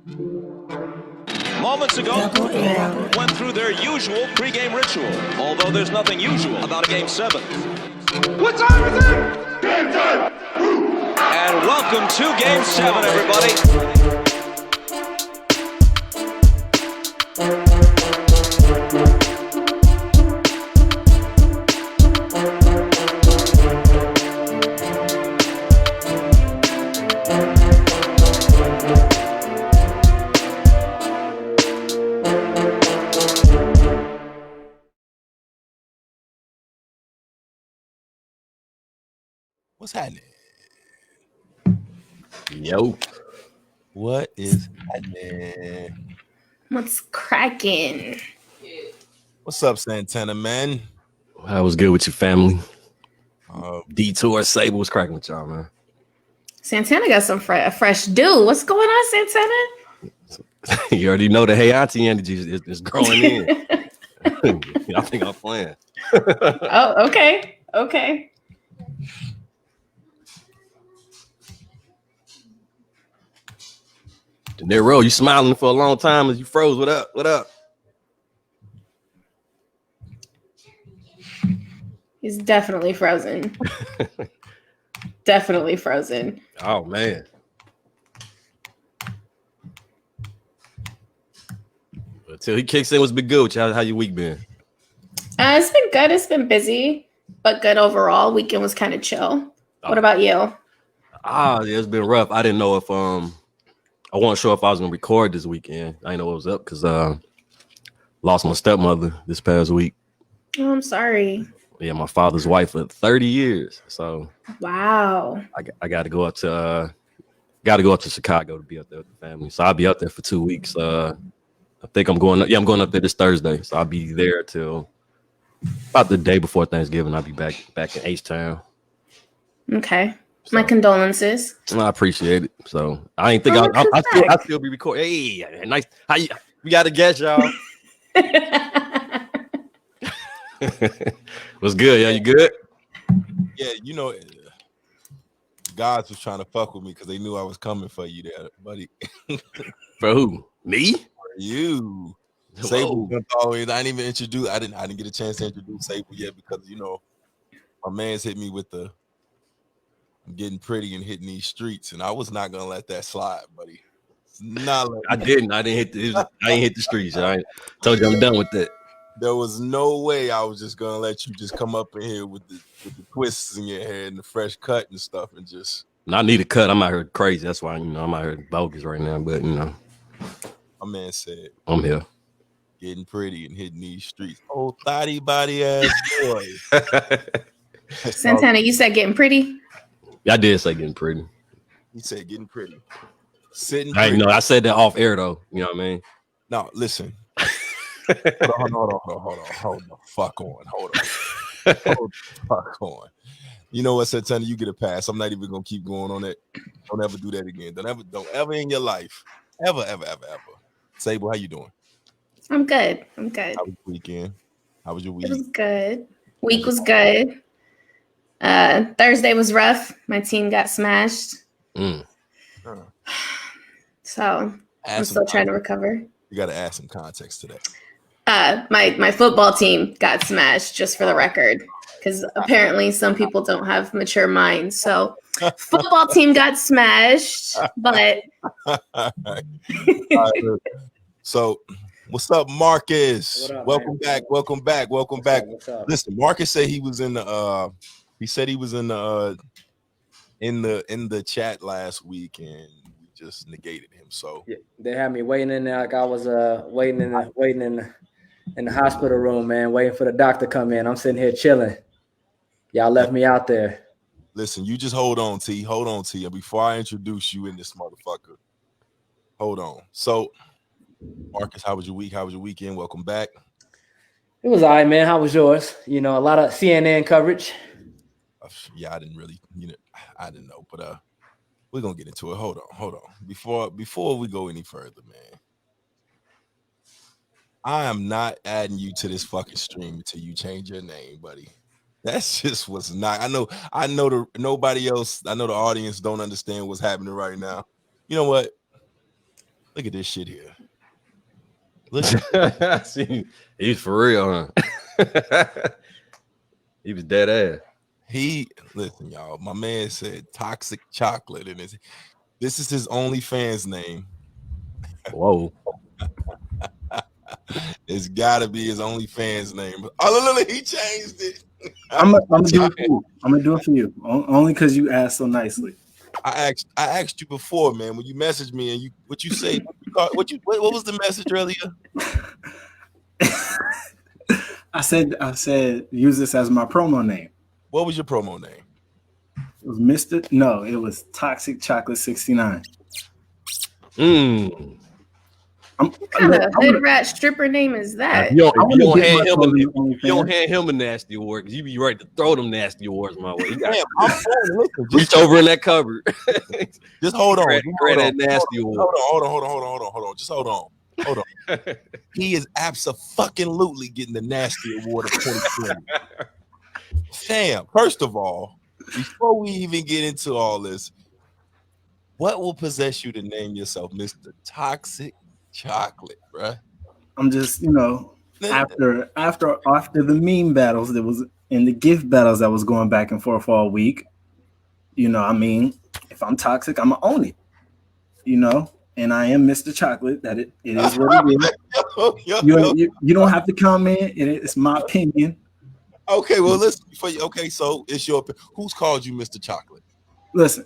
Moments ago, went through their usual pregame ritual, although there's nothing usual about a Game 7. What time is it? Game time! And welcome to Game 7, everybody. What's happening? Yo. What is happening? What's cracking? What's up, Santana, man? How was good with your family? Detour Sable was cracking with y'all, man. Santana got some fresh dew. What's going on, Santana? You already know the hey auntie energy is growing in. I think I'm playing. Oh, okay. Okay. De Niro, you smiling for a long time as you froze. What up? What up? He's definitely frozen. Definitely frozen. Oh, man. Until he kicks in, what's been good with you? How your week been? It's been good. It's been busy, but good overall. Weekend was kind of chill. What about you? Yeah, it's been rough. I didn't know if I wasn't sure if I was gonna record this weekend. I didn't know what was up because lost my stepmother this past week. Oh, I'm sorry. Yeah, my father's wife for 30 years. So wow. I got to go up to Chicago to be up there with the family. So I'll be up there for 2 weeks. I think I'm going up there this Thursday. So I'll be there till about the day before Thanksgiving. I'll be back in H-Town. Okay. So, my condolences. I appreciate it. So I ain't think I still be recording. Hey, nice. We got a guest, y'all. What's good? Yeah, you good? Yeah, you know, guys was trying to fuck with me because they knew I was coming for you there, buddy. For who? Me? For you. Sable always. I didn't even introduce. I didn't get a chance to introduce Sable yet because my man's hit me with the I'm getting pretty and hitting these streets, and I was not gonna let that slide, buddy. I didn't hit the streets. I told you I'm done with that. There was no way I was just gonna let you just come up in here with the twists in your hair and the fresh cut and stuff, and just. I need a cut. I'm out here crazy. That's why I'm out here bogus right now. But my man said I'm here, getting pretty and hitting these streets. Oh, thotty body ass boy. Santana, you said getting pretty. I did say getting pretty. He said getting pretty. Sitting. I said that off air though. You know what I mean? No, listen. Hold the fuck on. You know what, Santana? You get a pass. I'm not even gonna keep going on it. Don't ever do that again. Don't ever in your life. Ever. Sable, how you doing? I'm good. How was your weekend? How was your week? It was good. Week was good. Thursday was rough. My team got smashed. So I'm still trying to recover. You got to add some context to that. My football team got smashed, just for the record, because apparently some people don't have mature minds. So football team got smashed, but so what's up, Marcus? What up, welcome back. What's up? Listen, Marcus said he was in the in the chat last week, and we just negated him. So Yeah, they had me waiting in there like I was waiting in the hospital room, man, waiting for the doctor to come in. I'm sitting here chilling. Y'all left me out there. listen, you just hold on, T. Hold on, T. And before I introduce you in this motherfucker, hold on. So, Marcus, how was your week? How was your weekend? Welcome back. It was all right, man. How was yours? You know, a lot of CNN coverage. Yeah, I didn't really, I didn't know, but we're gonna get into it. Hold on. Before we go any further, man, I am not adding you to this fucking stream until you change your name, buddy. That's just what's not. I know nobody else. I know the audience don't understand what's happening right now. You know what? Look at this shit here. Look. See, he's for real, huh? He was dead ass. Listen, y'all. My man said toxic chocolate, and this is his OnlyFans name. Whoa. It's gotta be his OnlyFans name. Oh, look, he changed it. I'm gonna do it for you. I'm gonna do it for you. Only because you asked so nicely. I asked you before, man, when you messaged me and what you say, what was the message earlier? I said use this as my promo name. What was your promo name? It was it was Toxic Chocolate 69. What kind of hood rat stripper name is that? If you don't hand him a nasty award, because you be ready to throw them nasty awards my way. Reach over in that cupboard. Just hold on. Grab that nasty award. Hold on. Just hold on. He is abso-fucking-lutely getting the nasty award of 2020. Sam, first of all, before we even get into all this, what will possess you to name yourself Mr. Toxic Chocolate, bruh? I'm just, after the meme battles that was in the gift battles that was going back and forth all week, if I'm toxic, I'm gonna own it, and I am Mr. Chocolate. That it is what it is. You don't have to comment. It's my opinion. Okay, well, listen. Okay, so it's your opinion. Who's called you Mr. Chocolate? Listen,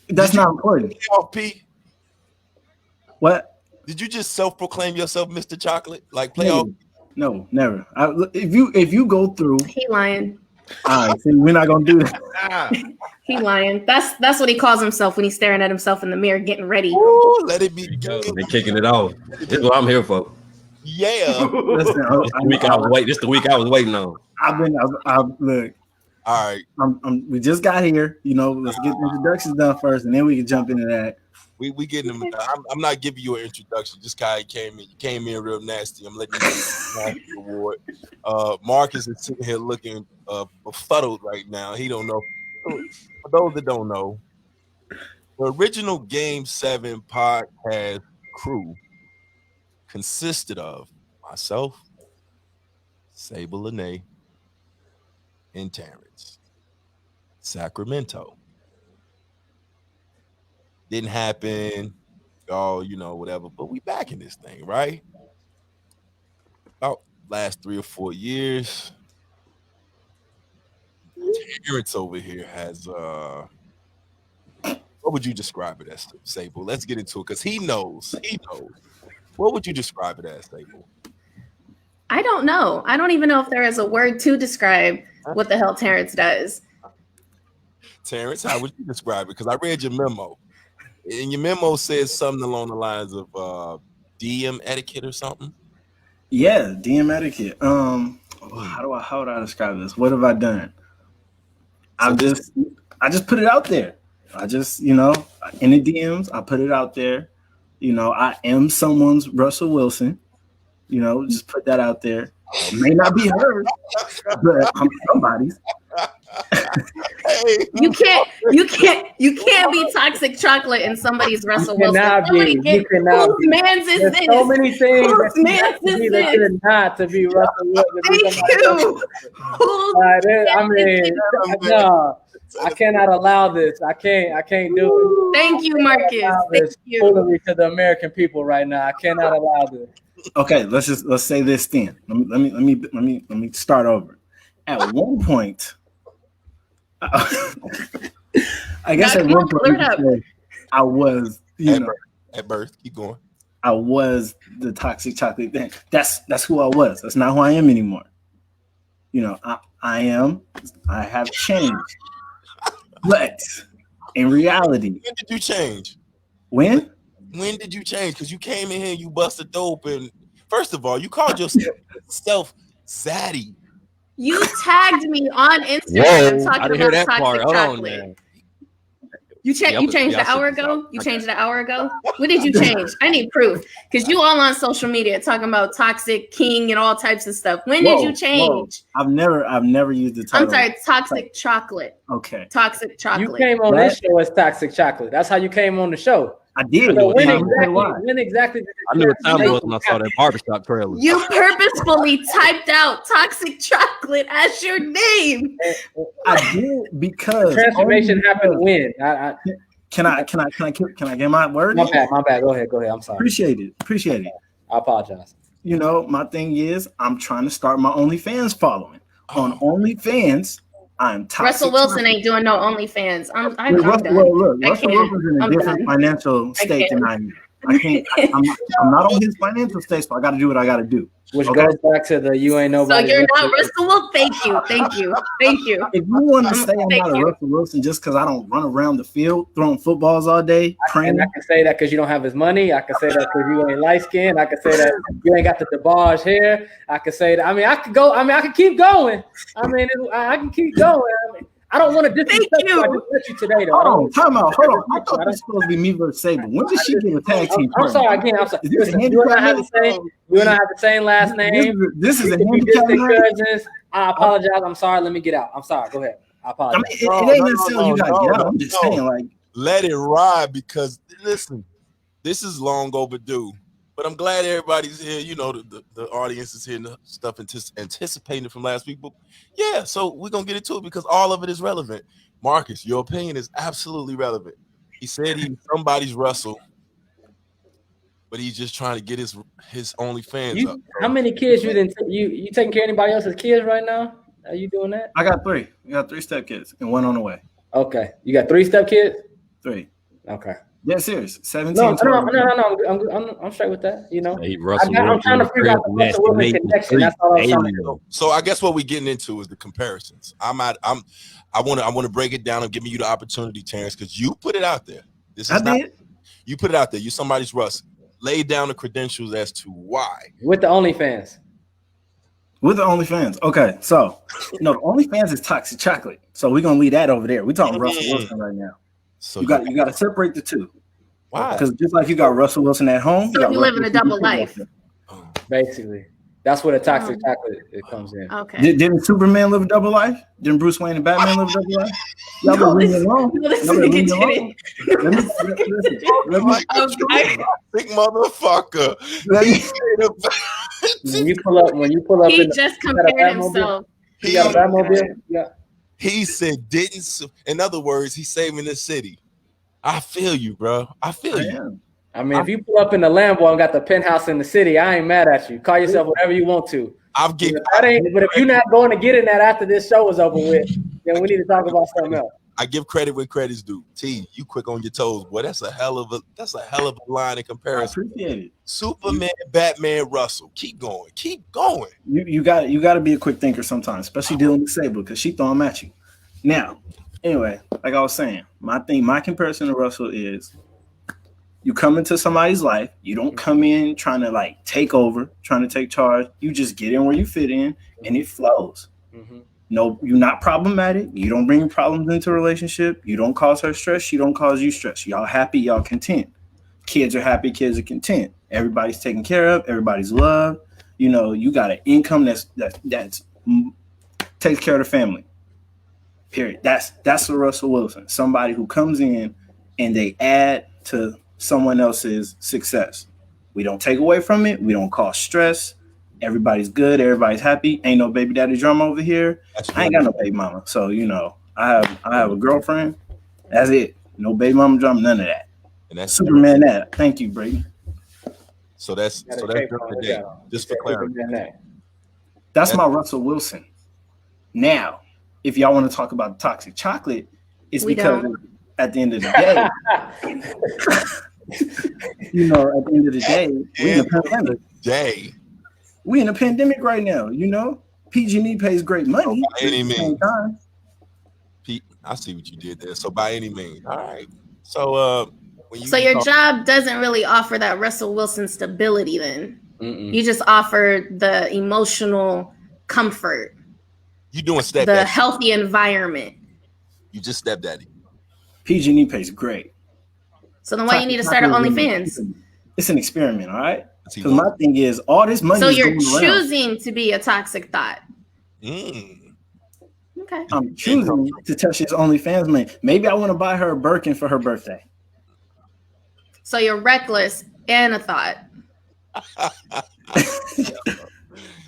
that's not important. P? What? Did you just self-proclaim yourself Mr. Chocolate? Like playoff? No, never. If you go through, He lying. all right, see, we're not gonna do that. He lying. That's what he calls himself when he's staring at himself in the mirror, getting ready. Ooh, let it be. They're kicking it off. This is what I'm here for. Yeah. Listen, This the week I was waiting on. Look. All right. We just got here. Let's get the introductions done first, and then we can jump into that. We getting them. I'm not giving you an introduction. Just kind of came in. You came in real nasty. I'm letting you get the nasty award. Marcus is sitting here looking befuddled right now. He don't know. For those that don't know, the original Game 7 podcast crew consisted of myself, Sable Lene, and Terrence. Sacramento. Didn't happen, y'all, whatever. But we back in this thing, right? About last 3 or 4 years. Terrence over here has what would you describe it as, Sable? Let's get into it because he knows. What would you describe it as, Sable? I don't know. I don't even know if there is a word to describe what the hell Terrence does. Terrence, how would you describe it? Because I read your memo. And your memo says something along the lines of DM etiquette or something. Yeah, DM etiquette. How would I describe this? What have I done? I just put it out there. I just, in the DMs, I put it out there. I am someone's Russell Wilson. Just put that out there. It may not be hers, but I'm somebody's. You can't be Toxic Chocolate in somebody's Russell Wilson. Whose man's is this? So many things Whose man's is this? Not to be Russell Wilson. Thank you. No, I cannot allow this. I can't do it. Thank you, Marcus. Thank you. Foolery to the American people right now. I cannot allow this. Okay, let's say this then. Let me start over. At one point, I guess at one point I was, at birth. Keep going. I was the Toxic Chocolate then. That's who I was. That's not who I am anymore. I have changed. But in reality, when did you change? When did you change? Because you came in here and you busted dope. And first of all, you called yourself Zaddy. You tagged me on Instagram talking about Toxic Chocolate. You changed an hour ago? You changed an hour ago? When did you change? I need proof. Because you all on social media talking about Toxic King and all types of stuff. When did you change? I've never used the title. I'm sorry, Toxic Chocolate. Okay. Toxic Chocolate. You came on this show as Toxic Chocolate. That's how you came on the show. I did. So when exactly did I knew what time it was when I saw that barbershop trailer. You purposefully typed out toxic chocolate as your name. I did because transformation happened when. Can I get my word? My bad. Go ahead. I'm sorry. Appreciate it. I apologize. You know, my thing is I'm trying to start my OnlyFans following. On OnlyFans, I'm toxic. Russell Wilson ain't doing no OnlyFans. I'm done. Russell Wilson's in a different financial state than I am. I can't. I'm not on his financial state, so I got to do what I got to do. Which goes back to the you ain't nobody. So you're not Russell Wilson. Thank you. If you want to say I'm not a Russell Wilson just because I don't run around the field throwing footballs all day, praying. I can say that because you don't have his money. I can say that because you ain't light skinned. I can say that you ain't got the DeBarge hair. I can say that. I mean, I could go. I mean, I can keep going. I mean, I can keep going. I don't want to disrespect you. I disrespect you today, though. Hold on, time out. Hold on. I thought this was supposed to be me versus Sable. When did she get a tag team? I'm sorry again. I'm sorry. Listen, you and I have the same last name. This is a handicap cousins. I apologize. I'm sorry. Let me get out. I'm sorry. Go ahead. I apologize. I mean, it ain't necessarily you gotta get out. I'm just saying, like, let it ride because listen, this is long overdue. But I'm glad everybody's here. You know, the audience is here and stuff anticipating it from last week. But yeah, so we're going to get into it because all of it is relevant. Marcus, your opinion is absolutely relevant. He said he's somebody's Russell, but he's just trying to get his OnlyFans up. How many kids you taking care of anybody else's kids right now? Are you doing that? I got 3. We got 3 stepkids and 1 on the way. Okay. You got 3 stepkids? 3. Okay. Yeah, serious. 17. No. I'm straight with that. You know, I'm trying to figure out the Russell Wilson connection. That's all I'm trying to do. So I guess what we're getting into is the comparisons. I want to break it down and give you the opportunity, Terrence, because you put it out there. You put it out there. You're somebody's Russ. Lay down the credentials as to why. With the OnlyFans. Okay, so the OnlyFans is toxic chocolate. So we're gonna leave that over there. We're talking Russell Wilson right now. So you got to separate the two. Why? Because just like you got Russell Wilson at home, so you live in a double life. Basically, that's where the toxic chocolate it comes in. Okay. Didn't Superman live a double life? Didn't Bruce Wayne and Batman live a double life? Y'all been leaving it alone. Big motherfucker. When you pull up, he just compared himself. He got a Batmobile. Yeah. He said, in other words, he's saving the city. I feel you, bro. I feel you. I mean, if you pull up in the Lambo and got the penthouse in the city, I ain't mad at you. Call yourself whatever you want to. But if you're not going to get in that after this show is over with, then we need to talk about something else. I give credit where credit's due. T, you quick on your toes, boy. That's a hell of a line in comparison. I appreciate it. Superman, Batman, Russell. Keep going. You got to be a quick thinker sometimes, especially dealing with Sable because she throw them at you. Now, anyway, like I was saying, my comparison to Russell is you come into somebody's life, you don't come in trying to like take over, trying to take charge. You just get in where you fit in and it flows. Mm-hmm. No, you're not problematic. You don't bring problems into a relationship. You don't cause her stress. She don't cause you stress. Y'all happy, y'all content. Kids are happy, kids are content. Everybody's taken care of, everybody's loved. You know, you got an income that's takes care of the family. Period. That's a Russell Wilson. Somebody who comes in and they add to someone else's success. We don't take away from it. We don't cause stress. Everybody's good. Everybody's happy. Ain't no baby daddy drama over here. I ain't got no baby mama. So, you know, I have a girlfriend. That's it. No baby mama drama, none of that. And that's Superman that. Thank you, Brady. So that's just for clarity. That's my Russell Wilson. Now, if y'all want to talk about toxic chocolate, it's because at the end of the day, you know, at the end of the day, we in a pandemic right now, you know. PG&E pays great money. By any means. Pete, I see what you did there. So by any means. All right. So your job doesn't really offer that Russell Wilson stability then. Mm-mm. You just offer the emotional comfort. You doing stepdaddy. The healthy environment. You just stepdaddy. PG&E pays great. So then why you need to start an OnlyFans? It's an experiment, all right? Because my thing is all this money. So you're choosing to be a toxic thought. Okay. I'm choosing to touch his OnlyFans money. Maybe I want to buy her a Birkin for her birthday. So you're reckless and a thought.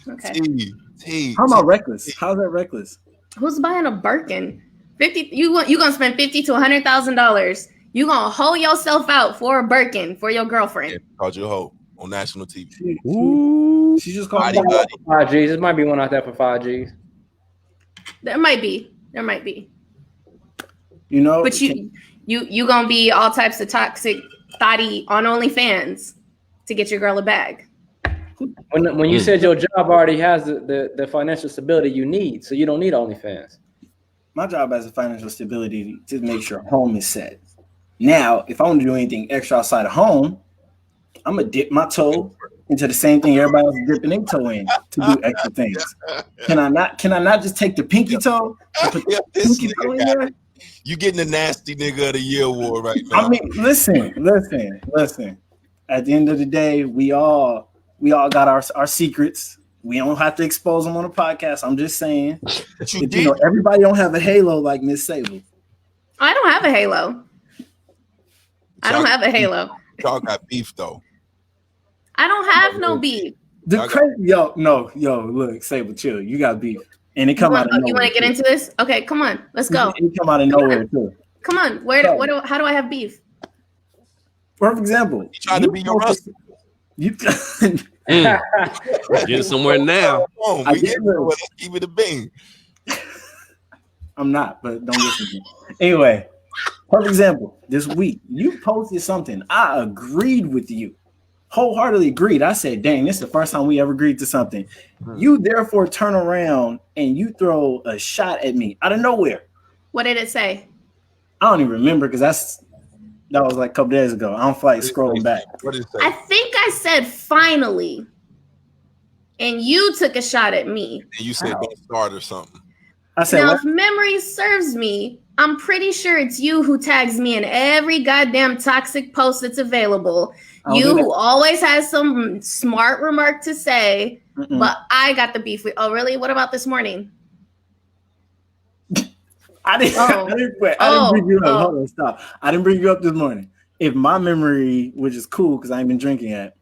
Okay. How am I reckless? How's that reckless? Who's buying a Birkin? You gonna spend $50,000 to $100,000. You gonna hold yourself out for a Birkin for your girlfriend? Yeah, called you a hoe on national TV. She just called me 5 G's. There might be one out there for 5 G's. There might be. You know, but you gonna be all types of toxic thotty on OnlyFans to get your girl a bag. When you said your job already has the financial stability you need, so you don't need OnlyFans. My job has a financial stability to make sure home is set. Now, if I want to do anything extra outside of home, I'm gonna dip my toe into the same thing everybody else is dipping their toe in to do extra things. Can I not just take the pinky toe? Pinky toe in there? You getting the nasty nigga of the year award right now. I mean, listen. At the end of the day, we all got our secrets. We don't have to expose them on a podcast. I'm just saying. But everybody don't have a halo like Miss Sable. I don't have a halo. Y'all got beef though. I don't have no beef. Look, Sable, chill. You got beef, and it come out of nowhere. You want to get into this? Okay, come on, let's go. It come out of nowhere too. Come on, how do I have beef? Perfect example. You trying to be your hustle. Get somewhere now. Let's keep it a bean. I'm not, but don't listen to me. Anyway, perfect example. This week, you posted something. I agreed with you. Wholeheartedly agreed. I said, dang, this is the first time we ever agreed to something. You therefore turn around and you throw a shot at me out of nowhere. What did it say? I don't even remember because that was like a couple days ago. I don't feel like scrolling back. What did it say? I think I said finally, and you took a shot at me. And you said don't start or something. I said, now, if memory serves me, I'm pretty sure it's you who tags me in every goddamn toxic post that's available. You who always has some smart remark to say, but I got the beef with. Oh, really? What about this morning? I didn't bring you up. Hold on, stop. I didn't bring you up this morning. If my memory, which is cool because I ain't been drinking yet,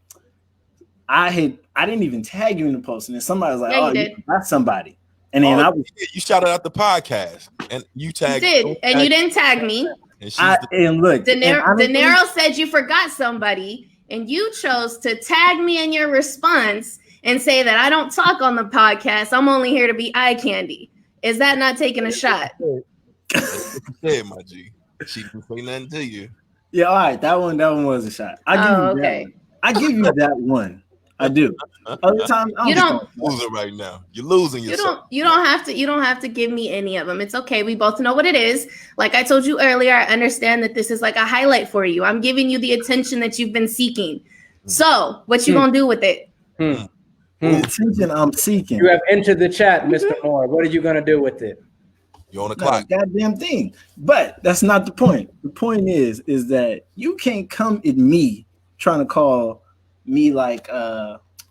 I didn't even tag you in the post, and then somebody was like, you got somebody. And then you shouted out the podcast, and you tagged. You did, and you didn't tag me. And look, De Niro said you forgot somebody, and you chose to tag me in your response and say that I don't talk on the podcast. I'm only here to be eye candy. Is that not taking a shot? That's what you said, my G. She didn't say nothing to you. Yeah, all right. That one was a shot. I give you that one. I do. Other times, you don't losing right now. You're losing yourself. You don't have to give me any of them. It's okay. We both know what it is. Like I told you earlier, I understand that this is like a highlight for you. I'm giving you the attention that you've been seeking. So what you gonna do with it? The attention I'm seeking. You have entered the chat, Mr. Moore. What are you gonna do with it? You're on the clock. Goddamn thing. But that's not the point. The point is that you can't come at me trying to call me like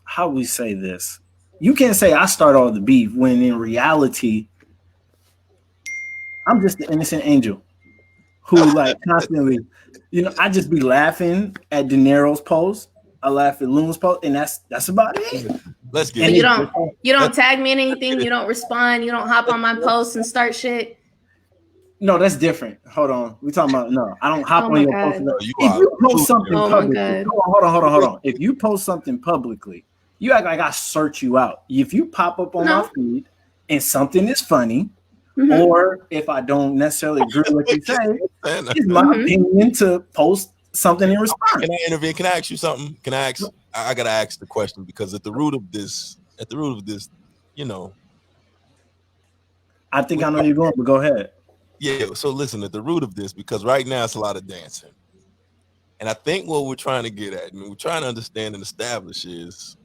how we say this. You can't say I start all the beef when in reality I'm just the innocent angel who like constantly, I just be laughing at De Niro's post. I laugh at Loon's post, and that's about it. Let's get it. You don't tag me in anything. You don't respond. You don't hop on my posts and start shit. No, that's different. Hold on. We talking about I don't hop on your post. If you post something publicly, hold on. If you post something publicly, you act like I search you out. If you pop up on my feed and something is funny, or if I don't necessarily agree with what you say, it's my opinion to post something in response. Can I intervene? Can I ask you something? Can I ask? I gotta ask the question because at the root of this, I think I know you're going, but go ahead. Yeah, so listen, at the root of this, because right now it's a lot of dancing. And I think what we're trying to get at, and we're trying to understand and establish is,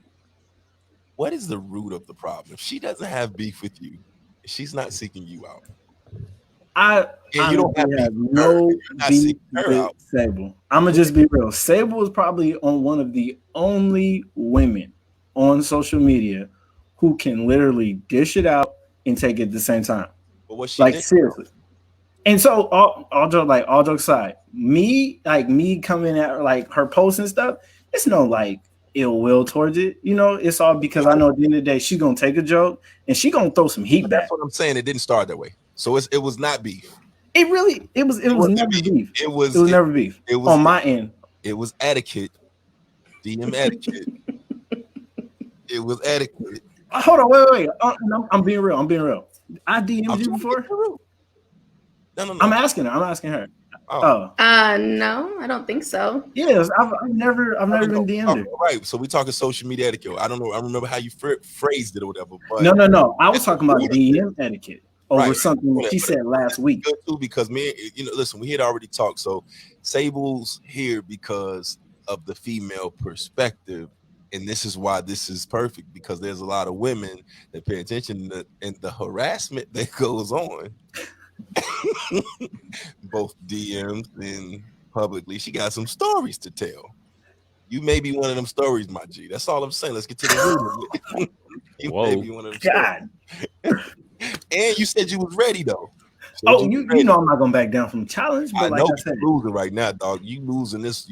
what is the root of the problem? If she doesn't have beef with you, she's not seeking you out. You don't have no beef with Sable. I'm going to just be real. Sable is probably one of the only women on social media who can literally dish it out and take it at the same time. But what she seriously. And so all jokes aside, me coming at like her posts and stuff, it's no like ill will towards it. You know, it's all because I know at the end of the day she's gonna take a joke and she gonna throw some heat back. That's what I'm saying. It didn't start that way. So it was not beef. It was never beef. It was never beef. It was on my end. It was etiquette. DM etiquette. It was etiquette. Hold on, wait. I'm being real. I DM'd you before? No. I'm asking her. No, I don't think so. Yes, I've never been DM'd her. Right. So we talking social media etiquette. I don't know. I remember how you phrased it or whatever. But no. I was talking about DM etiquette over something that she said last week. Good too, because listen, we had already talked. So Sable's here because of the female perspective. And this is why this is perfect, because there's a lot of women that pay attention to and the harassment that goes on, both DMs and publicly. She got some stories to tell. You may be one of them stories, my G. That's all I'm saying. Let's get to the root of it. You may be one of them God. And you said you was ready though. So you know I'm not gonna back down from the challenge. But I know you're losing right now, dog. You losing this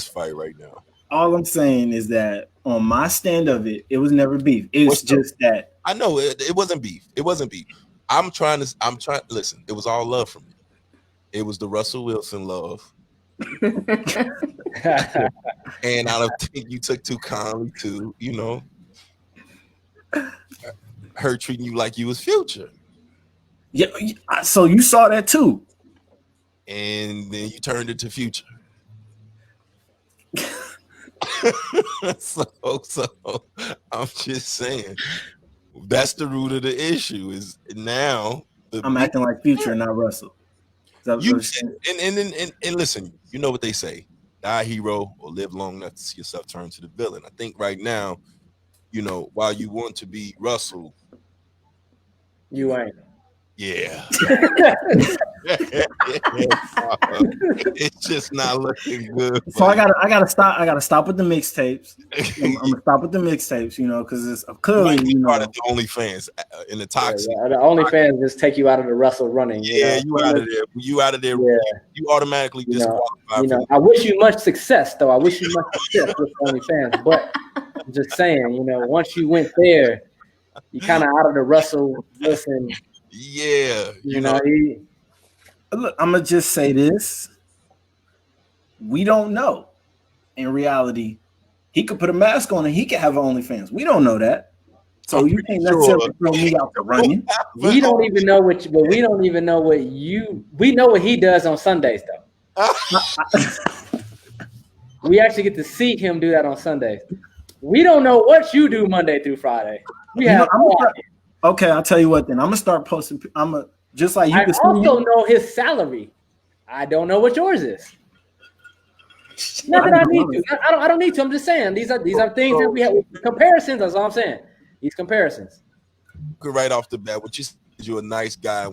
fight right now. All I'm saying is that on my stand of it, it was never beef. It's just that I know it wasn't beef. It wasn't beef. I'm trying. Listen, it was all love from me. It was the Russell Wilson love. And I don't think you took too kindly to, her treating you like you was Future. Yeah, so you saw that too. And then you turned it to Future. so I'm just saying that's the root of the issue. Is now I'm acting like Future, not Russell. And listen, you know what they say: die a hero or live long enough to see yourself turn to the villain. I think right now, while you want to be Russell, you ain't. Yeah. It's just not looking good. So I gotta stop with the mixtapes. I'm gonna stop with the mixtapes, because it's clearly part of the OnlyFans in the toxic. The OnlyFans just take you out of the Wrestle running. Yeah, you out of there. You out of there. Yeah. You automatically disqualified. I wish you much success, though. I wish you much success with OnlyFans. But I'm just saying, once you went there, you kind of out of the Russell Wilson. Yeah, look, I'm gonna just say this: we don't know. In reality, he could put a mask on and he could have OnlyFans. We don't know that, so you can't necessarily throw me out the running. We don't even know what, but we don't even know what you. We know what he does on Sundays, though. We actually get to see him do that on Sundays. We don't know what you do Monday through Friday. We have no idea. Okay, I'll tell you what then. I'm gonna start posting. Just like you. I also know his salary. I don't know what yours is. Not that I need to. I don't need to. I'm just saying these are things that we have comparisons. That's all I'm saying. These comparisons. Right off the bat, what you said, you're a nice guy.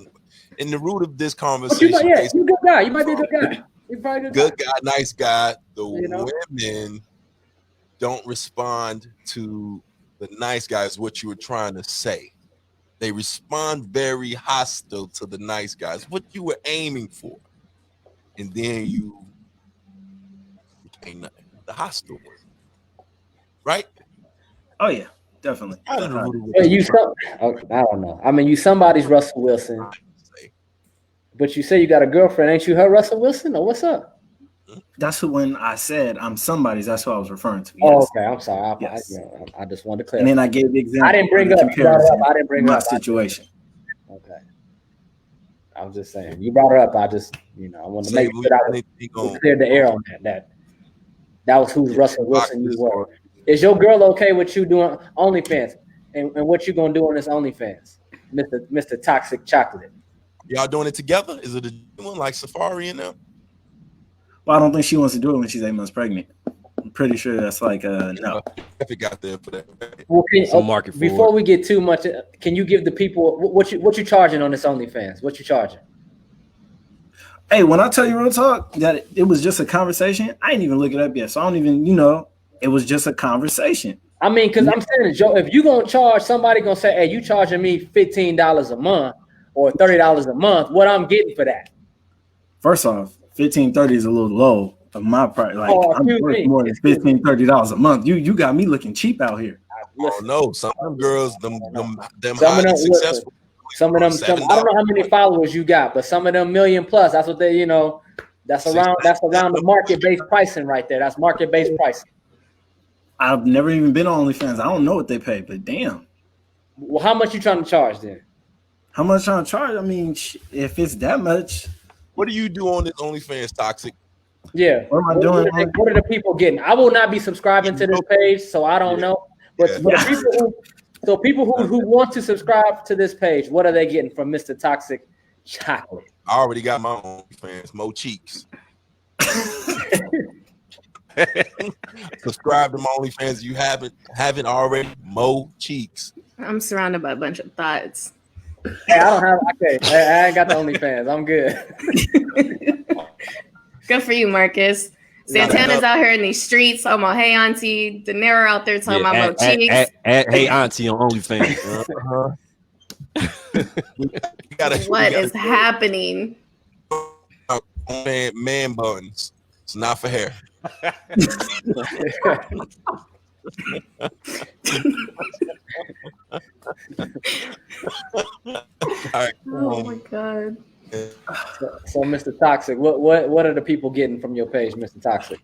In the root of this conversation, you're a good guy. You might be a good guy. You're probably a good guy, nice guy. The women don't respond to the nice guys. What you were trying to say. They respond very hostile to the nice guys, what you were aiming for. And then you became the hostile one. Right? Oh, yeah, definitely. I don't know. I mean, you somebody's Russell Wilson. But you say you got a girlfriend. Ain't you her Russell Wilson? Or what's up? That's when I said I'm somebody's. That's what I was referring to. Yes. Oh, okay. I'm sorry. I just wanted to clarify. And then I gave the example. I didn't bring up. I didn't bring up situation. Okay. I was just saying. You brought her up. I just, I wanted to make sure that I was clear the air on that. That was who's Russell Wilson you were. Is your girl okay with you doing OnlyFans? And what you gonna do on this OnlyFans, Mr. Toxic Chocolate? Y'all doing it together? Is it a one like Safari and them? Well, I don't think she wants to do it when she's 8 months pregnant. I'm pretty sure that's like no. If it got there for that. Well, before we get too much, can you give the people what you charging on this OnlyFans? What you charging? Hey, when I tell you real talk that it was just a conversation, I didn't even look it up yet, so I don't even it was just a conversation. I mean, because I'm saying, Joe, if you gonna charge, somebody gonna say, "Hey, you charging me $15 a month or $30 a month?" What I'm getting for that? First off, $15.30 is a little low of my price. Like I'm worth more than $15-$30 a month. You got me looking cheap out here. Oh no, some of them girls, them some highly of them, successful. Some of them, I don't know how many followers you got, but some of them million plus. That's what they, that's around the market-based pricing right there. That's market-based pricing. I've never even been on OnlyFans. I don't know what they pay, but damn. Well, how much you trying to charge then? How much trying to charge? I mean, if it's that much. What do you do on this OnlyFans, Toxic? Yeah. What am I doing? What are the people getting? I will not be subscribing to this page, so I don't know. But people who want to subscribe to this page, what are they getting from Mr. Toxic Chocolate? I already got my OnlyFans, Mo Cheeks. Subscribe to my OnlyFans if you haven't already. Mo Cheeks. I'm surrounded by a bunch of thoughts. Hey, I don't have. Okay, I ain't got the OnlyFans. I'm good. Good for you, Marcus. Santana's out here in these streets talking about, hey, auntie. De Niro out there talking about Mo Cheeks. Hey, auntie on OnlyFans. What is happening? Man buns. It's not for hair. All right, oh my god. So Mr. Toxic, what are the people getting from your page, Mr. Toxic?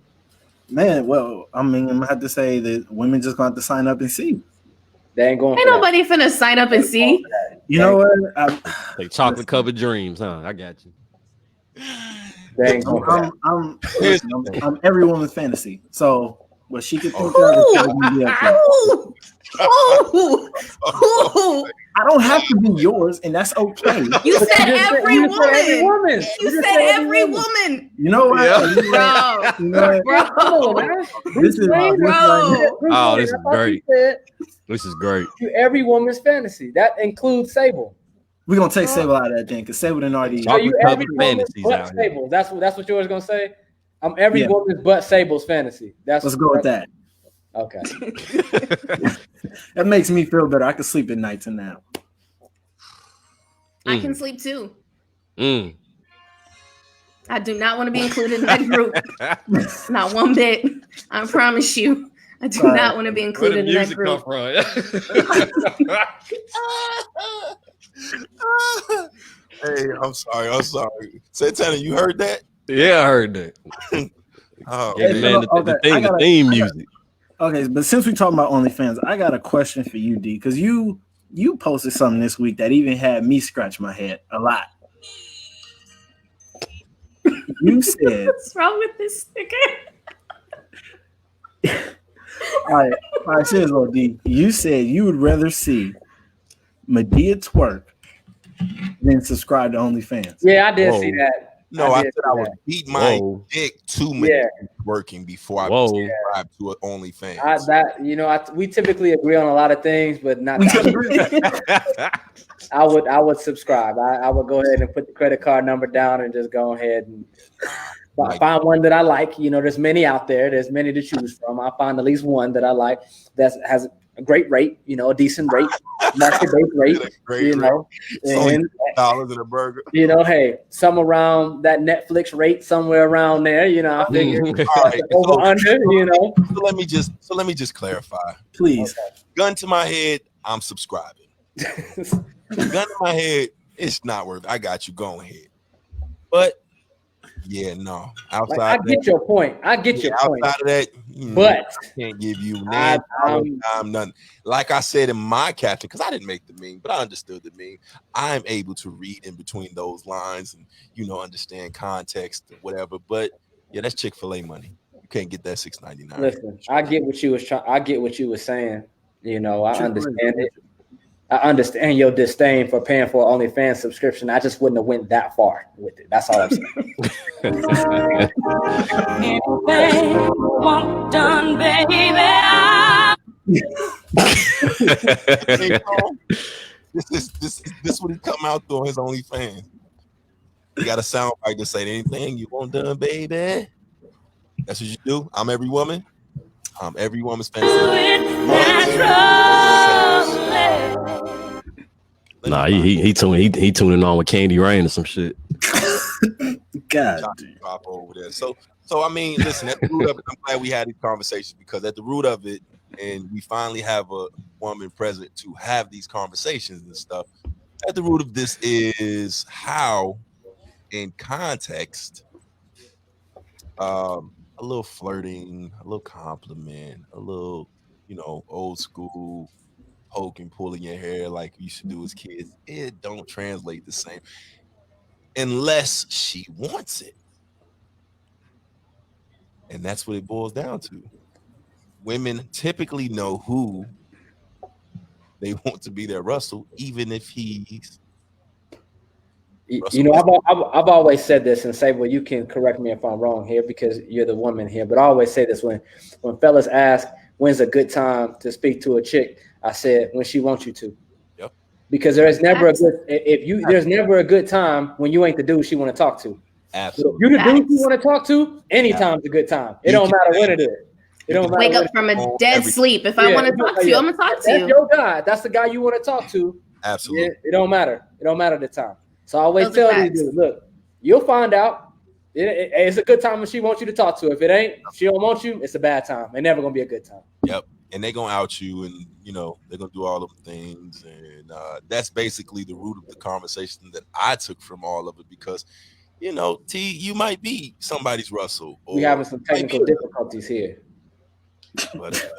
Man, well, I mean, I'm gonna have to say that women just gonna have to sign up and see. They ain't going. Ain't nobody finna sign up and see. You know what? Like chocolate covered dreams, huh? I got you. I'm every woman's fantasy. So what she could think of is I don't have to be yours, and that's okay. You said every woman. You said every woman. You know what? Yeah. Bro. This is oh, this is great. This is great. Every woman's fantasy. That includes Sable. We're gonna take Sable out of that thing because Sable didn't already. Are you every woman's but Sable? That's what yours gonna say. I'm every woman's but Sable's fantasy. Let's go with that. Okay. That makes me feel better. I can sleep at night now. I can sleep too. I do not want to be included in that group. Not one bit. I promise you. I do not want to be included in that group. Hey, I'm sorry. Santana, you heard that? Yeah, I heard that. Oh, yeah, man, the theme music. Okay, but since we talking about OnlyFans, I got a question for you, D, because you posted something this week that even had me scratch my head a lot. You said, what's wrong with this sticker? all right, seriously, D. You said you would rather see Medea twerk than subscribe to OnlyFans. Yeah, I did see that. No, I said I would beat my dick to Medea working before I subscribe to OnlyFans. We typically agree on a lot of things, but not. I would subscribe. I would go ahead and put the credit card number down and just go ahead and find one that I like. There's many out there. There's many to choose from. I'll find at least one that I like that has a great rate, a decent rate, market-based rate, and $dollars in a burger. Hey, some around that Netflix rate, somewhere around there. I figure over under. So let me just clarify, please. Okay. Gun to my head, I'm subscribing. Gun to my head, it's not worth it. I got you. Go ahead. But yeah, no. Outside, I get your point. Outside of that, but I can't give you nothing. Like I said in my caption, because I didn't make the meme, but I understood the meme. I'm able to read in between those lines and understand context or whatever. But yeah, that's Chick-fil-A money. You can't get that $6.99. Listen, I get what you was saying. I understand it. I understand your disdain for paying for an OnlyFans subscription. I just wouldn't have went that far with it. That's all I'm saying. Done, baby. This what he come out through on his OnlyFans. You got a sound bite to say anything you want done, baby. That's what you do. I'm every woman. I'm every woman's fantasy. Nah, he tuning on with Candy Rain or some shit. God, drop over there. So I mean, listen. At the root of it, I'm glad we had these conversations because at the root of it, and we finally have a woman present to have these conversations and stuff. At the root of this is how, in context, a little flirting, a little compliment, a little, old school poking, pulling your hair like we used to do as kids. It don't translate the same unless she wants it. And that's what it boils down to. Women typically know who they want to be their Russell, even if he's Russell. I've always said this, and say, well, you can correct me if I'm wrong here because you're the woman here. But I always say this when fellas ask when's a good time to speak to a chick, I said when she wants you to. Yep. Because there's never a good time when you ain't the dude she want to talk to. Absolutely. But if you the dude you want to talk to, anytime's a good time. It don't matter when it is. It don't matter. Wake up from a dead sleep. If I want to talk to you, I'm gonna talk to you. That's your guy. That's the guy you want to talk to. Absolutely. It don't matter. It don't matter the time. So I always tell these dudes, look, you'll find out. It's a good time when she wants you to talk to her. If it ain't, she don't want you, it's a bad time. It's never gonna be a good time. Yep. And they're gonna out you, and they're gonna do all them things, and that's basically the root of the conversation that I took from all of it because, T, you might be somebody's Russell. We having some technical difficulties here. But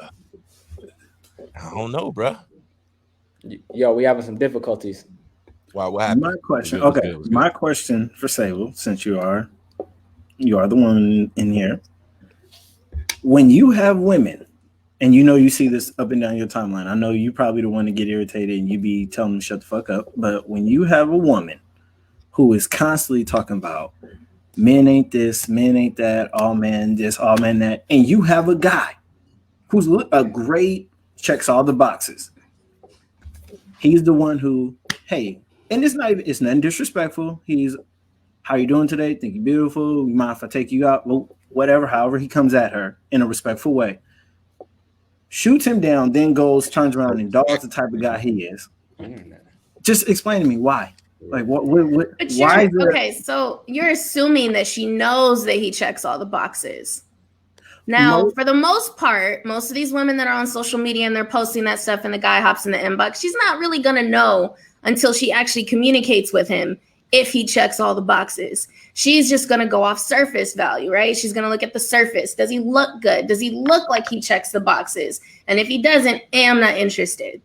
I don't know, bro. Yo, we having some difficulties. Wow, what happened? My question. Okay, my question for Sable, since you are the one in here. When you have women, and you see this up and down your timeline, I know you probably the one to get irritated and you be telling them shut the fuck up. But when you have a woman who is constantly talking about men ain't this, men ain't that, all men this, all men that, and you have a guy who's a great, checks all the boxes. He's the one who, hey, and it's nothing disrespectful. He's, how you doing today? Think you're beautiful. You mind if I take you out? Well, whatever, however he comes at her in a respectful way. Shoots him down, then turns around and dogs the type of guy he is. Just explain to me why. Like what why is there... Okay, so you're assuming that she knows that he checks all the boxes. Now, for the most part, most of these women that are on social media and they're posting that stuff and the guy hops in the inbox, she's not really going to know until she actually communicates with him if he checks all the boxes. She's just going to go off surface value, right? She's going to look at the surface. Does he look good? Does he look like he checks the boxes? And if he doesn't, I'm not interested.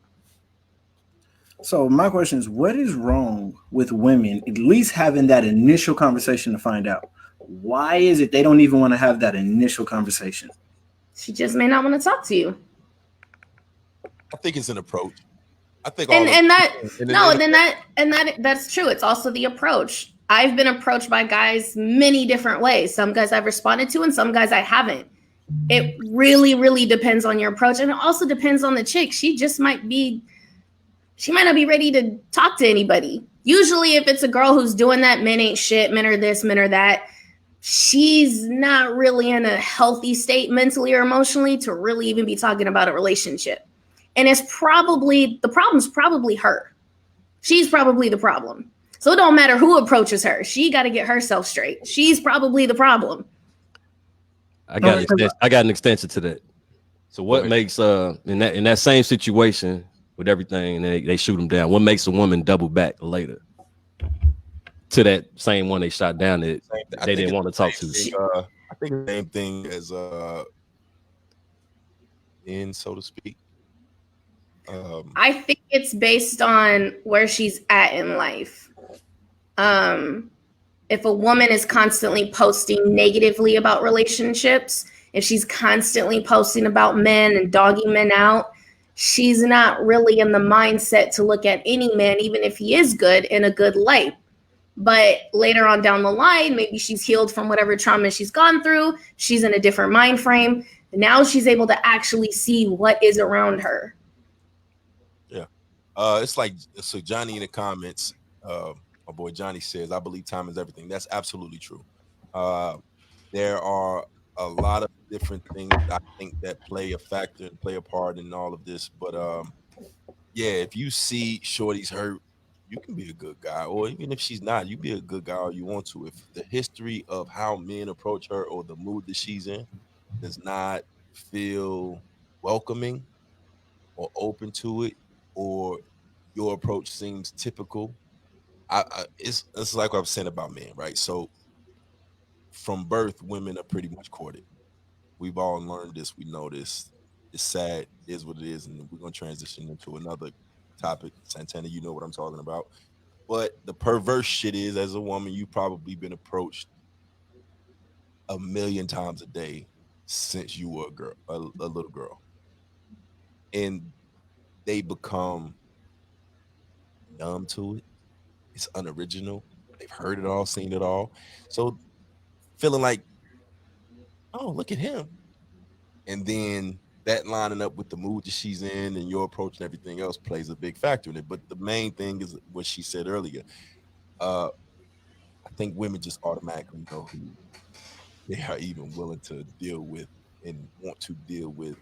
So my question is, what is wrong with women at least having that initial conversation to find out? Why is it they don't even want to have that initial conversation? She just may not want to talk to you. I think it's an approach. I think that's true. It's also the approach. I've been approached by guys many different ways. Some guys I've responded to and some guys I haven't. It really, really depends on your approach. And it also depends on the chick. She might not be ready to talk to anybody. Usually if it's a girl who's doing that, men ain't shit, men are this, men are that, she's not really in a healthy state mentally or emotionally to really even be talking about a relationship. And the problem's probably her. She's probably the problem. So it don't matter who approaches her. She got to get herself straight. She's probably the problem. I got an extension to that. So what makes in that same situation with everything, and they shoot him down, what makes a woman double back later to that same one they shot down that they didn't want to talk to? I think the same thing as so to speak. I think it's based on where she's at in life. If a woman is constantly posting negatively about relationships, if she's constantly posting about men and dogging men out, she's not really in the mindset to look at any man, even if he is good, in a good light. But later on down the line, maybe she's healed from whatever trauma she's gone through. She's in a different mind frame. Now she's able to actually see what is around her. Yeah. It's like, so Johnny in the comments, my boy Johnny says, I believe time is everything. That's absolutely true. There are a lot of different things I think that play a factor and play a part in all of this. But yeah, if you see shorty's hurt you can be a good guy, or even if she's not, you be a good guy all you want to. If the history of how men approach her or the mood that she's in does not feel welcoming or open to it, or your approach seems typical, it's like what I'm saying about men, right? So from birth, women are pretty much courted. We've all learned this. We know this. It's sad. It is what it is, and we're gonna transition into another topic. Santana, you know what I'm talking about. But the perverse shit is, as a woman, you've probably been approached a million times a day since you were a girl, a little girl, and they become numb to it. It's unoriginal. They've heard it all, seen it all, so feeling like, oh, look at him, and then that lining up with the mood that she's in and your approach and everything else plays a big factor in it. But the main thing is what she said earlier. I think women just automatically know who they are even willing to deal with and want to deal with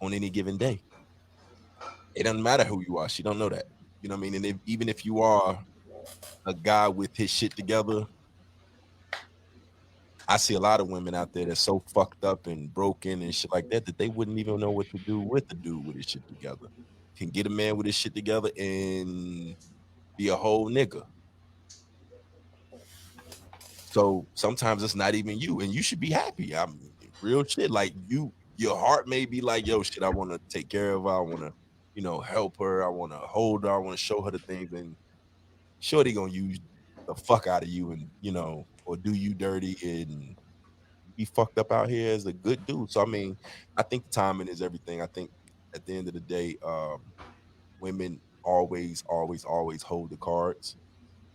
on any given day. It doesn't matter who you are. She don't know that. You know what I mean? And even if you are a guy with his shit together, I see a lot of women out there that's so fucked up and broken and shit like that that they wouldn't even know what to do with the dude with his shit together. Can get a man with his shit together and be a whole nigga. So sometimes it's not even you, and you should be happy. I'm real shit. Like your heart may be like, yo, shit, I want to take care of her. I want to, help her. I want to hold her. I want to show her the things. And shorty gonna use the fuck out of you, and or do you dirty and be fucked up out here as a good dude. So I mean, I think the timing is everything. I think at the end of the day, women always hold the cards.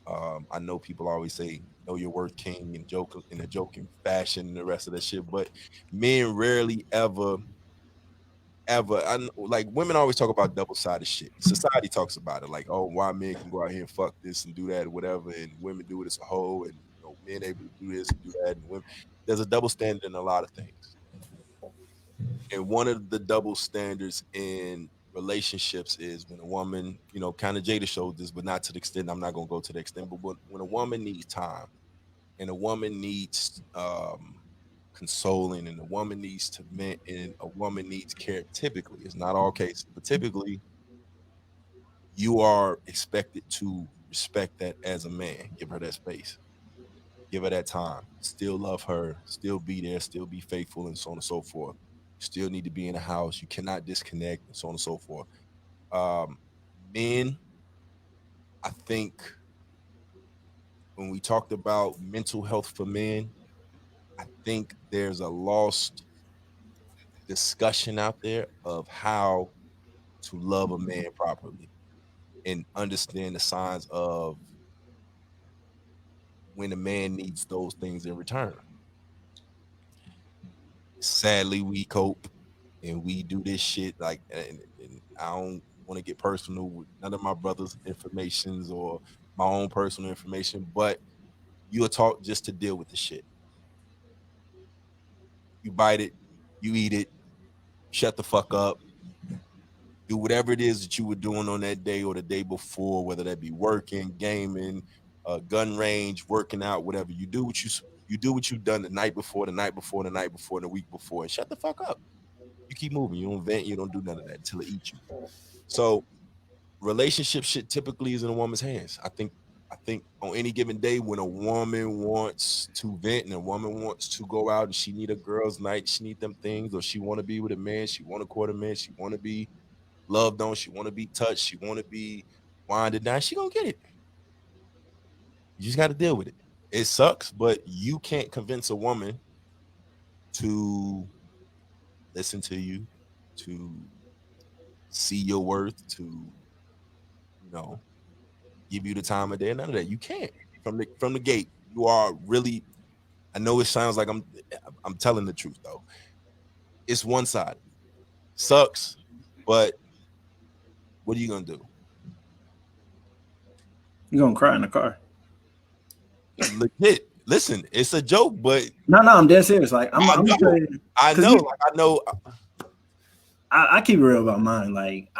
I know people always say know your worth, king, and joke in a joking fashion and the rest of that shit, but men rarely ever like women always talk about double-sided shit. Society talks about it like, oh, why men can go out here and fuck this and do that or whatever, and women do it as a whole, and men able to do this and do that, and women, there's a double standard in a lot of things. And one of the double standards in relationships is when a woman, kind of Jada showed this, but not to the extent, I'm not going to go to the extent, but when a woman needs time and a woman needs consoling and a woman needs to vent and a woman needs care, typically, it's not all cases, but typically you are expected to respect that as a man. Give her that space. Give her that time. Still love her. Still be there. Still be faithful, and so on and so forth. Still need to be in the house. You cannot disconnect, and so on and so forth. Men, I think when we talked about mental health for men, I think there's a lost discussion out there of how to love a man properly and understand the signs of when a man needs those things in return. Sadly, we cope and we do this shit like, and I don't want to get personal with none of my brother's informations or my own personal information, but you are taught just to deal with the shit. You bite it, you eat it, shut the fuck up, do whatever it is that you were doing on that day or the day before, whether that be working, gaming, gun range, working out, whatever. You do what you've done the night before, and the week before, and shut the fuck up. You keep moving. You don't vent. You don't do none of that until it eats you. So relationship shit typically is in a woman's hands. I think on any given day when a woman wants to vent and a woman wants to go out and she need a girl's night, she need them things, or she want to be with a man, she want to court a man, she want to be loved on, she want to be touched, she want to be winded down, she gonna get it. You just got to deal with it. It sucks, but you can't convince a woman to listen to you, to see your worth, to give you the time of day. None of that. You can't. From the gate, you are really. I know it sounds like I'm telling the truth though. It's one-sided. Sucks, but what are you gonna do? You're gonna cry in the car. Legit. Listen, it's a joke, but no, I'm dead serious. Like I know. I keep it real about mine. Like,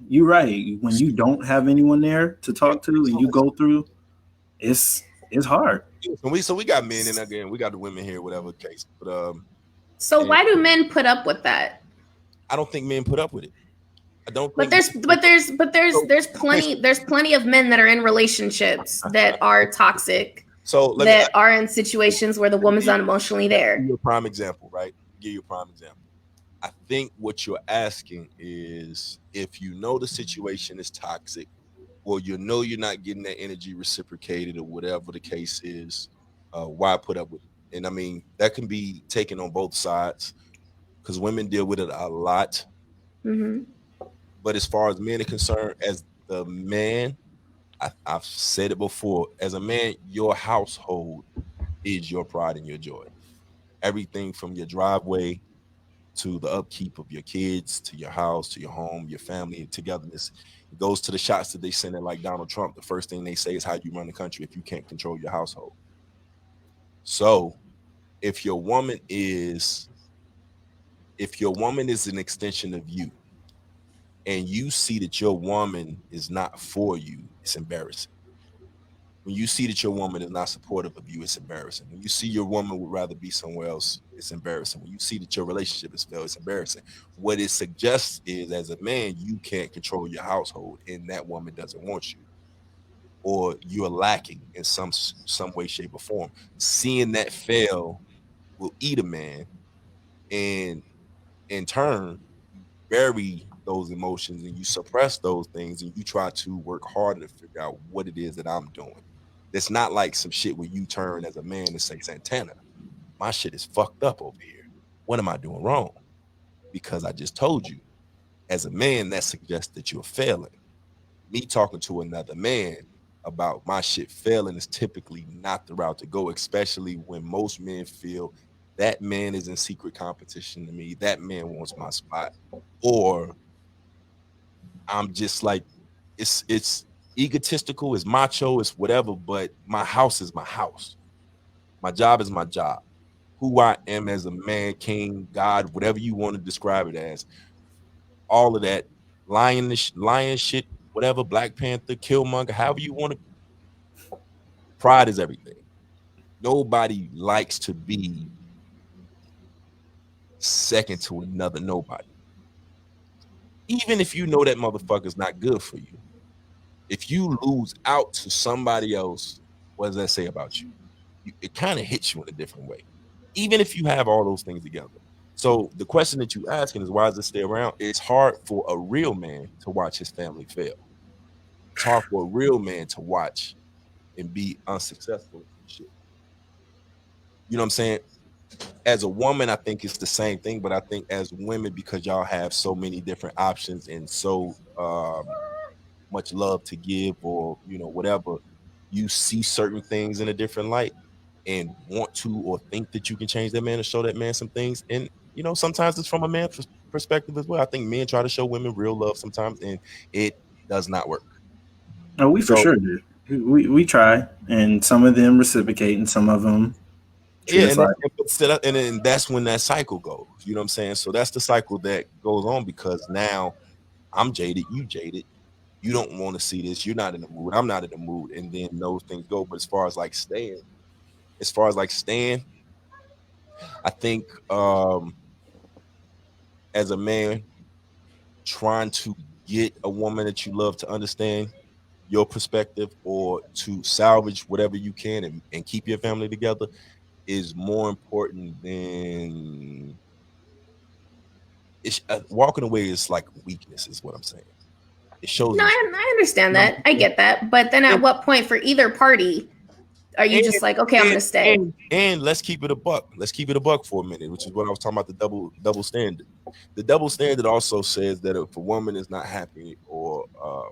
you're right. When you don't have anyone there to talk to and you go through, it's hard. So we got men, and again, we got the women here, whatever the case. But so why do men put up with that? I don't think men put up with it. I don't. But there's plenty of men that are in relationships that are toxic. So that are in situations where the woman's not emotionally there. Give you a prime example, right? Give you a prime example. I think what you're asking is if you know the situation is toxic, or you know you're not getting that energy reciprocated, or whatever the case is, why put up with it? And I mean, that can be taken on both sides because women deal with it a lot. Mm-hmm. But as far as men are concerned, as the man, I've said it before, as a man, your household is your pride and your joy. Everything from your driveway to the upkeep of your kids, to your house, to your home, your family, and togetherness. It goes to the shots that they send at like Donald Trump. The first thing they say is how you run the country if you can't control your household. So if your woman is an extension of you, and you see that your woman is not for you, it's embarrassing. When you see that your woman is not supportive of you, it's embarrassing. When you see your woman would rather be somewhere else, it's embarrassing. When you see that your relationship is failed, it's embarrassing. What it suggests is, as a man, you can't control your household, and that woman doesn't want you, or you're lacking in some way, shape, or form. Seeing that fail will eat a man, and in turn, bury those emotions, and you suppress those things, and you try to work harder to figure out what it is that I'm doing. It's not like some shit where you turn as a man and say, Santana, my shit is fucked up over here. What am I doing wrong? Because I just told you, as a man, that suggests that you're failing. Me talking to another man about my shit failing is typically not the route to go, especially when most men feel that man is in secret competition to me. That man wants my spot. Or I'm just like, it's egotistical, it's macho, it's whatever, but my house is my house. My job is my job. Who I am as a man, king, God, whatever you want to describe it as, all of that, lion shit, whatever, Black Panther, Killmonger, however you want to. Pride is everything. Nobody likes to be second to another nobody. Even if you know that motherfucker's not good for you. If you lose out to somebody else, what does that say about you? It kind of hits you in a different way, even if you have all those things together. So the question that you're asking is, why does it stay around? It's hard for a real man to watch his family fail. It's hard for a real man to watch and be unsuccessful and shit. You know what I'm saying? As a woman, I think it's the same thing, but I think as women, because y'all have so many different options and so much love to give, or whatever, you see certain things in a different light and want to or think that you can change that man or show that man some things. And sometimes it's from a man's perspective as well. I think men try to show women real love sometimes, and it does not work. Oh, we for sure do. We try, and some of them reciprocate, and some of them. Yeah, and then that's when that cycle goes. You know what I'm saying? So that's the cycle that goes on, because now I'm jaded, you jaded. You don't want to see this. You're not in the mood. I'm not in the mood. And then those things go. But as far as staying, I think as a man, trying to get a woman that you love to understand your perspective, or to salvage whatever you can and keep your family together, is more important than walking away. Is like weakness, is what I'm saying. It shows. No, I understand that. I get that. But then at what point for either party are you just like, okay, I'm going to stay? And let's keep it a buck. Let's keep it a buck for a minute, which is what I was talking about, the double standard. The double standard also says that if a woman is not happy, or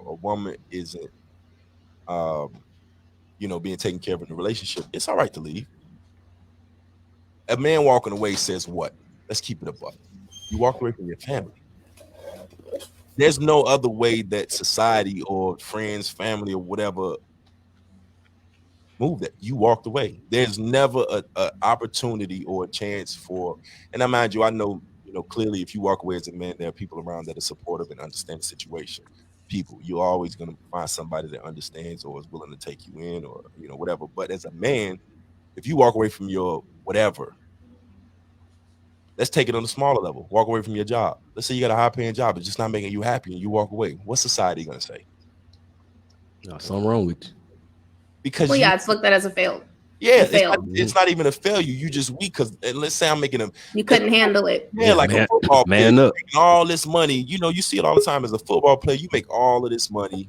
a woman isn't being taken care of in a relationship, it's all right to leave. A man walking away says what? Let's keep it a buck. You walk away from your family. There's no other way that society or friends, family, or whatever move that. You walked away. There's never a opportunity or a chance for, and I mind you, I know clearly if you walk away as a man, there are people around that are supportive and understand the situation. You're always going to find somebody that understands or is willing to take you in or, whatever. But as a man, if you walk away from your whatever, let's take it on a smaller level. Walk away from your job. Let's say you got a high paying job. It's just not making you happy and you walk away. What's society going to say? Something wrong with you. Because it's looked at as a fail. Yeah, it's not even a failure. You just weak because let's say I'm making them. You couldn't handle it. Yeah, like a football player, making all this money. You see it all the time as a football player. You make all of this money,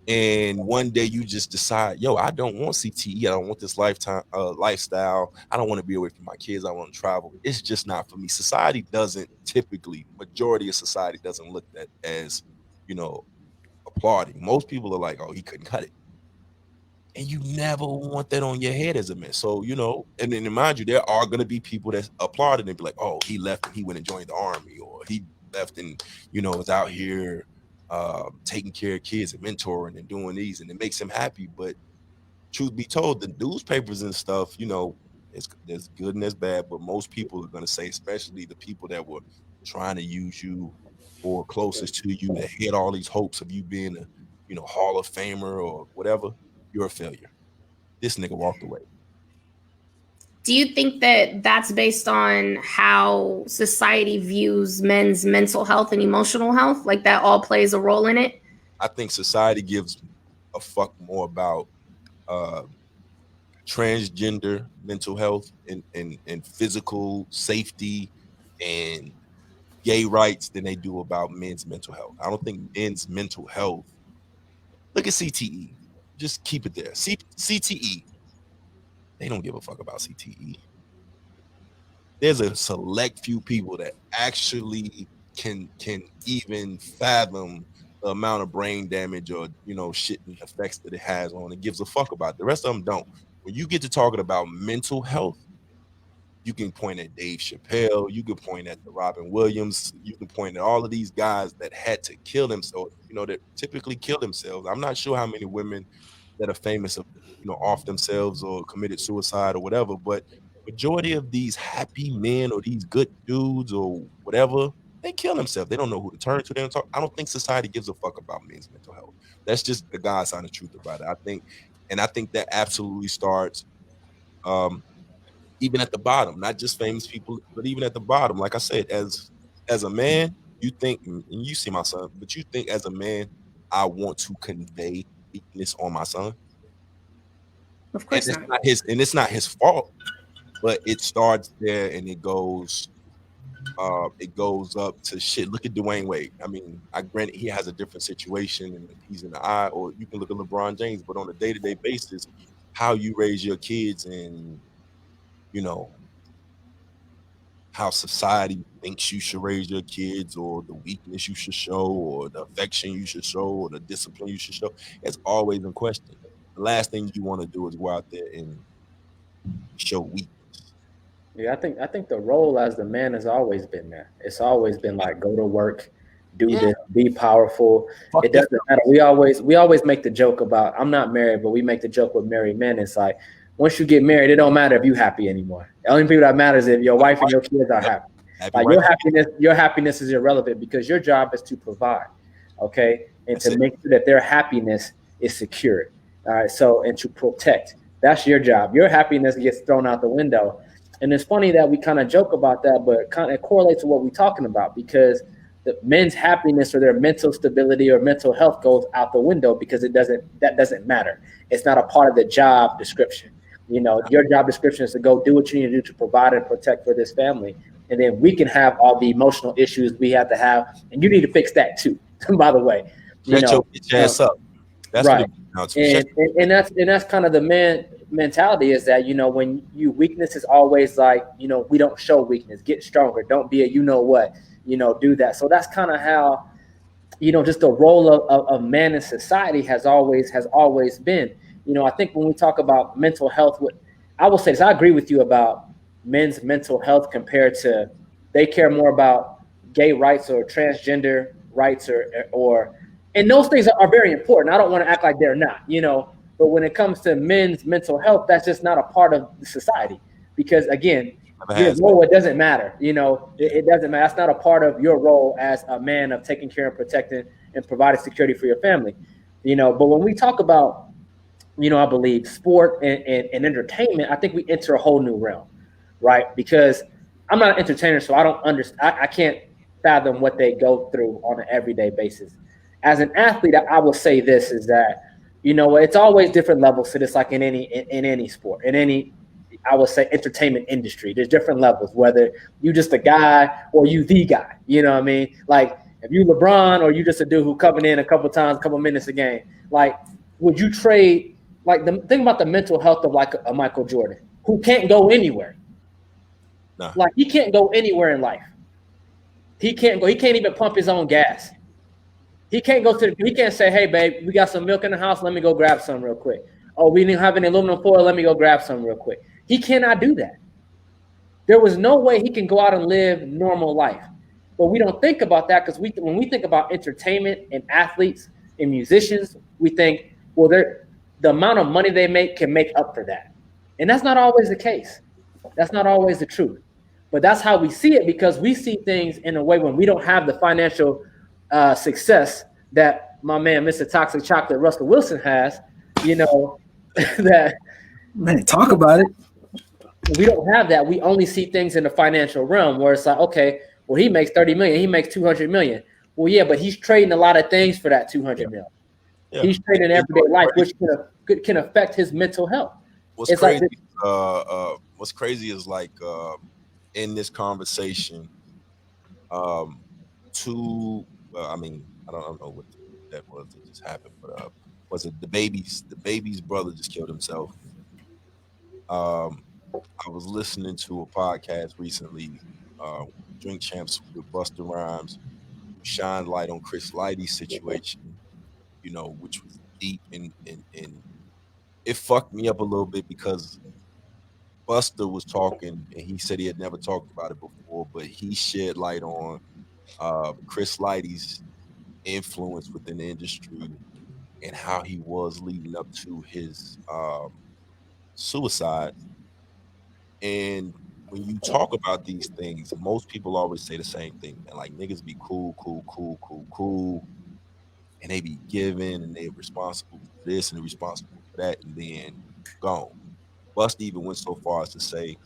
and one day you just decide, yo, I don't want CTE. I don't want this lifestyle. I don't want to be away from my kids. I want to travel. It's just not for me. Society doesn't typically, majority of society doesn't look at as, applauding. Most people are like, oh, he couldn't cut it. And you never want that on your head as a man. So, and then mind you, there are going to be people that applaud it and be like, oh, he left and he went and joined the army, or he left and, is out here taking care of kids and mentoring and doing these, and it makes him happy. But truth be told, the newspapers and stuff, there's good and there's bad, but most people are going to say, especially the people that were trying to use you or closest to you that had all these hopes of you being a, Hall of Famer or whatever, you're a failure. This nigga walked away. Do you think that that's based on how society views men's mental health and emotional health? Like that all plays a role in it? I think society gives a fuck more about transgender mental health and physical safety and gay rights than they do about men's mental health. I don't think men's mental health. Look at CTE. Just keep it there. CTE. They don't give a fuck about CTE. There's a select few people that actually can even fathom the amount of brain damage or shit and effects that it has on it. Gives a fuck about it. The rest of them don't. When you get to talking about mental health, you can point at Dave Chappelle, you can point at the Robin Williams, you can point at all of these guys that had to kill themselves, that typically kill themselves. I'm not sure how many women that are famous of, off themselves or committed suicide or whatever, but majority of these happy men or these good dudes or whatever, they kill themselves. They don't know who to turn to. They don't talk. I don't think society gives a fuck about men's mental health. That's just the God's honest truth about it. I think that absolutely starts even at the bottom, not just famous people, but even at the bottom. Like I said, as a man, you think, and you see my son, but you think as a man, I want to convey weakness on my son. Of course and it's not his fault, but it starts there and it goes up to shit. Look at Dwayne Wade. I mean, I granted he has a different situation and he's in the eye, or you can look at LeBron James, but on a day-to-day basis, how you raise your kids and how society thinks you should raise your kids, or the weakness you should show, or the affection you should show, or the discipline you should show, it's always in question. The last thing you want to do is go out there and show weakness. Yeah, I think the role as the man has always been there. It's always been like, go to work, do this, be powerful. It doesn't matter. We always make the joke about, I'm not married, but we make the joke with married men. It's like, once you get married, it don't matter if you're happy anymore. The only people that matters is if your wife and your kids are happy. Like your happiness is irrelevant because your job is to provide, okay, and to make sure that their happiness is secured. All right, so and to protect. That's your job. Your happiness gets thrown out the window, and it's funny that we kind of joke about that, but it kind of correlates to what we're talking about because the men's happiness or their mental stability or mental health goes out the window because that doesn't matter. It's not a part of the job description. Your job description is to go do what you need to do to provide and protect for this family. And then we can have all the emotional issues we have to have. And you need to fix that too, by the way. Get your ass up. That's right. And that's kind of the man mentality is that, when weakness is always like, we don't show weakness, get stronger. Don't be do that. So that's kind of how, just the role of man in society has always been. I think when we talk about mental health, what I will say is I agree with you about men's mental health compared to they care more about gay rights or transgender rights or and those things are very important. I don't want to act like they're not, but when it comes to men's mental health, that's just not a part of the society because again, No, it doesn't matter. You know, it doesn't matter. That's not a part of your role as a man of taking care and protecting and providing security for your family. You know, but when we talk about, you know, I believe sport and entertainment, I think we enter a whole new realm, right? Because I'm not an entertainer, so I don't understand. I can't fathom what they go through on an everyday basis. As an athlete, I will say this is that, you know, it's always different levels to this, like in any sport, in any, I would say, entertainment industry. There's different levels, whether you just a guy or you the guy. You know what I mean? Like if you LeBron or you just a dude who coming in a couple times, a couple minutes a game. Like, would you trade? Like think about the mental health of like a Michael Jordan who can't go anywhere. Nah. Like he can't go anywhere in life. He can't go. He can't even pump his own gas. He can't go to. He can't say, "Hey, babe, we got some milk in the house. Let me go grab some real quick." Oh, we didn't have any aluminum foil. Let me go grab some real quick. He cannot do that. There was no way he can go out and live normal life. But we don't think about that because when we think about entertainment and athletes and musicians, we think, well, the amount of money they make can make up for that. And that's not always the case. That's not always the truth. But that's how we see it because we see things in a way when we don't have the financial success that my man, Mr. Toxic Chocolate, Russell Wilson has, you know, that. Man, talk about it. We don't have that. We only see things in the financial realm where it's like, okay, well, he makes 30 million. He makes 200 million. Well, yeah, but he's trading a lot of things for that 200 million. Yeah. He's trading everyday life, which can affect his mental health. What's crazy? What's crazy is like in this conversation, I mean, I don't know what that was that just happened, but was it the baby's brother just killed himself? I was listening to a podcast recently, Drink Champs with Busta Rhymes, shine light on Chris Lighty's situation, you know, which was deep and it fucked me up a little bit because Busta was talking and he said he had never talked about it before, but he shed light on Chris Lighty's influence within the industry and how he was leading up to his suicide. And when you talk about these things, most people always say the same thing, man. Like niggas be cool, and they be giving and they're responsible for this and they're responsible for that, and then gone. Busta even went so far as to say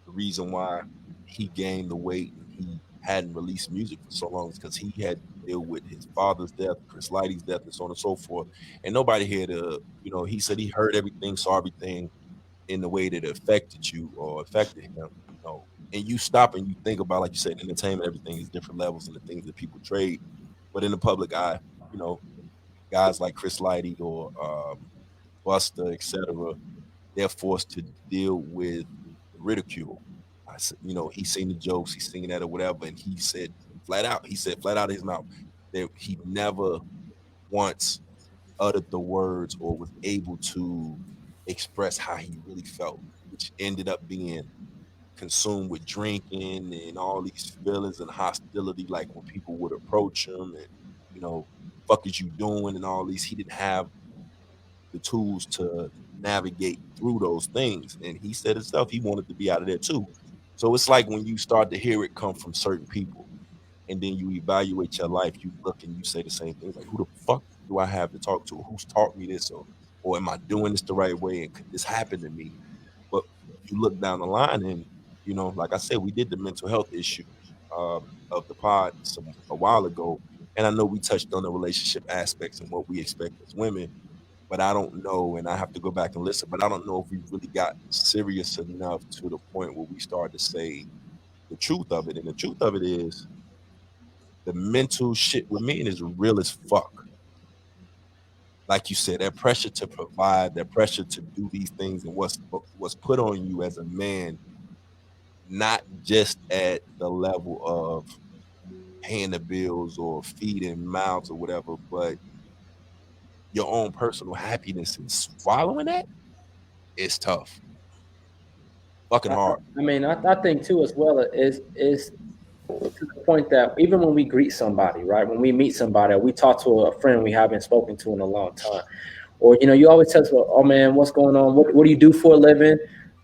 the reason why he gained the weight and he hadn't released music for so long is because he had to deal with his father's death, Chris Lighty's death, and so on and so forth. And nobody here to, you know, he said he heard everything, saw everything in the way that it affected you or affected him, you know. And you stop and you think about, like you said, entertainment, everything is different levels and the things that people trade. But in the public eye, you know, guys like Chris Lighty or Busta, etc., they're forced to deal with ridicule. I said, you know, he's seen the jokes, he's seen that or whatever, and he said flat out of his mouth that he never once uttered the words or was able to express how he really felt, which ended up being consumed with drinking and all these feelings and hostility, like when people would approach him and, you know, fuck is you doing and all these. He didn't have the tools to navigate through those things. And he said himself, he wanted to be out of there too. So it's like when you start to hear it come from certain people and then you evaluate your life, you look and you say the same things like, who the fuck do I have to talk to? Who's taught me this? Or am I doing this the right way? And could this happen to me? But you look down the line and, you know, like I said, we did the mental health issue of the pod a while ago. And I know we touched on the relationship aspects and what we expect as women, but I don't know, and I have to go back and listen, but I don't know if we really got serious enough to the point where we started to say the truth of it. And the truth of it is the mental shit with men is real as fuck. Like you said, that pressure to provide, that pressure to do these things and what's put on you as a man, not just at the level of paying the bills or feeding mouths or whatever, but your own personal happiness and swallowing that, it's tough. Fucking hard. I mean, I think too as well is to the point that even when we greet somebody, right? When we meet somebody, or we talk to a friend we haven't spoken to in a long time, or, you know, you always tell us, oh man, what's going on? What do you do for a living?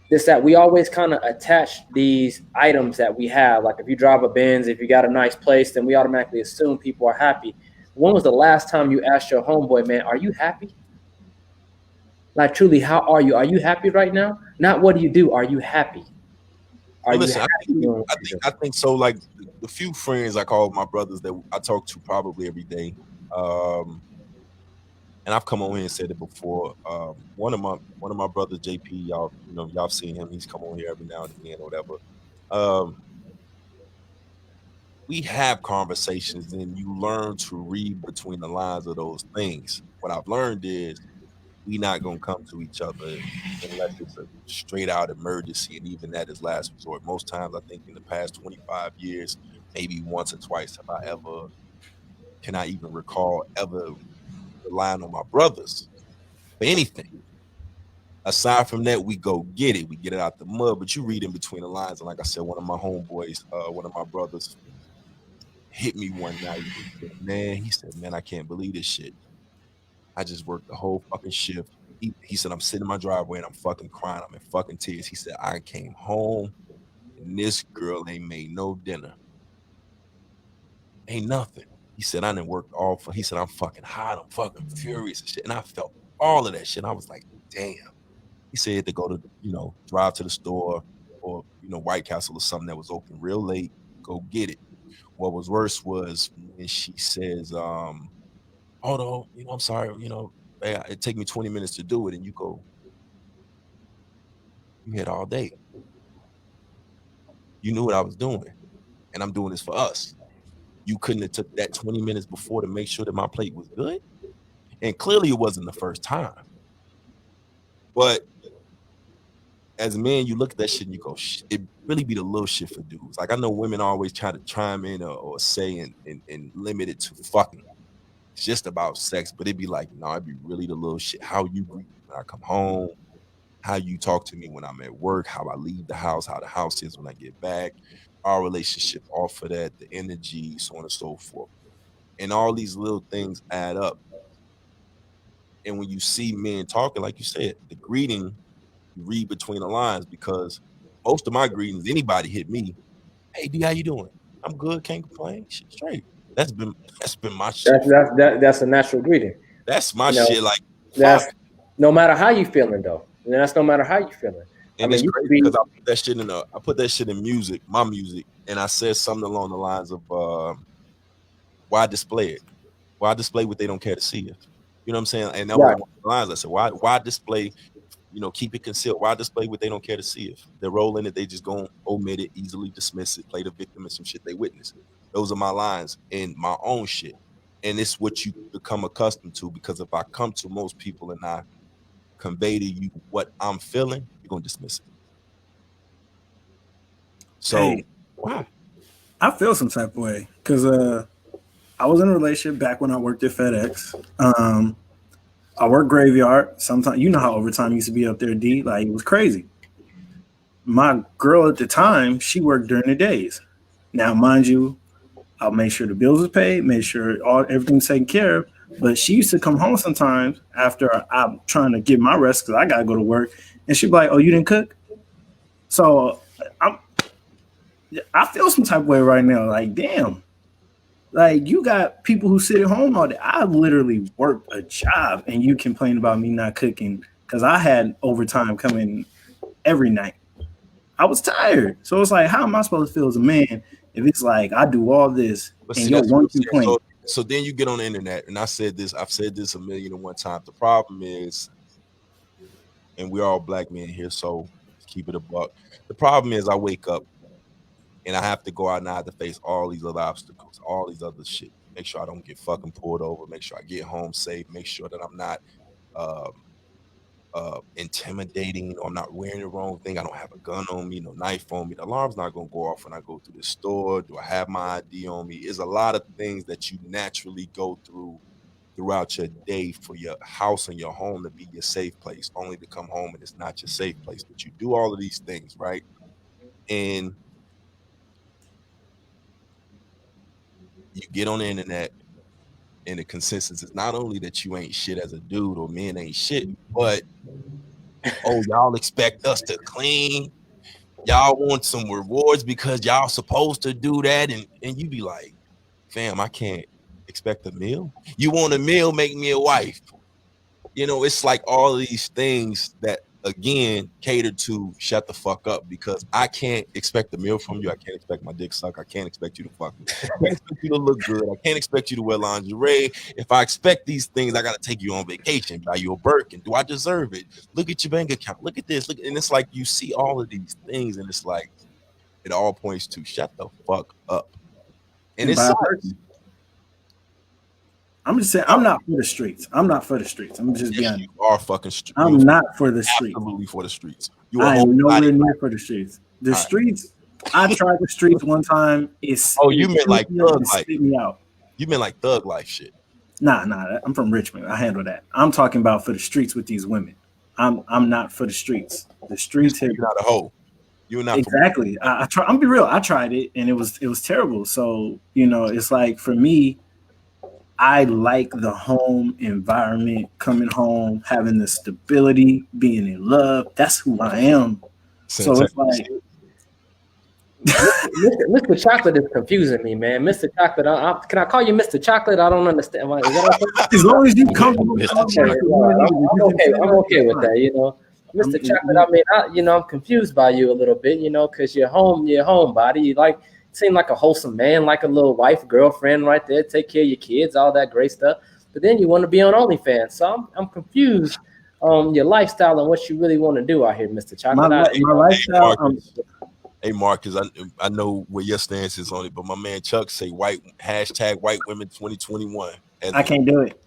this, that. We always kind of attach these items that we have. Like if you drive a Benz, if you got a nice place, then we automatically assume people are happy. When was the last time you asked your homeboy, man, are you happy? Like truly, how are you? Are you happy right now? Not what do you do? Are you happy? Are you happy? I think so. Like the few friends I call my brothers that I talk to probably every day. And I've come on here and said it before. One of my brothers, JP, y'all seen him. He's come on here every now and again or whatever. We have conversations and you learn to read between the lines of those things. What I've learned is we not gonna come to each other unless it's a straight out emergency, and even that is last resort. Most times, I think in the past 25 years, maybe once or twice can I even recall ever relying on my brothers for anything. Aside from that, we go get it. We get it out the mud, but you read in between the lines. And like I said, one of my homeboys, one of my brothers hit me one night. He said, man, I can't believe this shit. I just worked the whole fucking shift. He said, I'm sitting in my driveway and I'm fucking crying. I'm in fucking tears. He said, I came home and this girl ain't made no dinner. Ain't nothing. He said, I didn't work he said, I'm fucking hot. I'm fucking furious and shit. And I felt all of that shit. I was like, damn. He said to go to, drive to the store or, White Castle or something that was open real late, go get it. What was worse was when she says, oh no, I'm sorry, it take me 20 minutes to do it. And you go, you had all day. You knew what I was doing. And I'm doing this for us. You couldn't have took that 20 minutes before to make sure that my plate was good. And clearly it wasn't the first time. But as a man, you look at that shit and you go, it really be the little shit for dudes. Like I know women always try to chime in or say and limit it to fucking. It's just about sex, but it'd be like, no, it'd be really the little shit. How you greet me when I come home, how you talk to me when I'm at work, how I leave the house, how the house is when I get back, our relationship off of that, the energy, so on and so forth. And all these little things add up. And when you see men talking, like you said, the greeting, you read between the lines, because most of my greetings, anybody hit me, hey D, how you doing? I'm good, can't complain, shit straight. That's been my shit. That's a natural greeting. That's my shit. Like that's fuck. No matter how you feeling though. And that's no matter how you feeling. And it's crazy because I put that shit in music, my music, and I said something along the lines of why display it? Why display what they don't care to see it? You know what I'm saying? And that was one of the lines I said, why display, keep it concealed. Why display what they don't care to see? If they're rolling it, they just go omit it, easily dismiss it, play the victim and some shit they witnessed. Those are my lines in my own shit. And it's what you become accustomed to, because if I come to most people and I convey to you what I'm feeling, you're going to dismiss it. So, wow. I feel some type of way because I was in a relationship back when I worked at FedEx. I worked graveyard. Sometimes, you know how overtime used to be up there, D. Like, it was crazy. My girl at the time, she worked during the days. Now, mind you, I'll make sure the bills was paid, make sure everything's taken care of. But she used to come home sometimes after I'm trying to get my rest because I got to go to work. And she'd be like, oh, you didn't cook? So I feel some type of way right now. Like, damn. Like, you got people who sit at home all day. I literally worked a job and you complain about me not cooking because I had overtime coming every night. I was tired. So it's like, how am I supposed to feel as a man if it's like I do all this and you're one complaint? So then you get on the internet, and I've said this 1,000,001 times. The problem is, and we're all black men here, so keep it a buck. The problem is I wake up and I have to go out and I have to face all these other obstacles, all these other shit. Make sure I don't get fucking pulled over. Make sure I get home safe. Make sure that I'm not intimidating, or I'm not wearing the wrong thing. I don't have a gun on me, no knife on me. The alarm's not gonna go off when I go through the store. Do I have my ID on me? There's a lot of things that you naturally go throughout your day for your house and your home to be your safe place, only to come home and it's not your safe place. But you do all of these things, right? And you get on the internet, and the consensus is not only that you ain't shit as a dude, or men ain't shit, but Oh, y'all expect us to clean. Y'all want some rewards because y'all supposed to do that. And you be like, fam, I can't expect a meal. You want a meal, make me a wife. You know, it's like all of these things that, again, cater to shut the fuck up, because I can't expect a meal from you. I can't expect my dick suck. I can't expect you to fuck me. I can't expect you to look good. I can't expect you to wear lingerie. If I expect these things, I got to take you on vacation, buy you a Birkin. Do I deserve it? Look at your bank account. Look at this. Look, and it's like you see all of these things, and it's like it all points to shut the fuck up. And it's I'm just saying, I'm not for the streets. I'm not for the streets. I'm just being honest. You are fucking streets. I'm not for the streets. Absolutely for the streets. I am nowhere near for the streets. The streets, I tried the streets one time. You meant like thug life. Me out. You meant like thug life shit. Nah. I'm from Richmond. I handle that. I'm talking about for the streets with these women. I'm not for the streets. The streets here. You're not a hoe. You're not exactly. I try. I'm be real. I tried it and it was terrible. So it's like for me, I like the home environment, coming home, having the stability, being in love. That's who I am. So it's like Mr. Chocolate is confusing me, man. Mr. Chocolate, can I call you Mr. Chocolate? I don't understand. Is that as long as you comfortable, I'm okay with that. Mr. Chocolate. I mean, I'm confused by you a little bit, because you're homebody. You seem like a wholesome man, like a little wife, girlfriend right there, take care of your kids, all that great stuff. But then you want to be on OnlyFans. So I'm confused on your lifestyle and what you really want to do out here, Mr. Chocolate. My lifestyle. Hey, Marcus, I know where your stance is on it, but my man Chuck say #white women 2021. I can't do it.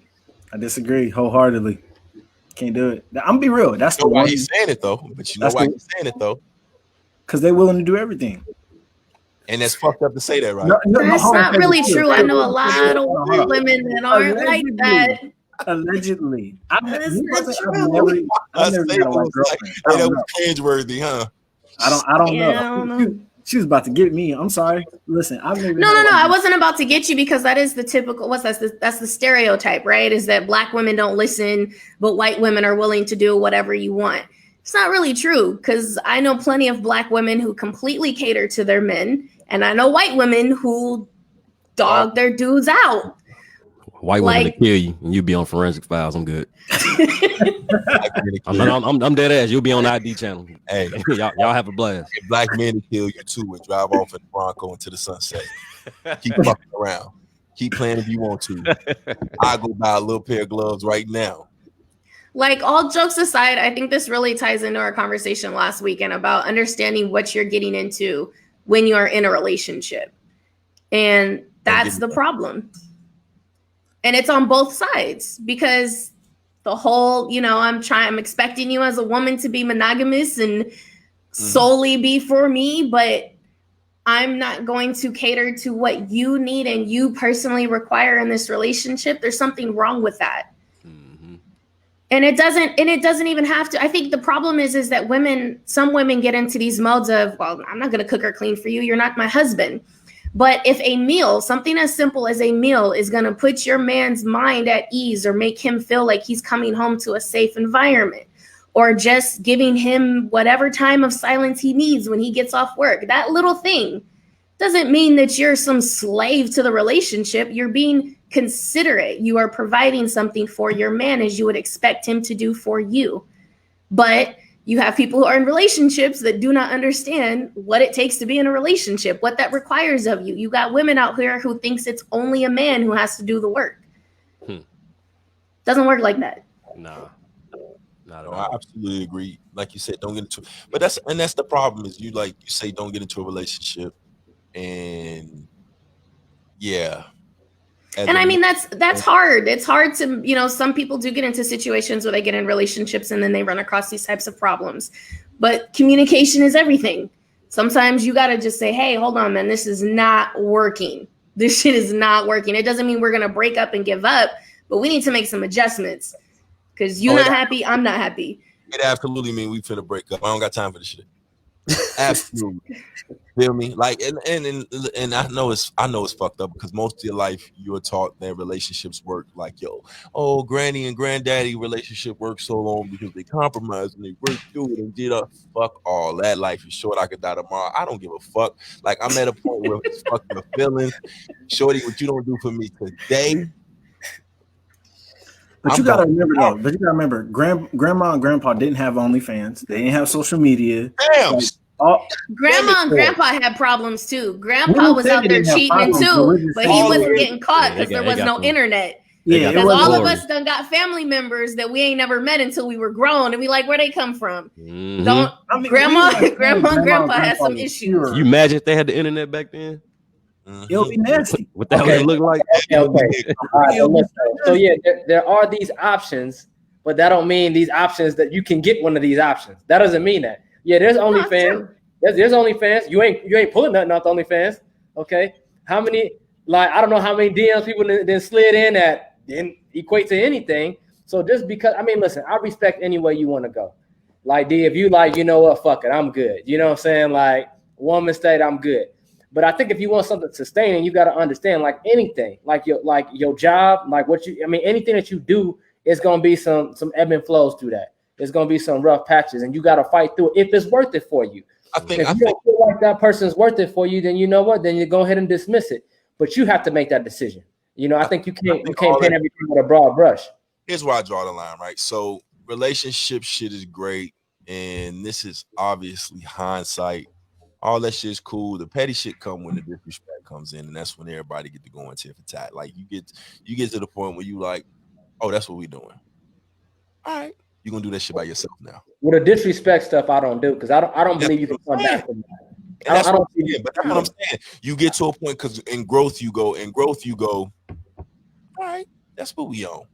I disagree wholeheartedly. Can't do it. I'm be real. That's the why he's saying it though. But you know why he's saying it though? Because they're willing to do everything. And that's fucked up to say that, right? That's not really true. I know a lot of women that aren't like that. Allegedly. That's not true. That was cringeworthy, huh? I don't know. She was about to get me. I'm sorry. Listen, I've never. No. I wasn't about to get you because that is the typical. That's the stereotype, right? Is that black women don't listen, but white women are willing to do whatever you want. It's not really true because I know plenty of black women who completely cater to their men, and I know white women who dog their dudes out. White women to kill you, and you be on Forensic Files. I'm good. I'm dead ass. You'll be on the ID channel. Hey, y'all have a blast. Hey, black men to kill you too and drive off in the Bronco into the sunset. Keep fucking around. Keep playing if you want to. I'll go buy a little pair of gloves right now. Like, all jokes aside, I think this really ties into our conversation last weekend about understanding what you're getting into when you're in a relationship. And that's the problem. And it's on both sides because the whole, I'm expecting you as a woman to be monogamous and solely be for me, but I'm not going to cater to what you need and you personally require in this relationship. There's something wrong with that. And it doesn't even have to. I think the problem is that some women get into these modes of, well, I'm not going to cook or clean for you. You're not my husband. But if a meal, something as simple as a meal, is going to put your man's mind at ease or make him feel like he's coming home to a safe environment, or just giving him whatever time of silence he needs when he gets off work, that little thing doesn't mean that you're some slave to the relationship. You're being considerate. You are providing something for your man as you would expect him to do for you. But you have people who are in relationships that do not understand what it takes to be in a relationship, what that requires of you. You got women out here who thinks it's only a man who has to do the work. Doesn't work like that. Nah. Not at all. I absolutely agree. Like you said, don't get into, but that's the problem is you say don't get into a relationship, and yeah. And I mean, that's hard. It's hard to, some people do get into situations where they get in relationships and then they run across these types of problems. But communication is everything. Sometimes you got to just say, hey, hold on, man, this is not working. This shit is not working. It doesn't mean we're going to break up and give up, but we need to make some adjustments because you're not happy. I'm not happy. It absolutely means we finna break up. I don't got time for this shit. Absolutely. Feel me? Like, and I know it's fucked up because most of your life you were taught that relationships work like, oh, granny and granddaddy relationship worked so long because they compromised and they worked through it and did a fuck all that. Life is short. I could die tomorrow. I don't give a fuck. Like, I'm at a point where it's fuck your feelings. Shorty, what you don't do for me today. But you gotta remember, grandma and grandpa didn't have OnlyFans. They didn't have social media. Damn. Grandma and grandpa had problems too. Grandpa was out there cheating too, but he wasn't getting caught because there was no internet. Yeah, because all of us done got family members that we ain't never met until we were grown, and we like, where they come from? Grandma and grandpa had some issues. You imagine if they had the internet back then? It'll be nasty. What that would look like? Okay. So yeah, there are these options, but that don't mean these options that you can get one of these options. That doesn't mean that. Yeah, there's OnlyFans. There's OnlyFans. You ain't pulling nothing off the OnlyFans. Okay. How many, like, I don't know how many DMs people then slid in that didn't equate to anything. So just because, I mean, listen, I respect any way you want to go. Like, D, if you like, you know what, fuck it, I'm good. You know what I'm saying? Like, one mistake, I'm good. But I think if you want something sustaining, you got to understand, like anything, like your job, like anything that you do is going to be some ebb and flows through that. There's going to be some rough patches, and you got to fight through it if it's worth it for you. If you don't feel like that person's worth it for you, then you know what? Then you go ahead and dismiss it. But you have to make that decision. You know, I think you can't paint everything with a broad brush. Here's where I draw the line, right? So relationship shit is great, and this is obviously hindsight. All that shit is cool. The petty shit come when the disrespect comes in, and that's when everybody get to go into tit for tat. Like you get to the point where you like, oh, that's what we doing. All right, you gonna do that shit by yourself now. With the disrespect stuff, I don't do because I don't believe you can come back from that. But that's what I'm saying. You get to a point because in growth you go. All right, that's what we own.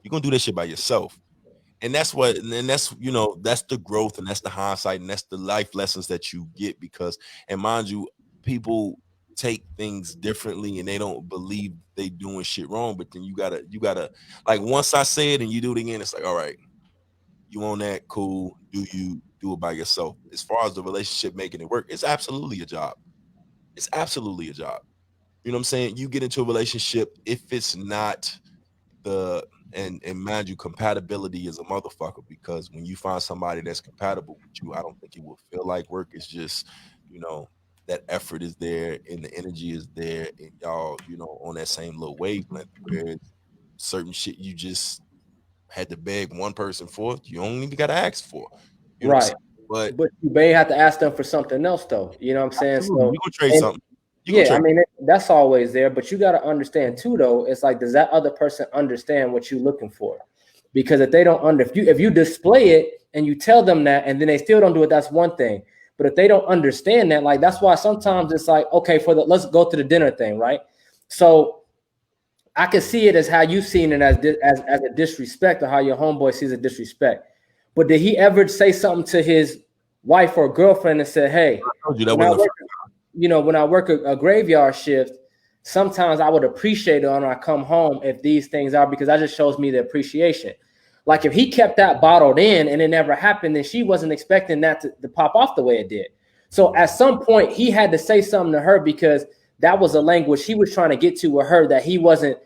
You're gonna do that shit by yourself. And that's that's the growth and that's the hindsight and that's the life lessons that you get because, and mind you, people take things differently and they don't believe they doing shit wrong. But then you gotta like once I say it and you do it again, it's like, all right, you on that, cool. Do it by yourself? As far as the relationship making it work, it's absolutely a job. It's absolutely a job. You know what I'm saying? You get into a relationship if it's not and mind you, compatibility is a motherfucker because when you find somebody that's compatible with you, I don't think it will feel like work. It's just, that effort is there and the energy is there and y'all, on that same little wavelength where certain shit you just had to beg one person for, you don't even got to ask for. Right. But you may have to ask them for something else though. You know what I'm saying? So you gonna trade something. I mean, that's always there, but you got to understand too, though. It's like, does that other person understand what you're looking for? Because if they don't if you display it and you tell them that, and then they still don't do it, that's one thing. But if they don't understand that, like, that's why sometimes it's like, okay, let's go to the dinner thing, right? So I can see it as how you've seen it as a disrespect or how your homeboy sees a disrespect. But did he ever say something to his wife or girlfriend and said, hey, I told you that wasn't when I work a graveyard shift, sometimes I would appreciate it when I come home if these things are, because that just shows me the appreciation. Like if he kept that bottled in and it never happened, then she wasn't expecting that to pop off the way it did. So at some point he had to say something to her because that was a language he was trying to get to with her that he wasn't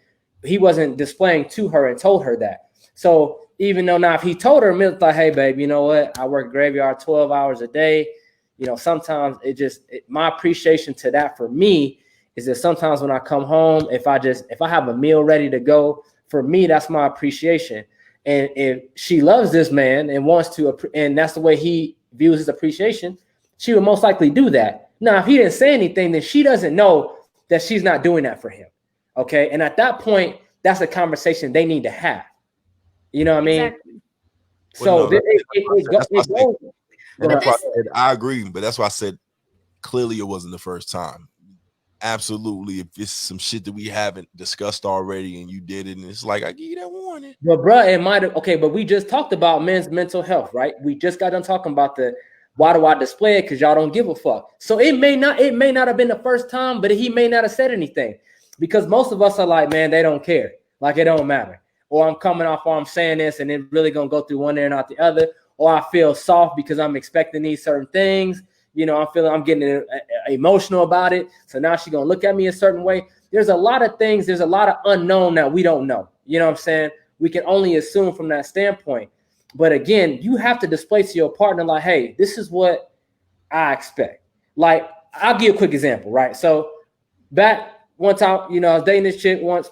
displaying to her and told her that. So even though now if he told her, Milk thought, hey babe, you know what? I work graveyard 12 hours a day. Sometimes my appreciation to that for me is that sometimes when I come home, if I have a meal ready to go, for me, that's my appreciation. And if she loves this man and wants to, and that's the way he views his appreciation, she would most likely do that. Now, if he didn't say anything, then she doesn't know that she's not doing that for him. Okay. And at that point, that's a conversation they need to have. You know what I mean? Exactly. So it goes. And that's why I said I agree, but that's why I said clearly it wasn't the first time. Absolutely, if it's some shit that we haven't discussed already and you did it, and it's like I give you that warning. But bruh, it might have but we just talked about men's mental health, right? We just got done talking about why do I display it? Because y'all don't give a fuck. So it may not have been the first time, but he may not have said anything. Because most of us are like, man, they don't care. Like it don't matter. Or I'm coming off or I'm saying this and it really gonna go through one ear and out the other. or I feel soft because I'm expecting these certain things. You know, I'm getting emotional about it. So now she's going to look at me a certain way. There's a lot of things. There's a lot of unknown that we don't know. You know what I'm saying? We can only assume from that standpoint. But again, you have to display to your partner like, hey, this is what I expect. Like, I'll give you a quick example, right? So back one time, you know, I was dating this chick once,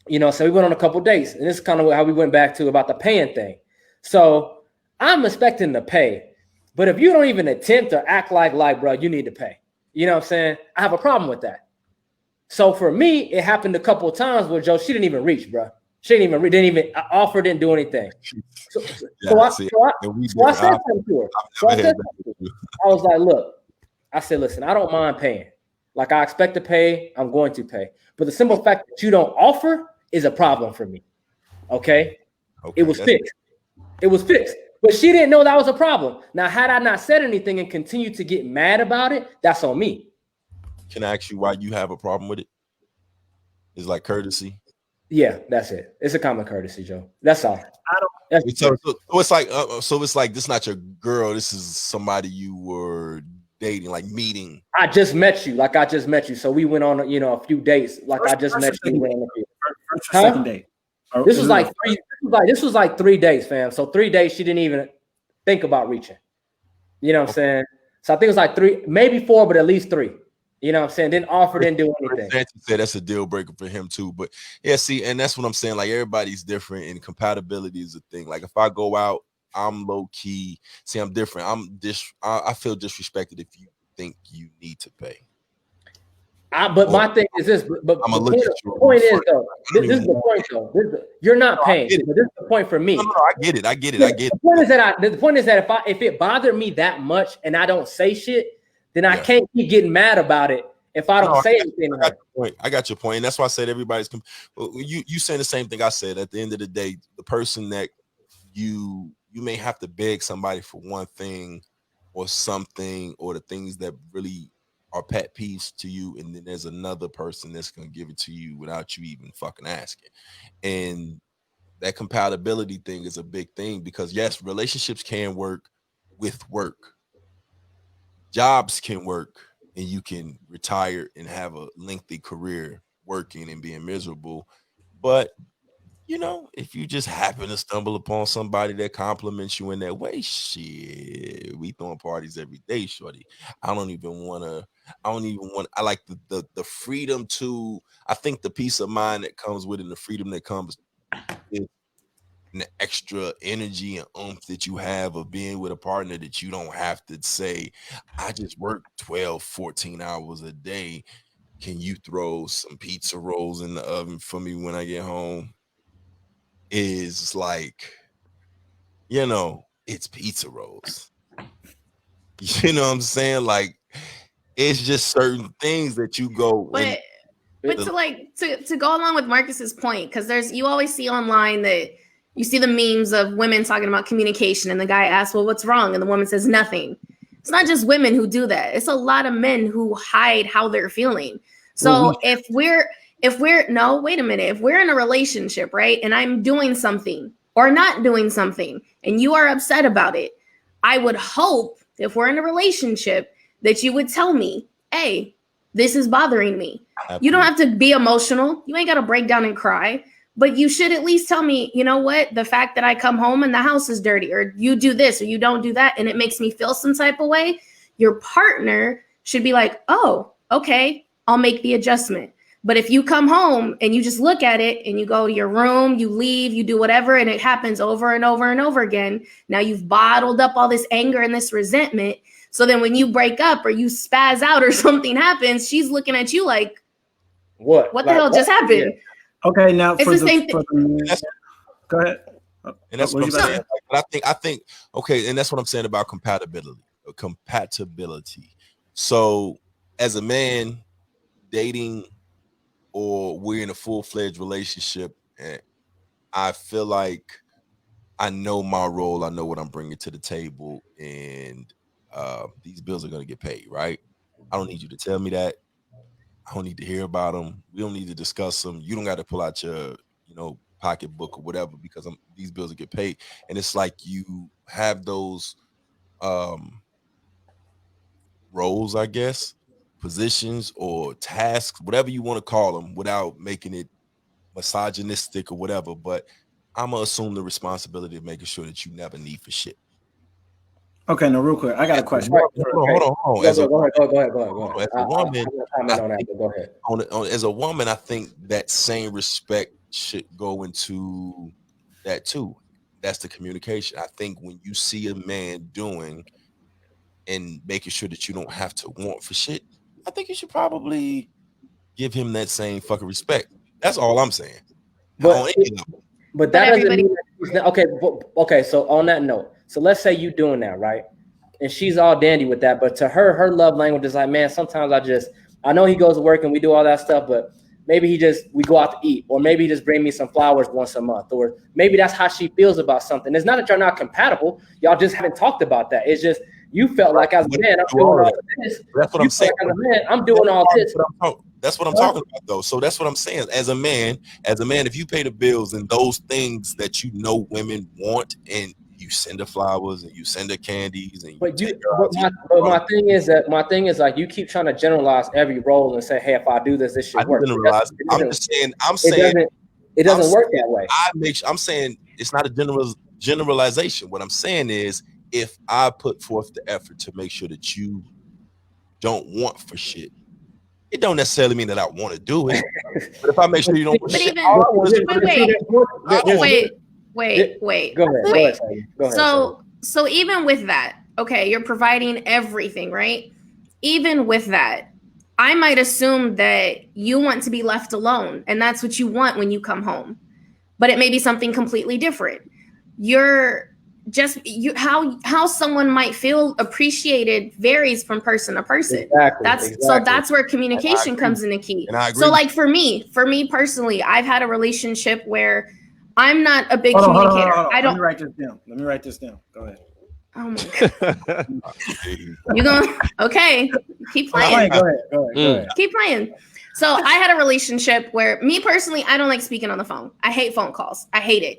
you know, so we went on a couple dates. And this is kind of how we went back to about the paying thing. So I'm expecting to pay. But if you don't even attempt to act like, bro, you need to pay. You know what I'm saying? I have a problem with that. So for me, it happened a couple of times where Joe, she didn't even reach, bro. She didn't even offer, didn't do anything. So I said something to her. I was like, look, I said, listen, I don't mind paying. Like, I expect to pay, I'm going to pay. But the simple fact that you don't offer is a problem for me. Okay? It was fixed. It was fixed. But she didn't know that was a problem. Now, had I not said anything and continued to get mad about it, that's on me. Can I ask you why you have a problem with it? It's like courtesy. Yeah, that's it. It's a common courtesy, Joe. That's all. So it's like this is not your girl. This is somebody you were dating, like meeting. I just met you. So we went on, you know, a few dates. Like I just met you. First or second date. This was like 3 days, fam. So 3 days, she didn't even think about reaching. You know what I'm saying? So I think it was like 3, maybe 4, but at least 3. You know what I'm saying? Didn't offer, didn't do anything. Said that's a deal breaker for him too. But yeah, see, and that's what I'm saying. Like, everybody's different, and compatibility is a thing. Like, if I go out, I'm low key. See, I'm different. I feel disrespected if you think you need to pay. But my thing is this. But the point is, though, this is the point, though. You're not paying. But this is the point for me. No, I get it. The point is that if it bothered me that much and I don't say shit, then I can't keep getting mad about it if I don't say anything. I got your point. And that's why I said everybody's you saying the same thing I said. At the end of the day, the person that you may have to beg somebody for one thing or something, or the things that really are pet peeves to you, and then there's another person that's gonna give it to you without you even fucking asking. And that compatibility thing is a big thing, because yes, relationships can work with work. Jobs can work, and you can retire and have a lengthy career working and being miserable. But you know, if you just happen to stumble upon somebody that compliments you in that way, shit, we throwing parties every day, shorty. I like the freedom to, I think the peace of mind that comes with it, and the freedom that comes with the extra energy and oomph that you have of being with a partner, that you don't have to say, I just work 12, 14 hours a day. Can you throw some pizza rolls in the oven for me when I get home? Is like, you know, it's pizza rolls. You know what I'm saying? Like, it's just certain things that you go. But to go along with Marcus's point, because you always see online that you see the memes of women talking about communication, and the guy asks, well, what's wrong? And the woman says nothing. It's not just women who do that. It's a lot of men who hide how they're feeling. So if we're in a relationship, right, and I'm doing something or not doing something, and you are upset about it, I would hope, if we're in a relationship, that you would tell me, hey, this is bothering me. Absolutely. You don't have to be emotional. You ain't got to break down and cry, but you should at least tell me, you know what, the fact that I come home and the house is dirty, or you do this or you don't do that, and it makes me feel some type of way. Your partner should be like, oh, okay, I'll make the adjustment. But if you come home and you just look at it and you go to your room, you leave, you do whatever, and it happens over and over and over again, now you've bottled up all this anger and this resentment. So then when you break up or you spaz out or something happens, she's looking at you like, what the hell just happened? Yeah. Okay, now it's the same thing. Go ahead. And that's what I'm saying. I think, okay, and that's what I'm saying about compatibility. So as a man dating, or we're in a full-fledged relationship, and I feel like I know my role, I know what I'm bringing to the table, and these bills are going to get paid, right? I don't need you to tell me that. I don't need to hear about them. We don't need to discuss them. You don't got to pull out your, pocketbook or whatever because these bills will get paid. And it's like you have those roles, I guess, positions or tasks, whatever you want to call them, without making it misogynistic or whatever. But I'm gonna assume the responsibility of making sure that you never need for shit. Okay, no, real quick. I got a question. Hold on. Go ahead. As a woman, comment on that, but go ahead. As a woman, I think that same respect should go into that too. That's the communication. I think when you see a man doing and making sure that you don't have to want for shit, I think you should probably give him that same fucking respect. That's all I'm saying. But that doesn't mean that okay. So on that note, so let's say you doing that, right? And she's all dandy with that, but to her love language is like, man, sometimes I know he goes to work and we do all that stuff, but maybe we go out to eat, or maybe he just bring me some flowers once a month, or maybe that's how she feels about something. It's not that you're not compatible. Y'all just haven't talked about that. It's just you felt like as a man, I'm doing all this. That's what I'm saying. Like, as a man, I'm doing all this. That's what I'm talking about, though. So that's what I'm saying. As a man, if you pay the bills and those things that you know women want, and you send her flowers and you send her candies, and my thing is like you keep trying to generalize every role and say, hey, if I do this, this should work. I'm saying it doesn't work that way. I'm saying it's not a generalization. What I'm saying is, if I put forth the effort to make sure that you don't want for shit, it don't necessarily mean that I want to do it. But if I make sure you don't want shit, wait. Go ahead. So even with that, okay, you're providing everything, right? Even with that, I might assume that you want to be left alone, and that's what you want when you come home. But it may be something completely different. How someone might feel appreciated varies from person to person. Exactly. So that's where communication comes in the key. So like for me personally, I've had a relationship where I'm not a big communicator. Let me write this down. Go ahead. Oh my God. You going okay. Keep playing. Go ahead. Keep playing. So I had a relationship where me personally, I don't like speaking on the phone. I hate phone calls. I hate it.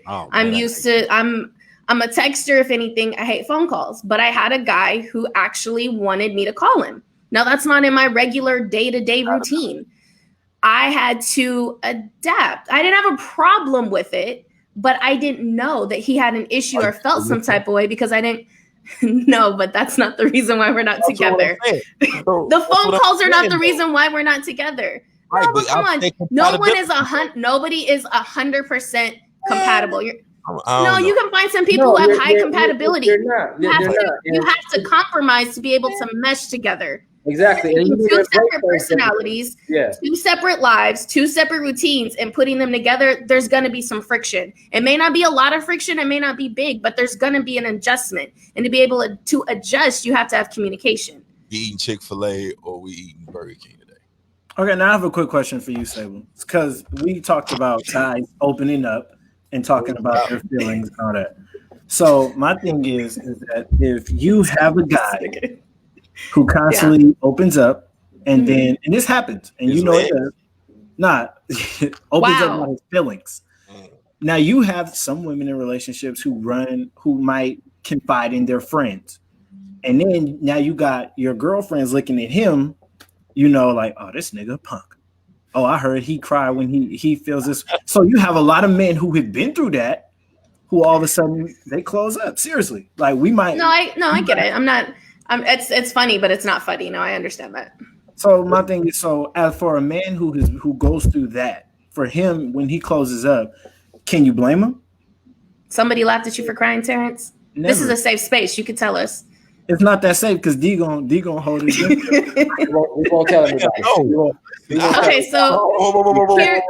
I'm a texter, if anything. I hate phone calls. But I had a guy who actually wanted me to call him. Now, that's not in my regular day-to-day routine. I had to adapt. I didn't have a problem with it, but I didn't know that he had an issue or felt some type of way because I didn't know, but that's not the reason why we're not together. The phone calls are not the reason why we're not together. Right, no, but come on. Nobody is 100% compatible. No, you can find some people who have high compatibility. You have to compromise to be able to mesh together. Exactly. And two separate personalities, two separate lives, two separate routines, and putting them together, there's going to be some friction. It may not be a lot of friction. It may not be big, but there's going to be an adjustment. And to be able to adjust, you have to have communication. We eating Chick-fil-A or we eating Burger King today? Okay, now I have a quick question for you, Sable. It's because we talked about ties opening up and talking about their feelings and all that. So my thing is that if you have a guy who constantly opens up and then, and this happens, and you know it does, opens up about his feelings. Now you have some women in relationships who might confide in their friends. And then now you got your girlfriends looking at him, like, oh, this nigga punk. Oh, I heard he cried when he feels this. So you have a lot of men who have been through that, who all of a sudden they close up. Seriously, like we might. I get it. I'm not. It's funny, but it's not funny. No, I understand that. So my thing is, as for a man who goes through that, for him when he closes up, can you blame him? Somebody laughed at you for crying, Terrence. Never. This is a safe space. You could tell us. It's not that safe because D gon hold it. We won't tell anybody. No. Okay, so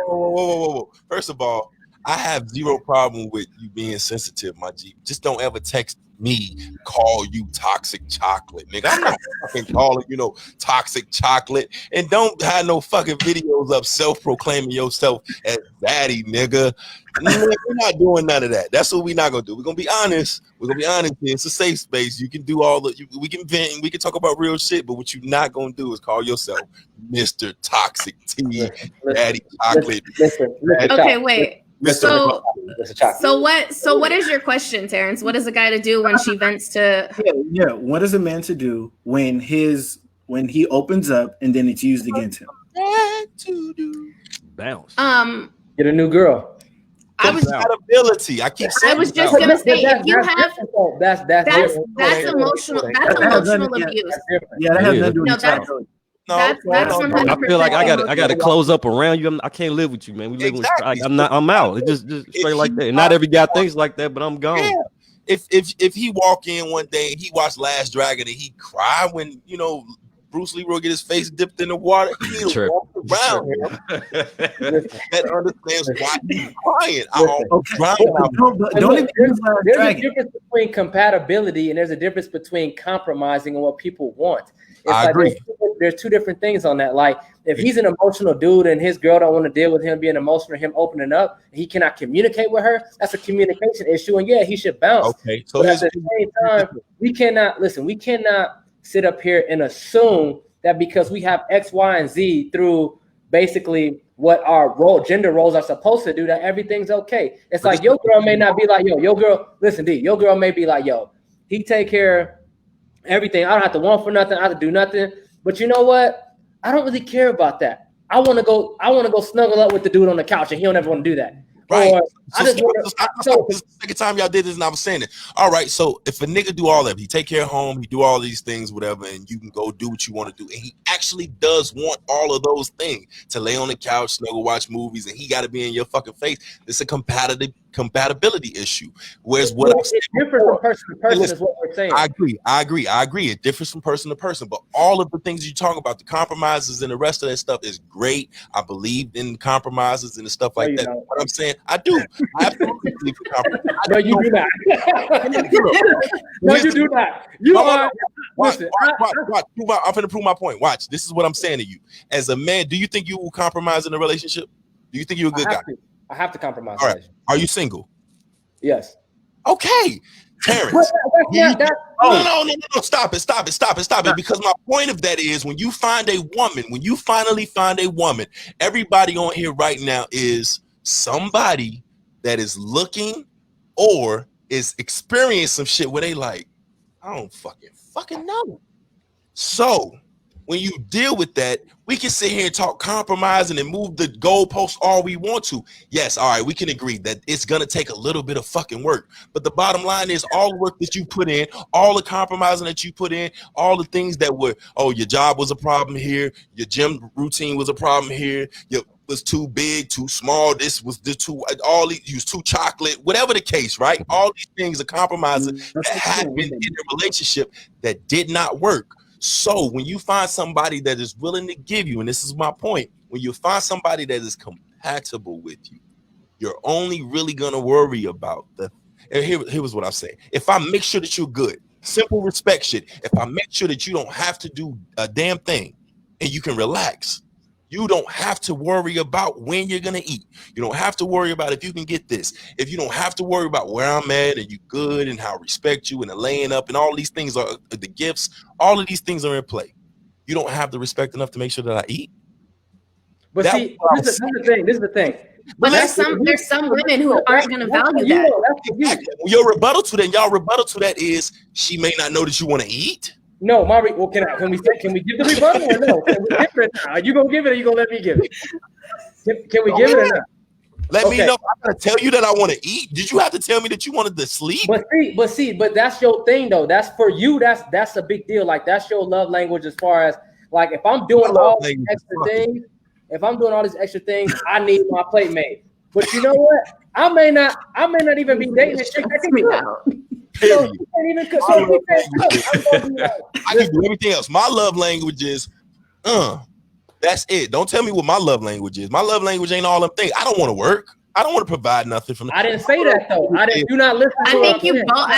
whoa. First of all, I have zero problem with you being sensitive, my G. Just don't ever text me, call you toxic chocolate, nigga. I'm not fucking calling toxic chocolate, and don't have no fucking videos up self-proclaiming yourself as daddy, nigga. We're not doing none of that. That's what we're not gonna do. We're gonna be honest. We're gonna be honest here. It's a safe space. You can do we can vent and we can talk about real shit, but what you're not gonna do is call yourself Mr. Toxic T, Daddy Chocolate. Listen, okay, wait. So what is your question, Terrence? What is a guy to do when she vents to? Yeah. What is a man to do when he opens up and then it's used against him? Bounce. Get a new girl. Compatibility. I was just gonna say, if you have that's emotional. That's emotional abuse. Yeah, that has nothing to do with that's I feel like I got to close up around you. I can't live with you, man. We live Exactly. I'm out. It's just straight like that. And not every guy thinks like that, but I'm gone. Yeah. If he walk in one day and he watched Last Dragon and he cry when Bruce Leroy get his face dipped in the water, he'll walk around that understands why he's crying. There's a difference between compatibility and there's a difference between compromising and what people want. I agree. There's two different things on that. Like if he's an emotional dude and his girl don't want to deal with him being emotional, him opening up, he cannot communicate with her. That's a communication issue, and yeah, he should bounce. Okay, so but at the same time, we cannot sit up here and assume that because we have X, Y, and Z through basically what our gender roles are supposed to do, that everything's okay. It's like your girl may not be like, your girl may be like, he take care of everything. I don't have to want for nothing. I have to do nothing. But you know what? I don't really care about that. I want to go snuggle up with the dude on the couch, and he don't ever want to do that. Right. The second time y'all did this, and I was saying it. All right. So if a nigga do all that, he take care of home, he do all these things, whatever, and you can go do what you want to do, and he actually does want all of those things to lay on the couch, snuggle, watch movies, and he got to be in your fucking face. It's a compatibility issue. Whereas what it's different from person to person is what we're saying. I agree. It differs from person to person, but all of the things you talk about, the compromises and the rest of that stuff is great. I believe in compromises and the stuff like that. What I'm saying, I do. I absolutely believe in compromises. No, you do not. No, you do not. You are. Listen, I'm going to prove my point. Watch. This is what I'm saying to you. As a man, do you think you will compromise in a relationship? Do you think you're a good guy? I have to compromise. All right. Are you single? Yes. Okay. Terrence. No. Stop it. Because my point of that is when you finally find a woman, everybody on here right now is somebody that is looking or is experiencing some shit where they like, I don't fucking know. So when you deal with that, we can sit here and talk compromising and move the goalposts all we want to. Yes, all right, we can agree that it's going to take a little bit of fucking work. But the bottom line is all the work that you put in, all the compromising that you put in, all the things that were, your job was a problem here, your gym routine was a problem here, your was too big, too small, this was the too, all these, you was too chocolate, whatever the case, right? All these things are compromising that happened in a relationship that did not work. So when you find somebody that is willing to give you, and this is my point, when you find somebody that is compatible with you, you're only really gonna worry about here was what I say. If I make sure that you're good, simple respect shit, if I make sure that you don't have to do a damn thing and you can relax, you don't have to worry about when you're gonna eat. You don't have to worry about if you can get this. If you don't have to worry about where I'm at and you good and how I respect you and the laying up and all these things are the gifts. All of these things are in play. You don't have the respect enough to make sure that I eat. But this is the thing. But there's some women who aren't going to value that. Your rebuttal to that, y'all rebuttal to that is she may not know that you want to eat. No, can we give the rebuttal or no? Can we give it? Are you gonna give it or you gonna let me give it? Can we give it or not? Let me know. I'm gonna tell you that I want to eat. Did you have to tell me that you wanted to sleep? But that's your thing though. That's for you. That's a big deal. Like that's your love language as far as like if I'm doing all these extra things, I need my plate made. But you know what? I may not even be dating a chick that can cook. Period. I can do everything else. My love language is, that's it. Don't tell me what my love language is. My love language ain't all them things. I don't want to work. I don't want to provide nothing from. I didn't say that though. Do not listen. I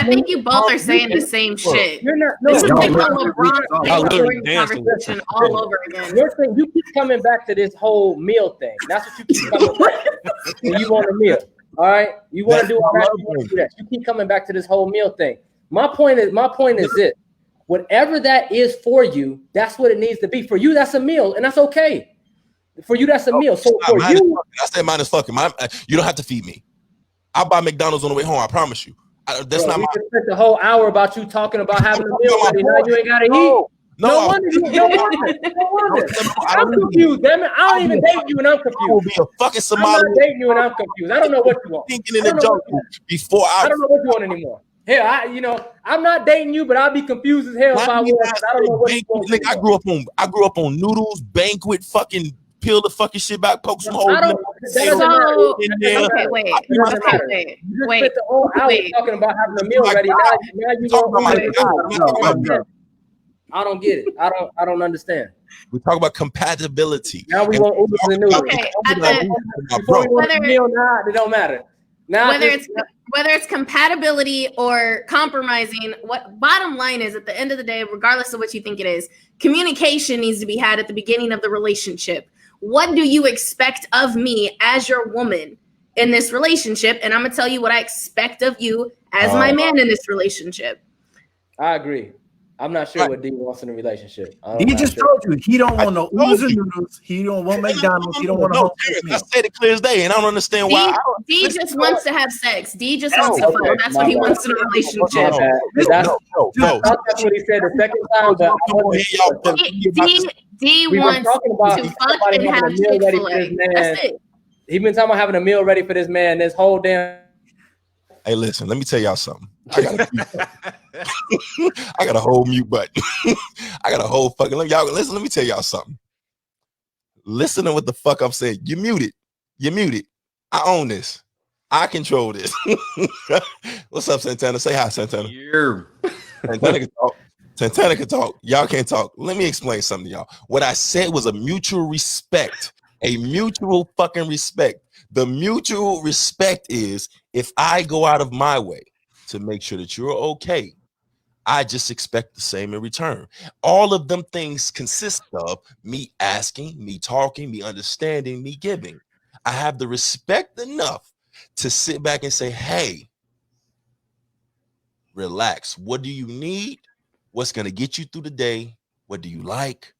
think you both are saying the same shit. You're not. This is like a LeBron conversation all over again. Your thing, you keep coming back to this whole meal thing. That's what you keep coming back to. When you want a meal. All right, you want to do all that, you want to do that. You keep coming back to this whole meal thing. My point is this: whatever that is for you, that's what it needs to be. For you, that's a meal, and that's okay. For you, that's a meal. So for you, I said mine is fucking. You don't have to feed me. I'll buy McDonald's on the way home. I promise you. That's not we my. just spent the whole hour about you talking about having a meal ready. Now you ain't gotta eat. No wonder. I'm confused, damn it. I don't even date you and I'm confused. I will be a fucking Somali. I'm not dating you and I'm confused. I don't know what you want. Thinking in the jungle before I don't know what you want anymore. Hell, I'm not dating you, but I'll be confused as hell if I was. I don't know what you want. Nigga, I grew up on noodles, banquet, fucking peel the fucking shit back, poke some holes. Okay, wait. You spent the whole hour talking about having a meal ready. Now you going. I don't get it. I don't understand. We talk about compatibility. Now we want Ubers and noodles. Okay, it don't matter. Now whether it's compatibility or compromising, what bottom line is at the end of the day, regardless of what you think it is, communication needs to be had at the beginning of the relationship. What do you expect of me as your woman in this relationship? And I'm gonna tell you what I expect of you as my man in this relationship. I agree. I'm not sure what D wants in a relationship. He just told you he don't want no Ubers and noodles. He don't want McDonald's. He don't want no. I said it clear as day, and I don't understand why. D just wants to have sex. D just wants to fuck. That's what he wants in a relationship. That's what he said the second time. D wants to fuck and have Chick-fil-A. That's it. He's been talking about having a meal ready for this man this whole damn. Hey, listen, let me tell y'all something. I got a whole mute button. I got a whole fucking listen, let me tell y'all something. Listen to what the fuck I'm saying. You muted. I own this. I control this. What's up, Santana? Say hi, Santana. Yeah. Santana can talk. Y'all can't talk. Let me explain something to y'all. What I said was a mutual respect. A mutual fucking respect. The mutual respect is if I go out of my way to make sure that you're okay, I just expect the same in return. All of them things consist of me asking, me talking, me understanding, me giving. I have the respect enough to sit back and say, hey, relax. What do you need? What's going to get you through the day? What do you like?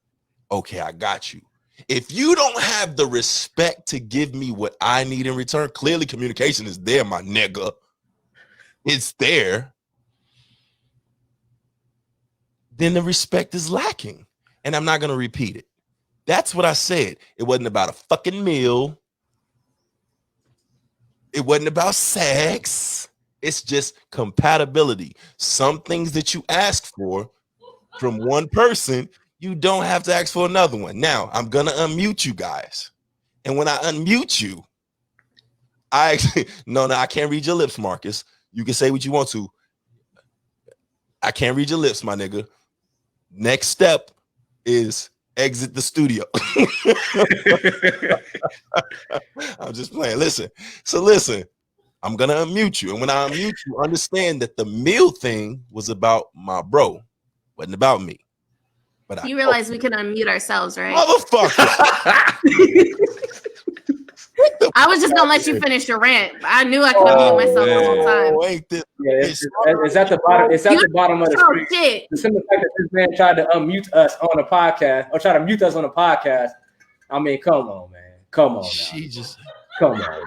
Okay, I got you. If you don't have the respect to give me what I need in return, clearly communication is there, my nigga. It's there. Then the respect is lacking. And I'm not going to repeat it. That's what I said. It wasn't about a fucking meal. It wasn't about sex. It's just compatibility. Some things that you ask for from one person, you don't have to ask for another one. Now, I'm going to unmute you guys. And when I unmute you, I can't read your lips, Marcus. You can say what you want to. I can't read your lips, my nigga. Next step is exit the studio. I'm just playing. Listen, I'm going to unmute you. And when I unmute you, understand that the meal thing was about my bro. Wasn't about me. But you realize we can unmute ourselves, right? Motherfucker. I was just gonna let you finish your rant. I knew I could unmute myself the whole time. It's at the bottom. It's at the bottom of the screen. Shit. The simple fact that this man tried to unmute us on a podcast or try to mute us on a podcast. I mean, come on, man. Come on. Come on, man.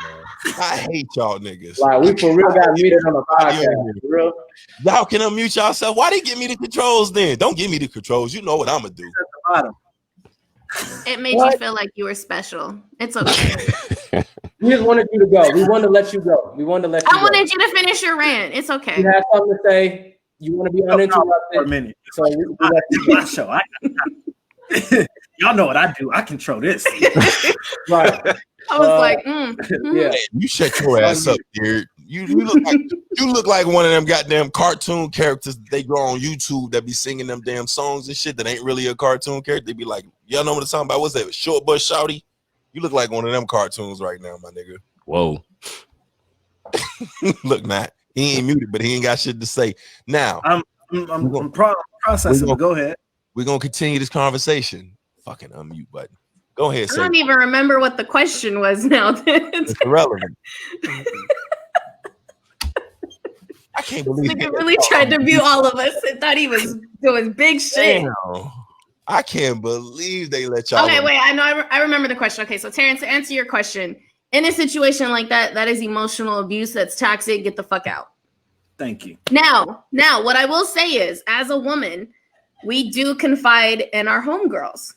I hate y'all niggas. Like we for real got muted on a podcast. For real. Y'all can unmute yourself. Why they give me the controls then? Don't give me the controls. You know what I'm gonna do. At the bottom. It made you feel like you were special. It's okay. We just wanted you to go. We wanted to let you go. I wanted you to finish your rant. It's okay. You have something to say. You want to be uninterrupted for a minute. So we my show. Y'all know what I do. I control this. Right. I was like, yeah. Hey, you shut your ass up, dude. You look like one of them goddamn cartoon characters they go on YouTube that be singing them damn songs and shit that ain't really a cartoon character. They be like, y'all know what I'm talking about? What's that? Short Bus Shouty? You look like one of them cartoons right now, my nigga. Whoa. Look, Matt. He ain't muted, but he ain't got shit to say. Now, I'm processing. Go ahead. We're gonna continue this conversation. Fucking unmute button. Go ahead. I don't even remember what the question was now. It's irrelevant. I can't believe he really tried to mute all of us and thought he was doing big shit. Damn. I can't believe they let y'all. Okay, wait. I remember the question. Okay, so Terrence, to answer your question, in a situation like that, that is emotional abuse. That's toxic. Get the fuck out. Thank you. Now, what I will say is, as a woman, we do confide in our homegirls.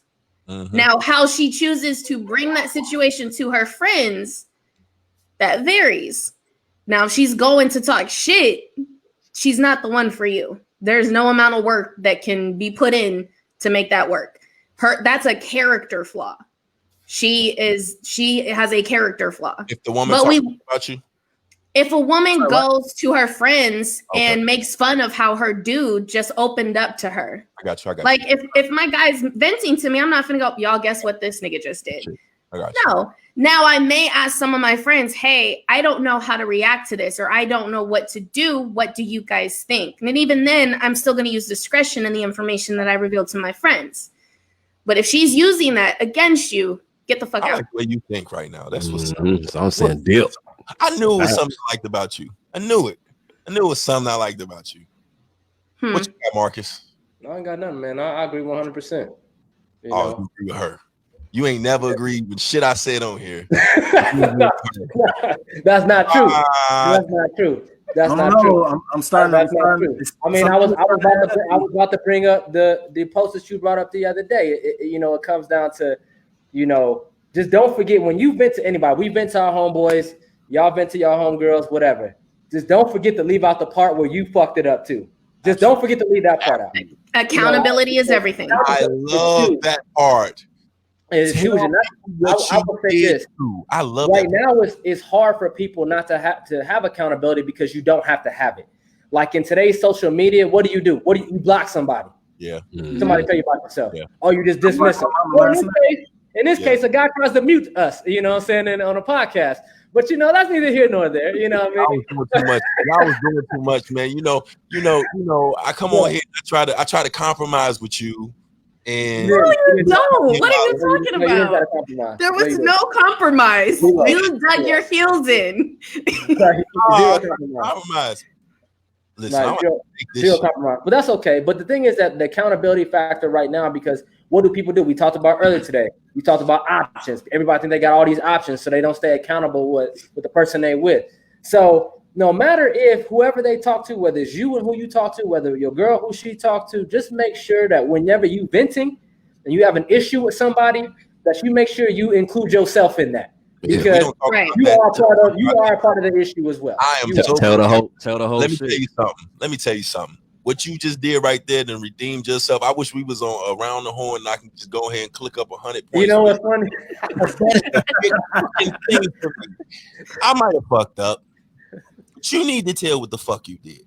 Mm-hmm. Now, how she chooses to bring that situation to her friends, that varies. Now, if she's going to talk shit, she's not the one for you. There's no amount of work that can be put in to make that work. That's a character flaw. She has a character flaw. If the woman talks about you, if a woman goes to her friends and makes fun of how her dude just opened up to her, I got you. Like if my guy's venting to me, I'm not gonna go, y'all guess what this nigga just did. I got you. No. Now I may ask some of my friends, hey, I don't know how to react to this, or I don't know what to do. What do you guys think? And even then, I'm still going to use discretion in the information that I reveal to my friends. But if she's using that against you, get the fuck out. I like the way you think right now. That's what's so I'm saying deal. I knew it was something I liked about you. I knew it. I knew it was something I liked about you. What you got, Marcus? No, I ain't got nothing, man. I agree 100%. You agree with her. You ain't never agreed with shit I said on here. That's not true. That's not true. That's not true. I'm starting. That's not true. I mean, I was about to bring up the post that you brought up the other day. It comes down to, just don't forget when you vent to anybody. We vent to our homeboys. Y'all vent to y'all homegirls. Whatever. Just don't forget to leave out the part where you fucked it up too. Just don't forget to leave that part out. Accountability is everything. I love that part. It's huge. And I will say this. I love right now. It's hard for people not to have accountability because you don't have to have it. Like in today's social media, what do? You block somebody? Yeah. Somebody tell you about yourself. Yeah. Oh, you just dismiss them. In this case, a guy tries to mute us. You know what I'm saying? On a podcast. But that's neither here nor there. You know what I mean? I was doing too much, man. I come on here. I try to compromise with you. And no, you don't. What are you talking about? There was no compromise. You dug your heels in. Compromise. Listen, compromise. But that's okay. But the thing is that the accountability factor right now, because what do people do? We talked about earlier today. We talked about options. Everybody think they got all these options, so they don't stay accountable with the person they with. So no matter if whoever they talk to, whether it's you and who you talk to, whether your girl who she talked to, just make sure that whenever you venting and you have an issue with somebody, that you make sure you include yourself in that. Because you are a part of the issue as well. I am tell the whole Let me shit. Let me tell you something. What you just did right there and redeemed yourself. I wish we was on around the horn and I can just go ahead and click up 100 points. You know what's funny? I might have fucked up. But you need to tell what the fuck you did.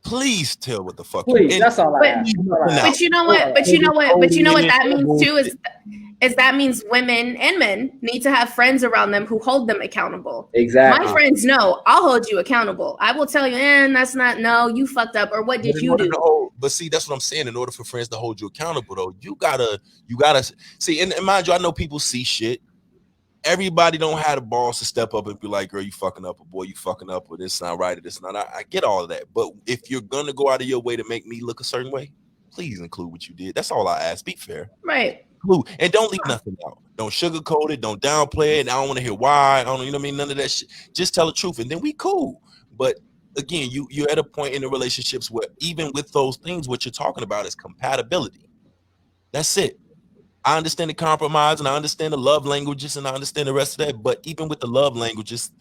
Please tell what the fuck you did. That's all I ask. But you know what that means too is that means women and men need to have friends around them who hold them accountable. Exactly. My friends know I'll hold you accountable. I will tell you, that's not, no, you fucked up, or what did you do? But see, that's what I'm saying. In order for friends to hold you accountable, though, you gotta see. And mind you, I know people see shit. Everybody don't have the balls to step up and be like, girl, you fucking up, or boy, you fucking up, or this not right, or this not. I get all of that. But if you're gonna go out of your way to make me look a certain way, please include what you did. That's all I ask. Be fair. Right. And don't leave nothing out. Don't sugarcoat it. Don't downplay it. I don't want to hear why. I don't, you know what I mean? None of that shit. Just tell the truth, and then we cool. But again, you're at a point in the relationships where even with those things, what you're talking about is compatibility. That's it. I understand the compromise, and I understand the love languages, and I understand the rest of that. But even with the love languages,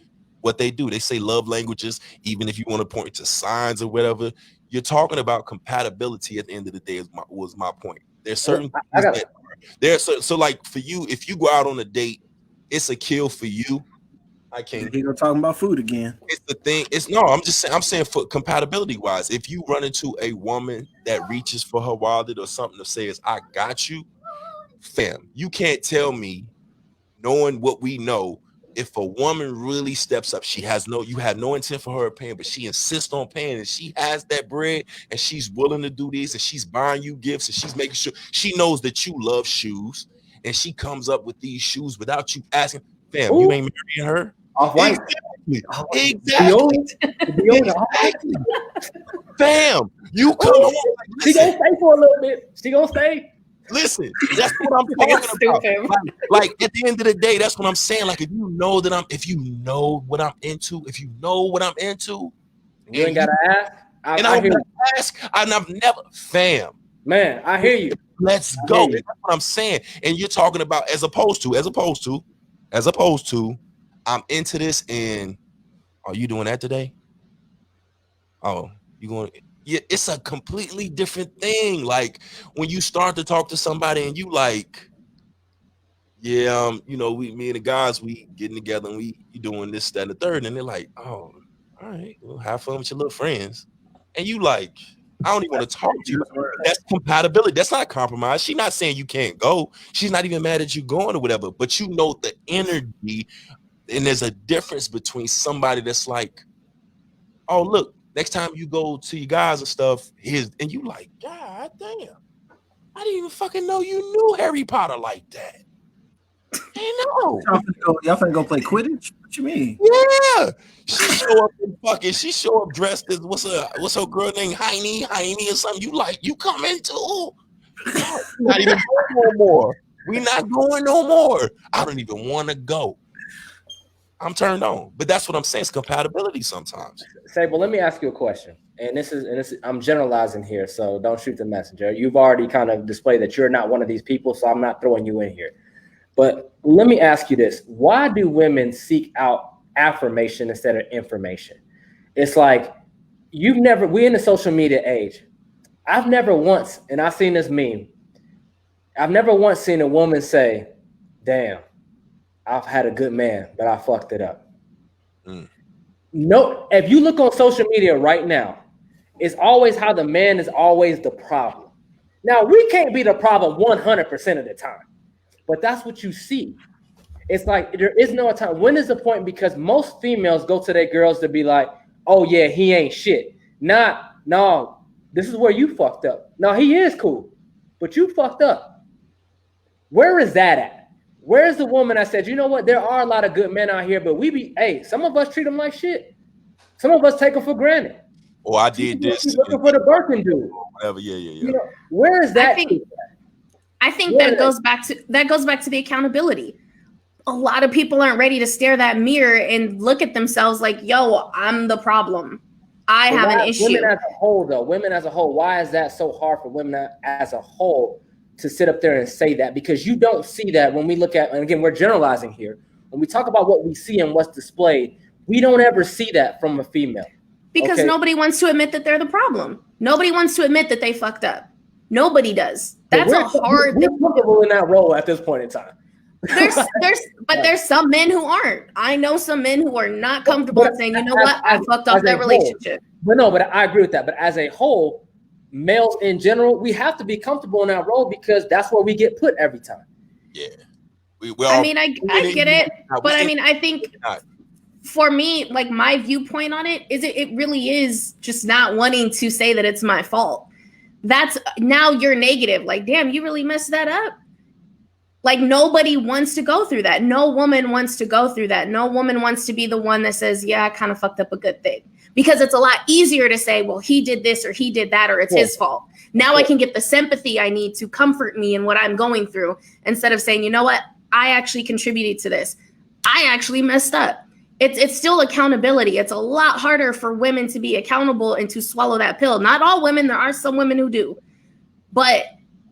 what they do, they say love languages. Even if you want to point to signs or whatever, you're talking about compatibility. At the end of the day, was my point. There's certain things so like for you, if you go out on a date, it's a kill for you. I can't. He gonna talking about food again. It's the thing. I'm saying for compatibility wise, if you run into a woman that reaches for her wallet or something to say is I got you, fam, you can't tell me, knowing what we know, if a woman really steps up, you have no intent for her paying, but she insists on paying, and she has that bread, and she's willing to do this, and she's buying you gifts, and she's making sure she knows that you love shoes, and she comes up with these shoes without you asking, fam, you ain't marrying her? Off-white. Exactly. Fam, you come on. She gonna stay for a little bit. She gonna stay. Listen, that's what I'm talking about. Like at the end of the day, that's what I'm saying. Like if you know what I'm into, you ain't gotta ask. I hear you. Ask, and I've never, fam. Man, I hear you. Let's go. That's what I'm saying. And you're talking about as opposed to, I'm into this. And are you doing that today? Oh, you going? Yeah, it's a completely different thing. Like when you start to talk to somebody and you like, yeah, me and the guys, we getting together and we doing this, that, and the third, and they're like, oh, all right, well, have fun with your little friends, and you like, I don't even want to talk to you. That's compatibility. That's not compromise. She's not saying you can't go. She's not even mad at you going or whatever. But you know the energy, and there's a difference between somebody that's like, oh, look, next time you go to your guys and stuff, and you like, God damn, I didn't even fucking know you knew Harry Potter like that. I know. Y'all finna go play Quidditch? What you mean? Yeah. She show up dressed as what's her girl named Heine or something. You like, you coming too? Not even going no more. We not going no more. I don't even want to go. I'm turned on. But that's what I'm saying. It's compatibility sometimes. Sable, let me ask you a question. And this is I'm generalizing here, so don't shoot the messenger. You've already kind of displayed that you're not one of these people, so I'm not throwing you in here. But let me ask you this. Why do women seek out affirmation instead of information? It's like we're in the social media age. I've never once, and I've seen this meme, I've never once seen a woman say, damn, I've had a good man, but I fucked it up. No, if you look on social media right now, it's always how the man is always the problem. Now, we can't be the problem 100% of the time. But that's what you see. It's like there is no time. When is the point? Because most females go to their girls to be like, oh, yeah, he ain't shit. No, this is where you fucked up. No, he is cool, but you fucked up. Where is that at? Where is the woman that said, you know what? There are a lot of good men out here, but some of us treat them like shit. Some of us take them for granted. Oh, I did this. Looking for the Birkin dude. Whatever. Yeah. You know, where is that? I think that goes back to the accountability. A lot of people aren't ready to stare that mirror and look at themselves like, yo, I'm the problem. I have an issue. Women as a whole, why is that so hard for women as a whole to sit up there and say that? Because you don't see that when we look at, and again, we're generalizing here. When we talk about what we see and what's displayed, we don't ever see that from a female. Because nobody wants to admit that they're the problem. Nobody wants to admit that they fucked up. Nobody does. That's a hard thing. We're comfortable in that role at this point in time. There's some men who aren't. I know some men who are not comfortable saying, you know what, I fucked up that relationship. But I agree with that. But as a whole, males in general, we have to be comfortable in that role because that's where we get put every time. Yeah. I get it. But I mean, I think for me, like my viewpoint on it is it really is just not wanting to say that it's my fault. That's now you're negative. Like, damn, you really messed that up. Like nobody wants to go through that. No woman wants to go through that. No woman wants to be the one that says, yeah, I kind of fucked up a good thing. Because it's a lot easier to say, well, he did this or he did that or it's his fault. Now I can get the sympathy I need to comfort me in what I'm going through instead of saying, you know what, I actually contributed to this. I actually messed up. It's still accountability. It's a lot harder for women to be accountable and to swallow that pill. Not all women. There are some women who do. But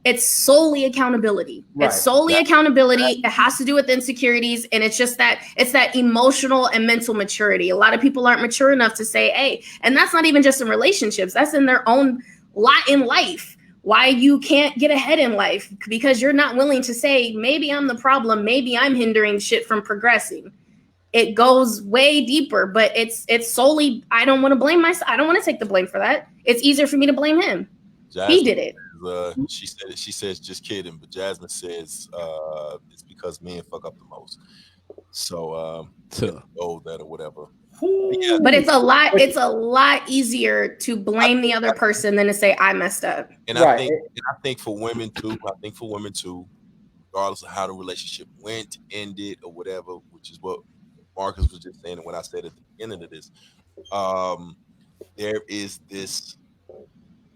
it's solely accountability. Right. It's solely accountability. It has to do with insecurities. And it's just that it's that emotional and mental maturity. A lot of people aren't mature enough to say, hey, and that's not even just in relationships. That's in their own lot in life. Why you can't get ahead in life because you're not willing to say, maybe I'm the problem. Maybe I'm hindering shit from progressing. It goes way deeper, but it's solely, I don't want to blame myself. I don't want to take the blame for that. It's easier for me to blame him. Jasmine, he did it. She said it. She says, just kidding. But Jasmine says it's because men fuck up the most. So know that or whatever. Yeah. But it's a lot easier to blame the other person than to say I messed up. And I think for women too, regardless of how the relationship went, ended, or whatever, which is what Marcus was just saying, and when I said at the beginning of this, there is this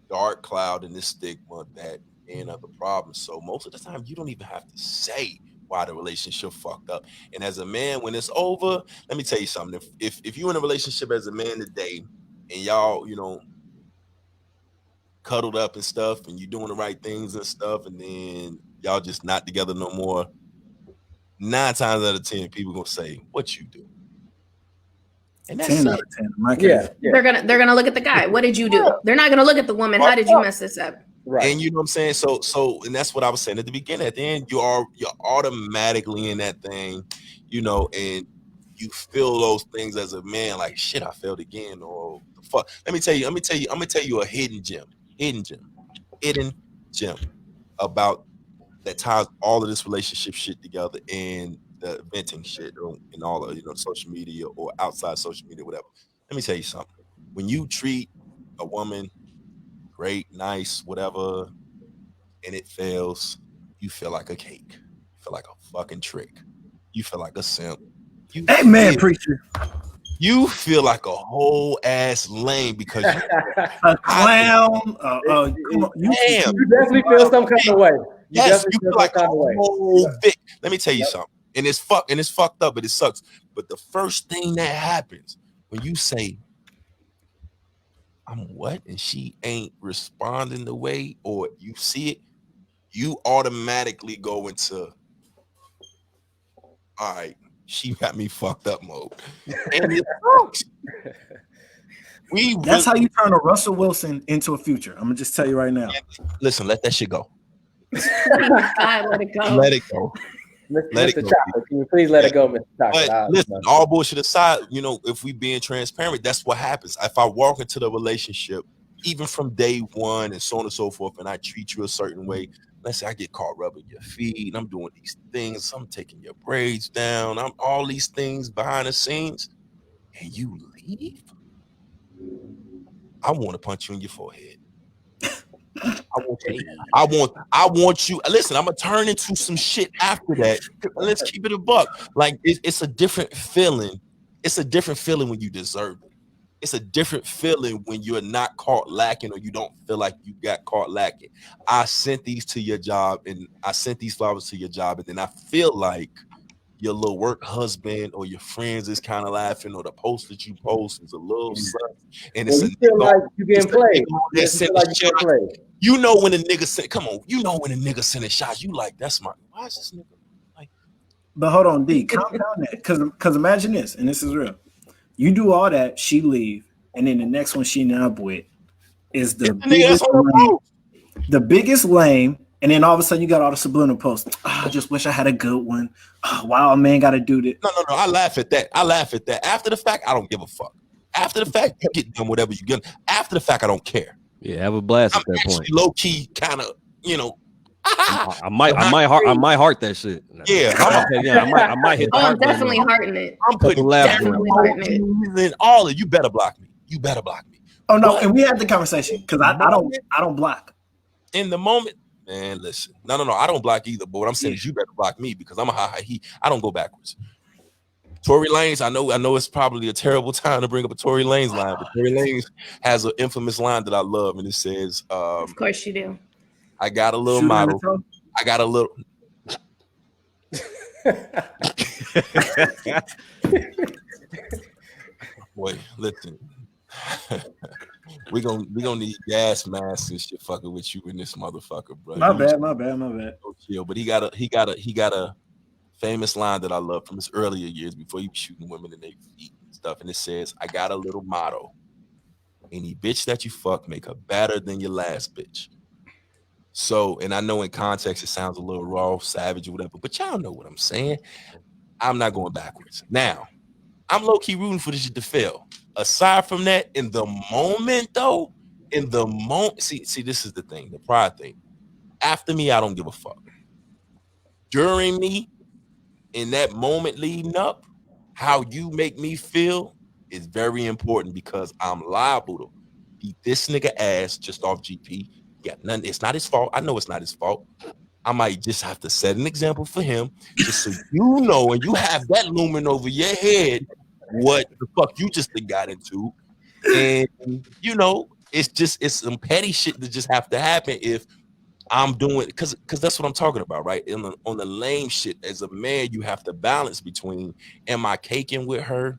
dark cloud and this stigma that men are the problem. So most of the time, you don't even have to say why the relationship fucked up. And as a man, when it's over, let me tell you something. If you're in a relationship as a man today, and y'all, cuddled up and stuff, and you're doing the right things and stuff, and then y'all just not together no more, 9 times out of 10, people gonna say, "What you do?" And that's 10 out of 10. Yeah. They're gonna look at the guy. What did you do? They're not gonna look at the woman. How did you mess this up? Right. And you know what I'm saying? So, and that's what I was saying at the beginning. At the end, you're automatically in that thing, and you feel those things as a man, like shit, I failed again, or the fuck. I'm gonna tell you a hidden gem about that ties all of this relationship shit together and the venting shit and all of social media or outside social media, whatever. Let me tell you something. When you treat a woman great, nice, whatever, and it fails, you feel like a cake. You feel like a fucking trick. You feel like a simp. Amen, preacher. You feel like a whole ass lame because a clown. Come on. You definitely feel some kind of way. You feel like a whole Vic. Let me tell you something. And it's fucked up, but it sucks. But the first thing that happens when you say, "I'm what?" and she ain't responding the way, or you see it, you automatically go into, all right, she got me fucked up mode. And it sucks. That's how you turn a Russell Wilson into a future. I'm gonna just tell you right now. Listen, let that shit go. God, let it go. Let it go. Mr. Chocolate, can you please let it go, Mr. Chocolate? But listen, all bullshit aside, if we being transparent, that's what happens. If I walk into the relationship, even from day one and so on and so forth, and I treat you a certain way, let's say I get caught rubbing your feet, and I'm doing these things, I'm taking your braids down, I'm all these things behind the scenes, and you leave, I want to punch you in your forehead. I want you. Listen, I'm gonna turn into some shit after that. Let's keep it a buck. Like it's a different feeling. It's a different feeling when you deserve it. It's a different feeling when you're not caught lacking, or you don't feel like you got caught lacking. I sent these to your job, and I sent these flowers to your job, and then I feel like your little work husband or your friends is kind of laughing, or the post that you post is a little something, and it's you feel like you getting played. You know when a nigga send, come on, you know when a nigga sending shots, you like, that's my, why is this nigga like? But hold on, D, calm down that, because imagine this, and this is real. You do all that, she leave, and then the next one she end up with is the biggest lame, and then all of a sudden you got all the subliminal posts. Oh, I just wish I had a good one. Oh, wow, a man got to do that. No. I laugh at that. After the fact, I don't give a fuck. After the fact, you get done whatever you get. After the fact, I don't care. Yeah, have a blast at that point. Low key, kind of, I might heart that shit. Yeah, I might hit. I'm definitely hearting it. I'm putting definitely hearting it. And all of you better block me. You better block me. Oh no, and we had the conversation because I don't block. In the moment, man, listen. No, I don't block either. But what I'm saying is, you better block me because I'm a high heat. I don't go backwards. Tory Lanez, I know it's probably a terrible time to bring up a Tory Lanez line, but Tory Lanez has an infamous line that I love, and it says, "Of course you do. I got a little model. I got a little." Boy, listen. we gonna need gas masks and shit fucking with you in this motherfucker, bro. My bad. So chill, but he got a famous line that I love from his earlier years before he was shooting women in their feet and stuff, and it says, "I got a little motto: any bitch that you fuck, make her better than your last bitch." So, and I know in context it sounds a little raw, savage, or whatever, but y'all know what I'm saying. I'm not going backwards. Now, I'm low-key rooting for this shit to fail. Aside from that, in the moment, see, this is the thing, the pride thing. After me, I don't give a fuck. During me, in that moment leading up, how you make me feel is very important because I'm liable to beat this nigga ass just off GP. Yeah, nothing. It's not his fault. I know it's not his fault. I might just have to set an example for him, just so you know, and you have that looming over your head what the fuck you just got into. And it's some petty shit that just have to happen if I'm doing because that's what I'm talking about, right? On the lame shit, as a man, you have to balance between am I caking with her?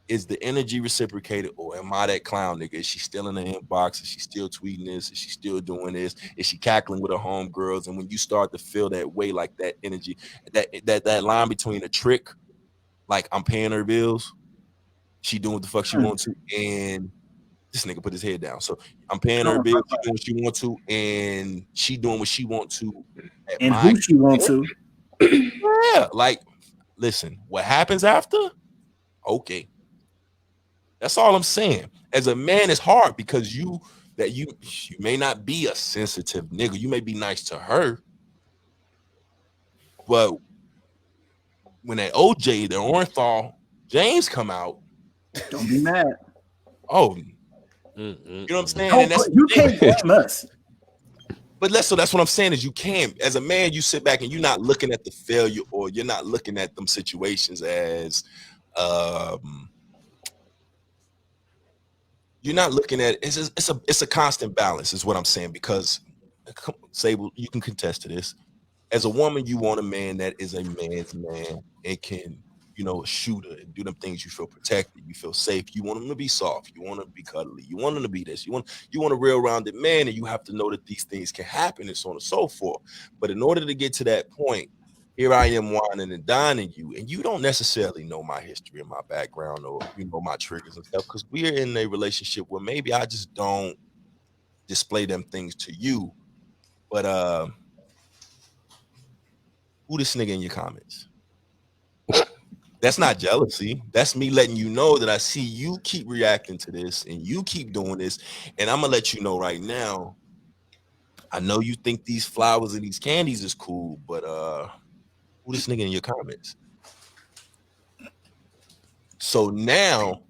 Is the energy reciprocated, or am I that clown nigga? Is she still in the inbox? Is she still tweeting this? Is she still doing this? Is she cackling with her homegirls? And when you start to feel that way, like that energy, that line between a trick, like I'm paying her bills, she doing what the fuck she wants to, and this nigga put his head down. So I'm paying her bills, she doing what she want to, and she doing what she want to, and who she want to. Yeah, like listen, what happens after? Okay. That's all I'm saying. As a man, it's hard because you may not be a sensitive nigga. You may be nice to her, but when that OJ, the Orenthal James come out, don't be mad. Oh, you know what I'm saying? And you can't blame us. But that's what I'm saying is you can't. As a man, you sit back and you're not looking at the failure, or you're not looking at them situations as you're not looking at it's a constant balance, is what I'm saying. Because Sable, you can contest to this. As a woman, you want a man that is a man's man and can, a shooter and do them things. You feel protected, you feel safe. You want him to be soft, you want him to be cuddly, you want him to be this. You want a real-rounded man, and you have to know that these things can happen and so on and so forth. But in order to get to that point, here I am whining and dining you, and you don't necessarily know my history and my background, or my triggers and stuff, because we're in a relationship where maybe I just don't display them things to you. But who this nigga in your comments? That's not jealousy. That's me letting you know that I see you keep reacting to this and you keep doing this, and I'm gonna let you know right now. I know you think these flowers and these candies is cool, but who this nigga in your comments? So now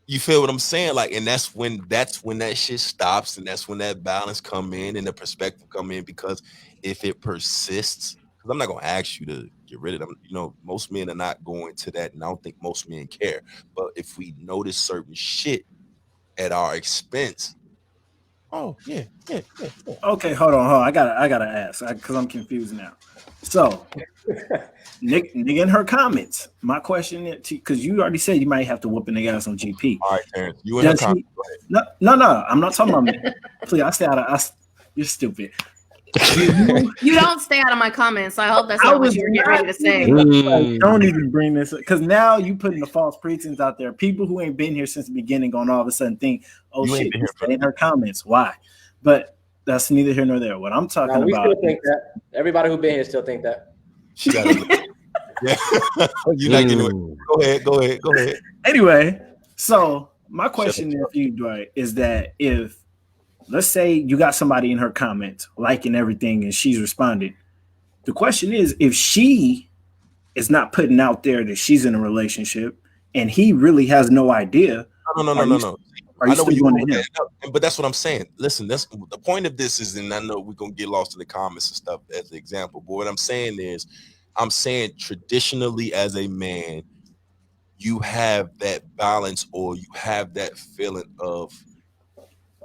you feel what I'm saying? Like, and that's when that shit stops, and that's when that balance come in and the perspective come in. Because if it persists, because I'm not gonna ask you to get rid of them. Most men are not going to that, and I don't think most men care. But if we notice certain shit at our expense, yeah. Okay, hold on. I gotta ask because I'm confused now. So, Nick in her comments, my question is, because you already said you might have to whoop a nigga ass on GP. All right, Terrence, you in her comments? No, I'm not talking about me. Please, I stay out of. You're stupid. You don't stay out of my comments. So I hope that's not what you were getting ready to say. Don't even bring this up, because now you putting the false pretense out there. People who ain't been here since the beginning gonna all of a sudden think, "Oh you shit, stay in her comments." Why? But that's neither here nor there. What I'm talking about. We still think that. Everybody who been here still think that. She got it. Yeah. You like it. Go ahead. Anyway, so my question for you, Dwight, is that if, let's say you got somebody in her comments liking everything and she's responding, the question is, if she is not putting out there that she's in a relationship and he really has no idea. No. I know what you're going to him. But that's what I'm saying. Listen, that's the point of this is, and I know we're going to get lost in the comments and stuff as an example, but what I'm saying is, I'm saying traditionally as a man, you have that balance, or you have that feeling of,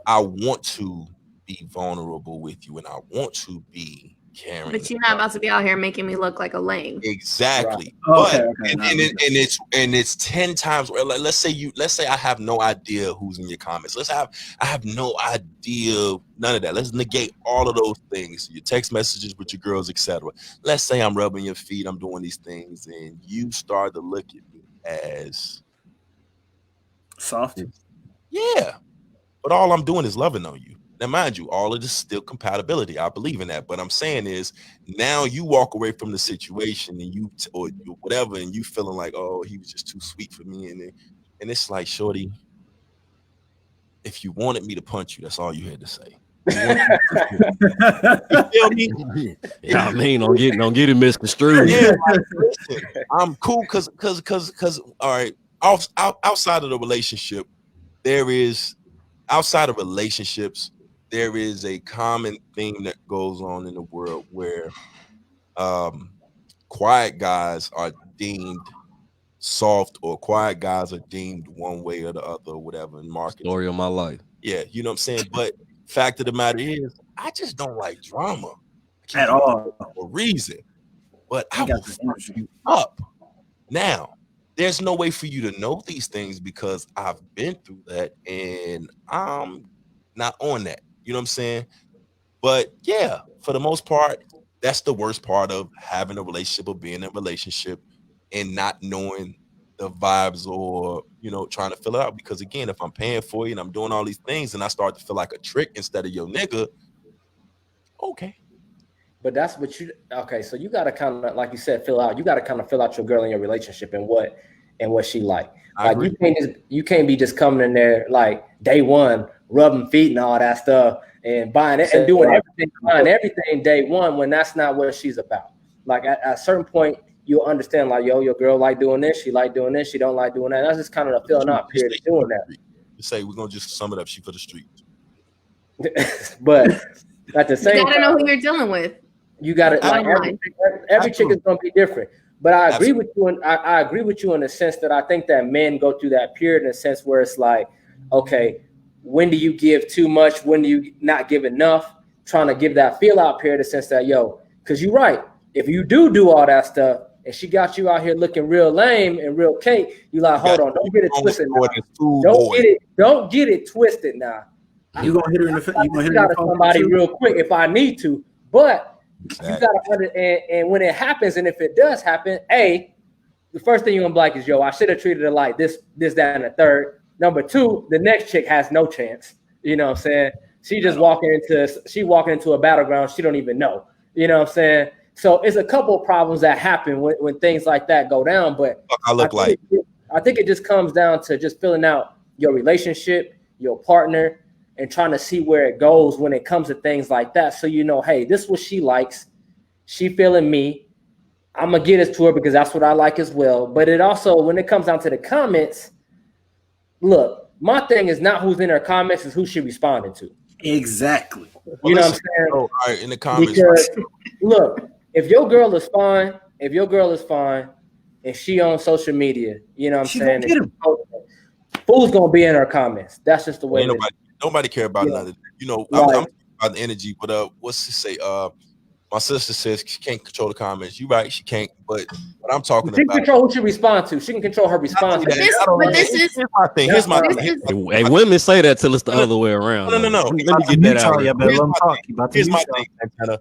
I want to be vulnerable with you and I want to be caring. But you're not about to be out here making me look like a lame. Exactly. Right. And it's 10 times. Let's say I have no idea who's in your comments. I have no idea, none of that. Let's negate all of those things. Your text messages with your girls, etc. Let's say I'm rubbing your feet, I'm doing these things, and you start to look at me as soft. Yeah. But all I'm doing is loving on you. Now, mind you, all of this is still compatibility. I believe in that. But I'm saying is, now you walk away from the situation and or whatever, and you feeling like, oh, he was just too sweet for me. And it's like, shorty, if you wanted me to punch you, that's all you had to say. You feel me? Yeah, I mean, don't get it misconstrued. Yeah, listen, I'm cool because all right, outside of the relationship, outside of relationships, there is a common theme that goes on in the world where quiet guys are deemed soft, or quiet guys are deemed one way or the other, or whatever in marketing. Story of my life. Yeah, you know what I'm saying? But fact of the matter is, I just don't like drama at all for a reason. But I will fuck you up. Now, there's no way for you to know these things because I've been through that and I'm not on that. You know what I'm saying? But yeah, for the most part, that's the worst part of having a relationship or being in a relationship and not knowing the vibes or, trying to fill it out. Because again, if I'm paying for you and I'm doing all these things and I start to feel like a trick instead of your nigga, okay. But that's what okay. So you got to kind of, like you said, fill out. You got to kind of fill out your girl in your relationship and what she like. Like you can't be just coming in there like day one, rubbing feet and all that stuff and buying it and doing everything day one when that's not what she's about. Like at a certain point, you'll understand like, yo, your girl like doing this, she like doing this, she don't like doing that. That's just kind of the filling out period of doing that. You say we're gonna just sum it up. She for the street. But at the same time, you gotta know who you're dealing with. You got to like every chick is going to be different. But I agree with you, and I agree with you in the sense that I think that men go through that period in a sense where it's like, okay, when do you give too much? When do you not give enough? Trying to give that feel out period in the sense that, because you're right. If you do all that stuff and she got you out here looking real lame and real cake, you like, hold on, don't get it twisted now. Don't get it twisted now. You gonna hit her in the face? You gonna hit her in the face? Somebody real quick if I need to, but. Exactly. You gotta and when it happens, and if it does happen, the first thing you're gonna be like is, I should have treated her like this, that, and the third. Number two, the next chick has no chance. You know what I'm saying? She walking into a battleground she don't even know. You know what I'm saying? So it's a couple of problems that happen when things like that go down. But I think it just comes down to just filling out your relationship, your partner, and trying to see where it goes when it comes to things like that. So, hey, this is what she likes. She feeling me. I'm going to get it to her because that's what I like as well. But it also, when it comes down to the comments, look, my thing is not who's in her comments, is who she responded to. Exactly. You know what I'm saying? All right, in the comments. Because, look, if your girl is fine, and she on social media, you know what I'm saying? Fools going to be in her comments. That's just the way it is. Nobody care about none of that. I'm talking about the energy, but what's to say? My sister says she can't control the comments. You're right, she can't. But what I'm talking about, she can control who she responds to. She can control her response. Here's my thing. Here's my thing. Hey, women say that till it's the other way around. No. Let me get that out. Here's my thing.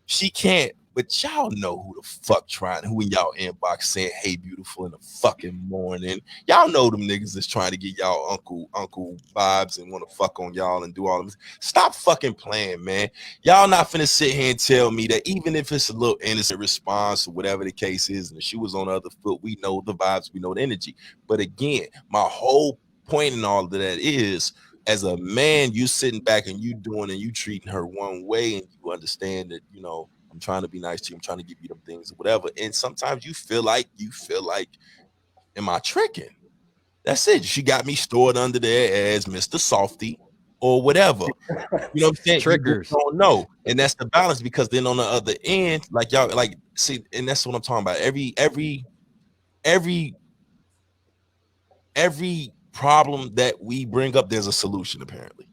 She can't. But y'all know who the fuck who in y'all inbox saying, "Hey, beautiful" in the fucking morning. Y'all know them niggas is trying to get y'all uncle vibes and want to fuck on y'all and do all of this. Stop fucking playing, man. Y'all not finna sit here and tell me that even if it's a little innocent response or whatever the case is, and the shoe was on the other foot, we know the vibes, we know the energy. But again, my whole point in all of that is, as a man, you sitting back and you doing and you treating her one way, and you understand that, I'm trying to be nice to you. I'm trying to give you them things or whatever. And sometimes you feel like, am I tricking? That's it. She got me stored under there as Mr. Softy or whatever. You know what I'm saying? Triggers. You don't know. And that's the balance, because then on the other end, like y'all, like, see, and that's what I'm talking about. Every problem that we bring up, there's a solution apparently.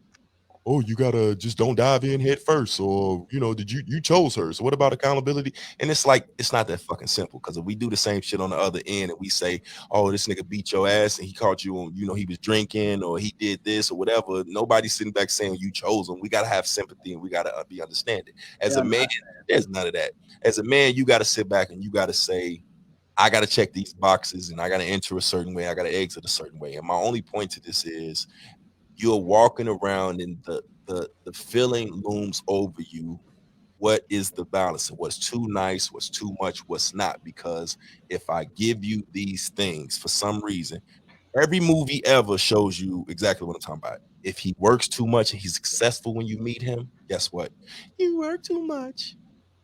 Oh, you gotta just don't dive in head first, or did you chose her? So what about accountability? And it's like, it's not that fucking simple, because if we do the same shit on the other end and we say, oh, this nigga beat your ass and he caught you on, he was drinking or he did this or whatever, nobody's sitting back saying you chose him. We gotta have sympathy and we gotta be understanding. As a man, there's none of that. As a man, you gotta sit back and you gotta say, I gotta check these boxes and I gotta enter a certain way, I gotta exit a certain way. And my only point to this is, you're walking around and the feeling looms over you. What is the balance? What's too nice? What's too much? What's not? Because if I give you these things for some reason, every movie ever shows you exactly what I'm talking about. If he works too much and he's successful when you meet him, guess what? You work too much.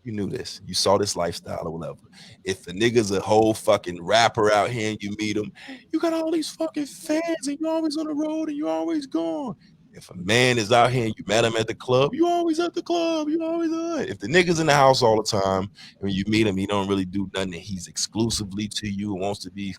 You knew this. You saw this lifestyle or whatever. If the nigga's a whole fucking rapper out here and you meet him, you got all these fucking fans and you're always on the road and you're always gone. If a man is out here and you met him at the club, you always at the club. You always are. If the nigga's in the house all the time, when you meet him, he don't really do nothing. And he's exclusively to you and wants to be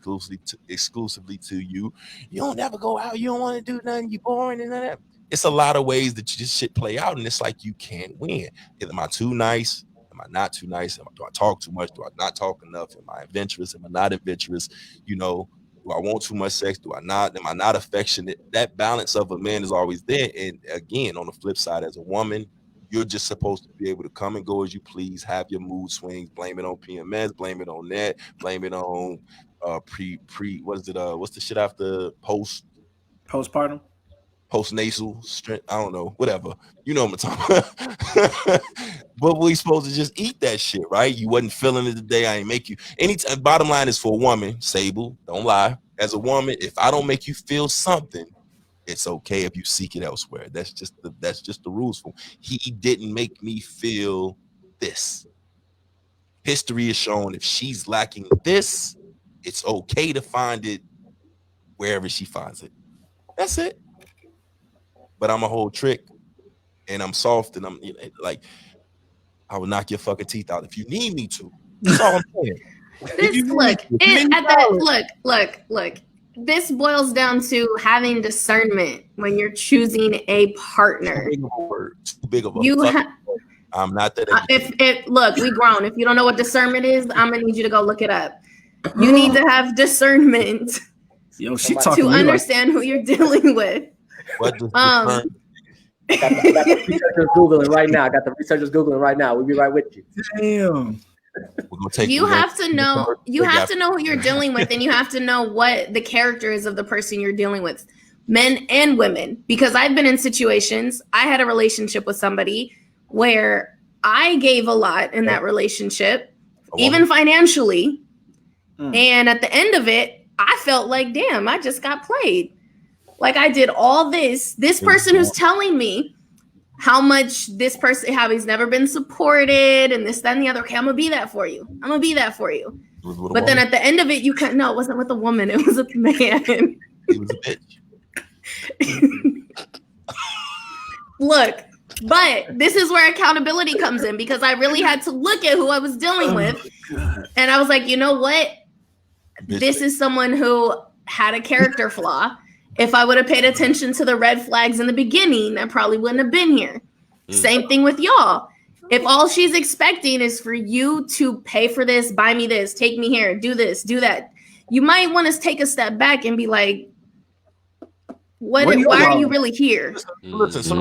exclusively to you. You don't ever go out. You don't want to do nothing. You boring and that. it's a lot of ways that this shit play out, and it's like you can't win. Am I too nice? Am I not too nice? Do I talk too much? Do I not talk enough? Am I adventurous? Am I not adventurous? You know, do I want too much sex? Do I not? Am I not affectionate? That balance of a man is always there. And again, on the flip side, as a woman, you're just supposed to be able to come and go as you please, have your mood swings, blame it on PMS, blame it on that, blame it on what is it? What's the shit after postpartum? Postnasal strength, I don't know, whatever. You know what I'm talking about. But we supposed to just eat that shit, right? You wasn't feeling it today. I ain't make you. Anytime. Bottom line is for a woman, Sable, don't lie. As a woman, if I don't make you feel something, it's okay if you seek it elsewhere. That's just the rules for him. He didn't make me feel this. History has shown if she's lacking this, it's okay to find it wherever she finds it. That's it. But I'm a whole trick, and I'm soft, and I'm like, I will knock your fucking teeth out if you need me to. That's all I'm saying. Look. This boils down to having discernment when you're choosing a partner. Too big of a word. I'm not that. Look, we grown. If you don't know what discernment is, I'm gonna need you to go look it up. You need to have discernment to understand who you're dealing with. What does I got the researchers Googling right now. We'll be right with you. Damn. You have to know who you're dealing with, and you have to know what the character is of the person you're dealing with, men and women. Because I've been in situations, I had a relationship with somebody where I gave a lot in that relationship, even financially. And at the end of it, I felt like, damn, I just got played. Like I did all this. This person who's telling me how much this person, how he's never been supported and this, that, and the other. Okay, I'm gonna be that for you. But then at the end of it, you couldn't. No, it wasn't with a woman. It was a man. He was a bitch. Look, but this is where accountability comes in, because I really had to look at who I was dealing with, and I was like, you know what? This is someone who had a character flaw. If I would have paid attention to the red flags in the beginning, I probably wouldn't have been here. Same thing with y'all. If all she's expecting is for you to pay for this, buy me this, take me here, do this, do that, you might want to take a step back and be like, why are you really here? Listen,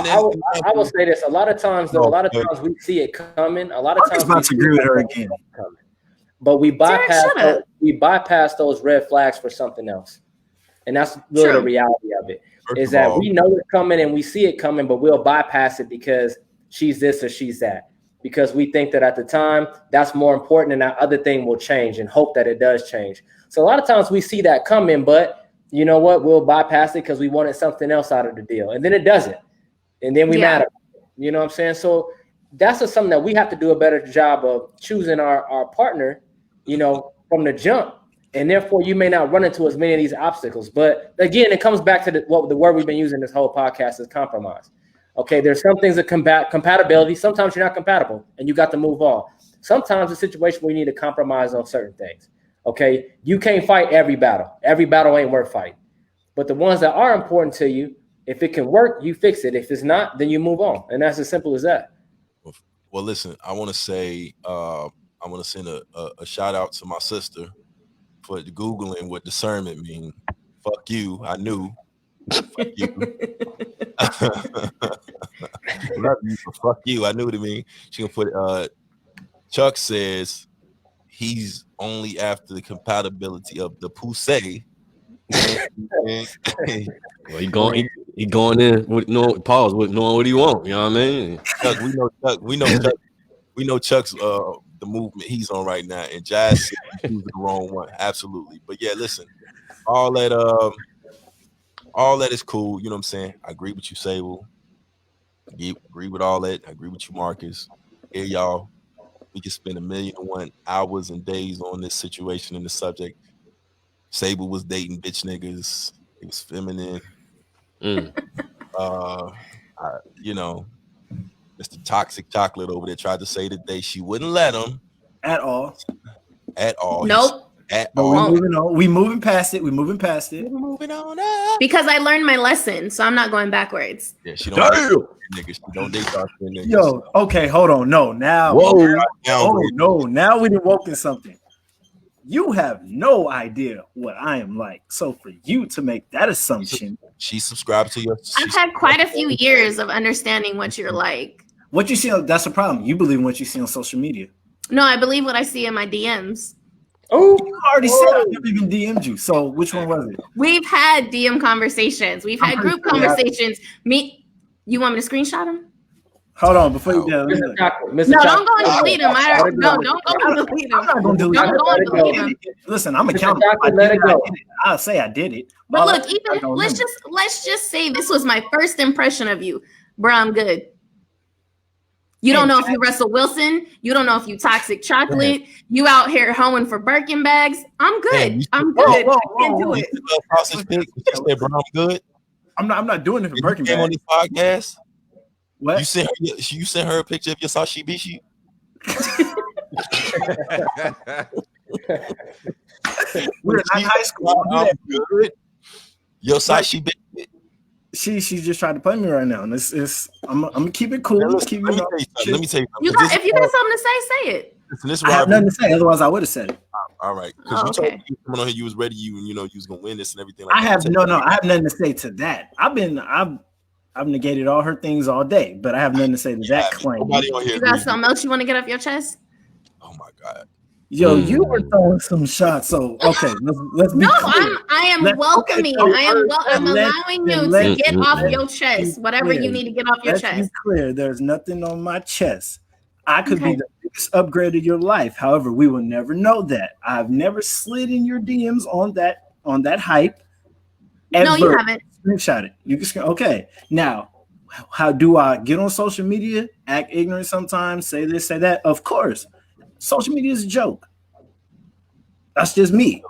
I will say this. A lot of times we see it coming. A lot of times I'm about to agree with her again. But we bypass those red flags for something else. And that's really the reality of it. Is that we know it's coming and we see it coming, but we'll bypass it because she's this or she's that. Because we think that at the time, that's more important and that other thing will change, and hope that it does change. So a lot of times we see that coming, but you know what? We'll bypass it because we wanted something else out of the deal. And then it doesn't. And then we mad about it. You know what I'm saying? So that's just something that we have to do a better job of choosing our partner, from the jump. And therefore, you may not run into as many of these obstacles. But again, it comes back to the word we've been using this whole podcast is compromise. Okay, there's some things that compatibility. Sometimes you're not compatible and you got to move on. Sometimes a situation where you need to compromise on certain things. Okay, you can't fight every battle. Every battle ain't worth fighting. But the ones that are important to you, if it can work, you fix it. If it's not, then you move on. And that's as simple as that. Well, listen, I want to say, I want to send a shout out to my sister for Googling what discernment mean. Fuck you, I knew. Fuck you. Love you, but fuck you, I knew what it mean. She gonna put Chuck says he's only after the compatibility of the pussy. Well, he going in with no pause with knowing what he want. You know what I mean? Chuck, we know Chuck's the movement he's on right now, and Jazz choosing the wrong one. Absolutely. But yeah, listen, all that is cool. You know what I'm saying? I agree with you, Sable. I agree with all that. I agree with you, Marcus. Here, y'all. We can spend 1,000,001 hours and days on this situation and the subject. Sable was dating bitch niggas. He was feminine. Mr. Toxic Chocolate over there tried to say today she wouldn't let him at all. Nope. At But all. we're moving on. We moving past it. We're moving past it. We're moving on up. Because I learned my lesson, so I'm not going backwards. Yeah, she don't date niggas. She don't date dark skinned niggas. Yo, okay, hold on. No, now. Whoa. Oh no, now we done woken something. You have no idea what I am like. So for you to make that assumption, she subscribed to your. I've had quite a few years of understanding what you're like. what you see, that's the problem. You believe in what you see on social media. No, I believe what I see in my DMs. Oh, you already said I never even DM'd you. So which one was it? We've had DM conversations. We've had group conversations. You want me to screenshot them? Hold on, before you do No, don't go and delete them. No, don't go and delete them. I'm not gonna delete Don't go and delete them. Listen, I'm accountable. I'll say I did it. But look, even let's just say this was my first impression of you, bro. I'm good. You don't know if you Russell Wilson. You don't know if you toxic chocolate. You out here hoeing for Birkin bags. I'm good. I'm good. I can do it. Bro, I'm good. I'm not doing it for Birkin bags. On this podcast. What? You sent her a picture of your sashi bishi? We're not in high school. I'm good. Your sashi bishi. She just tried to play me right now, and I'm gonna keep it cool. Let me tell you something. If you got something to say it. Listen, I have nothing to say. Otherwise, I would have said it. All right, because you told me coming on here, you was ready. You was gonna win this and everything. I have nothing to say to that. I've negated all her things all day, but I have nothing to say to that claim. You got something else you want to get off your chest? Oh my God. Yo, you were throwing some shots. So okay, let's be clear. I am welcoming. I'm allowing you to get off your chest. Whatever you need to get off your chest. Let's be clear. There's nothing on my chest. I could be the biggest upgrade of your life. However, we will never know that. I've never slid in your DMs on that hype. Ever. No, you haven't. Screenshot it. You can okay. Now, how do I get on social media? Act ignorant sometimes. Say this, say that. Of course. Social media is a joke. That's just me.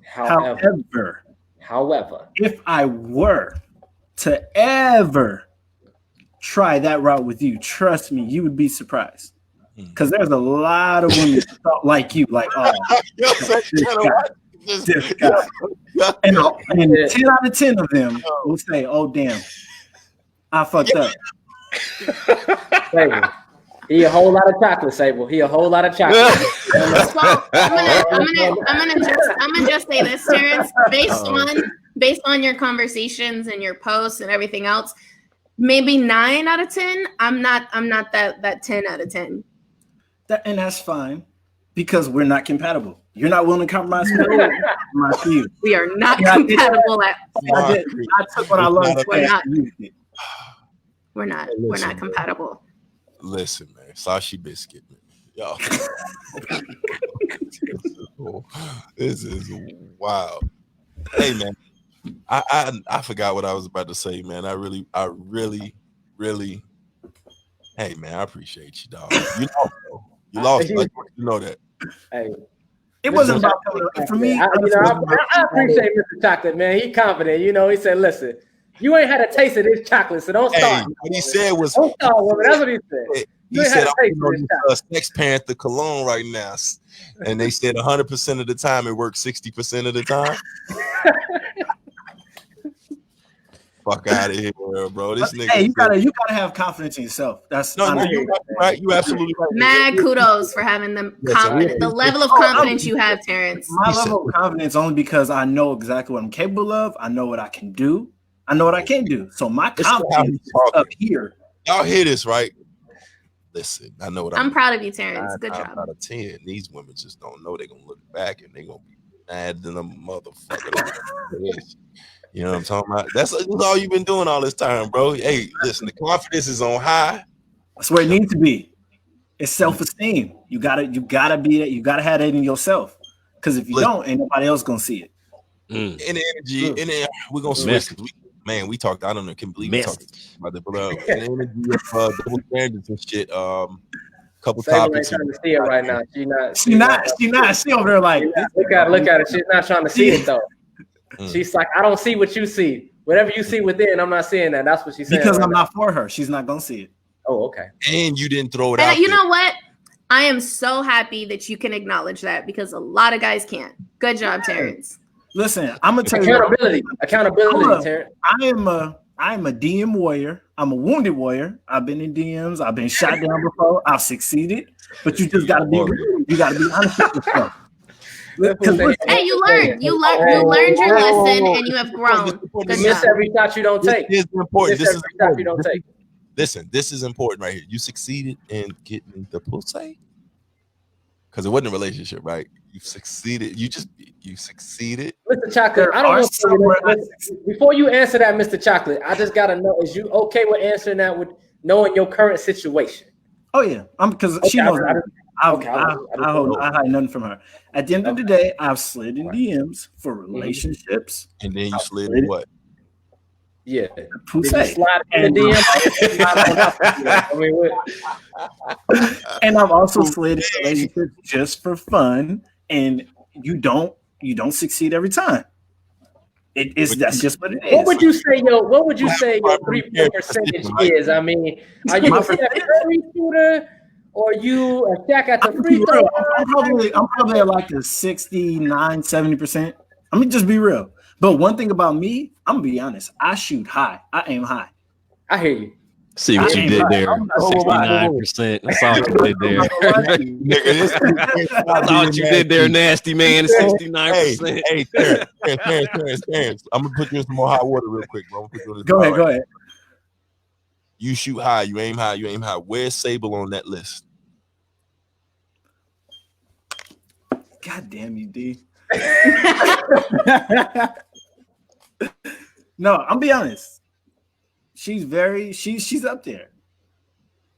However, if I were to ever try that route with you, trust me, you would be surprised. Because there's a lot of women like you, like, oh, this guy. And 10 out of 10 of them will say, oh, damn, I fucked up. He a whole lot of chocolate, Sable. He a whole lot of chocolate. Well, I'm gonna just say this, Terrence. Based on your conversations and your posts and everything else, maybe 9 out of 10. I'm not that 10 out of 10. And that's fine because we're not compatible. You're not willing to compromise with me. We are not compatible at all. I took what I learned. We're not compatible. Listen, man, Sashi Biscuit, man. Yo. This is wild. Hey, man, I forgot what I was about to say, man. I really, hey, man, I appreciate you, dog. You lost, like, you know that. Hey, it wasn't about for me. I appreciate Mr. Chocolate, man. He confident. He said, listen, you ain't had a taste of this chocolate, so don't start. What he said was, don't start, woman. That's what he said. He said, I'm on Sex Panther cologne right now. And they said 100% of the time it works 60% of the time. Fuck out of here, bro. This nigga. Hey, you gotta have confidence in yourself. That's no, you're right. You absolutely right. Mad kudos for having the confidence, the level of confidence you have, Terrence. My level of confidence only because I know exactly what I'm capable of. I know what I can do. I know what I can't do. So my confidence is up here. Y'all hear this, right? Listen, I know what I'm proud of you, Terrence. Good job. Out of 10, these women just don't know. They're gonna look back and they're gonna be mad than a motherfucker. You know what I'm talking about? That's all you've been doing all this time, bro. Hey, listen, the confidence is on high. That's where it needs to be. It's self-esteem. You gotta be that. You gotta have that in yourself. Because if you don't, ain't nobody else gonna see it. And the energy, and then we're gonna switch. We talked. I don't know. Can't believe we talked about the energy of double standards and shit. Couple topics. Trying to see it right now. She not. She over there like. Look at it. She's not trying to see it though. She's like, I don't see what you see. Whatever you see within, I'm not seeing that. That's what she's saying. Because I'm not for her. She's not gonna see it. Oh, okay. And you didn't throw it out. You know what? I am so happy that you can acknowledge that because a lot of guys can't. Good job, Terrence. Listen, I'm gonna tell you accountability, Terrence. I am a DM warrior. I'm a wounded warrior. I've been in DMs. I've been shot down before. I've succeeded, but you just gotta be real. You gotta be honest with yourself. Hey, you learned your lesson and you have grown. You miss every shot you don't take. This is important. This is every shot you don't take. Listen, this is important right here. You succeeded in getting the pussy because it wasn't a relationship, right? You succeeded. You succeeded. Mr. Chocolate, I don't know. Before you answer that, Mr. Chocolate, I just gotta know: is you okay with answering that with knowing your current situation? Oh yeah, because she knows. I hide nothing from her. At the end of the day, I've slid in DMs for relationships. And then you slid in what? Yeah. Slide in the DM. And I've also slid in relationships just for fun. And you don't succeed every time. That's just what it is. What would you say your 3-point percentage is? I mean, are you a free shooter? Or you a Shaq at the free throw? I'm probably at like a 69, 70%. I mean, just be real. But one thing about me, I'm gonna be honest. I shoot high. I aim high. I hear you. See what you did there. 69%. That's all you did there. I thought you did there, nasty man. 69%. Hey, Terrence. I'm gonna put you in some more hot water real quick, bro. Go ahead. You shoot high, you aim high, you aim high. Where's Sable on that list? God damn you, D. No, I'm be honest. She's up there.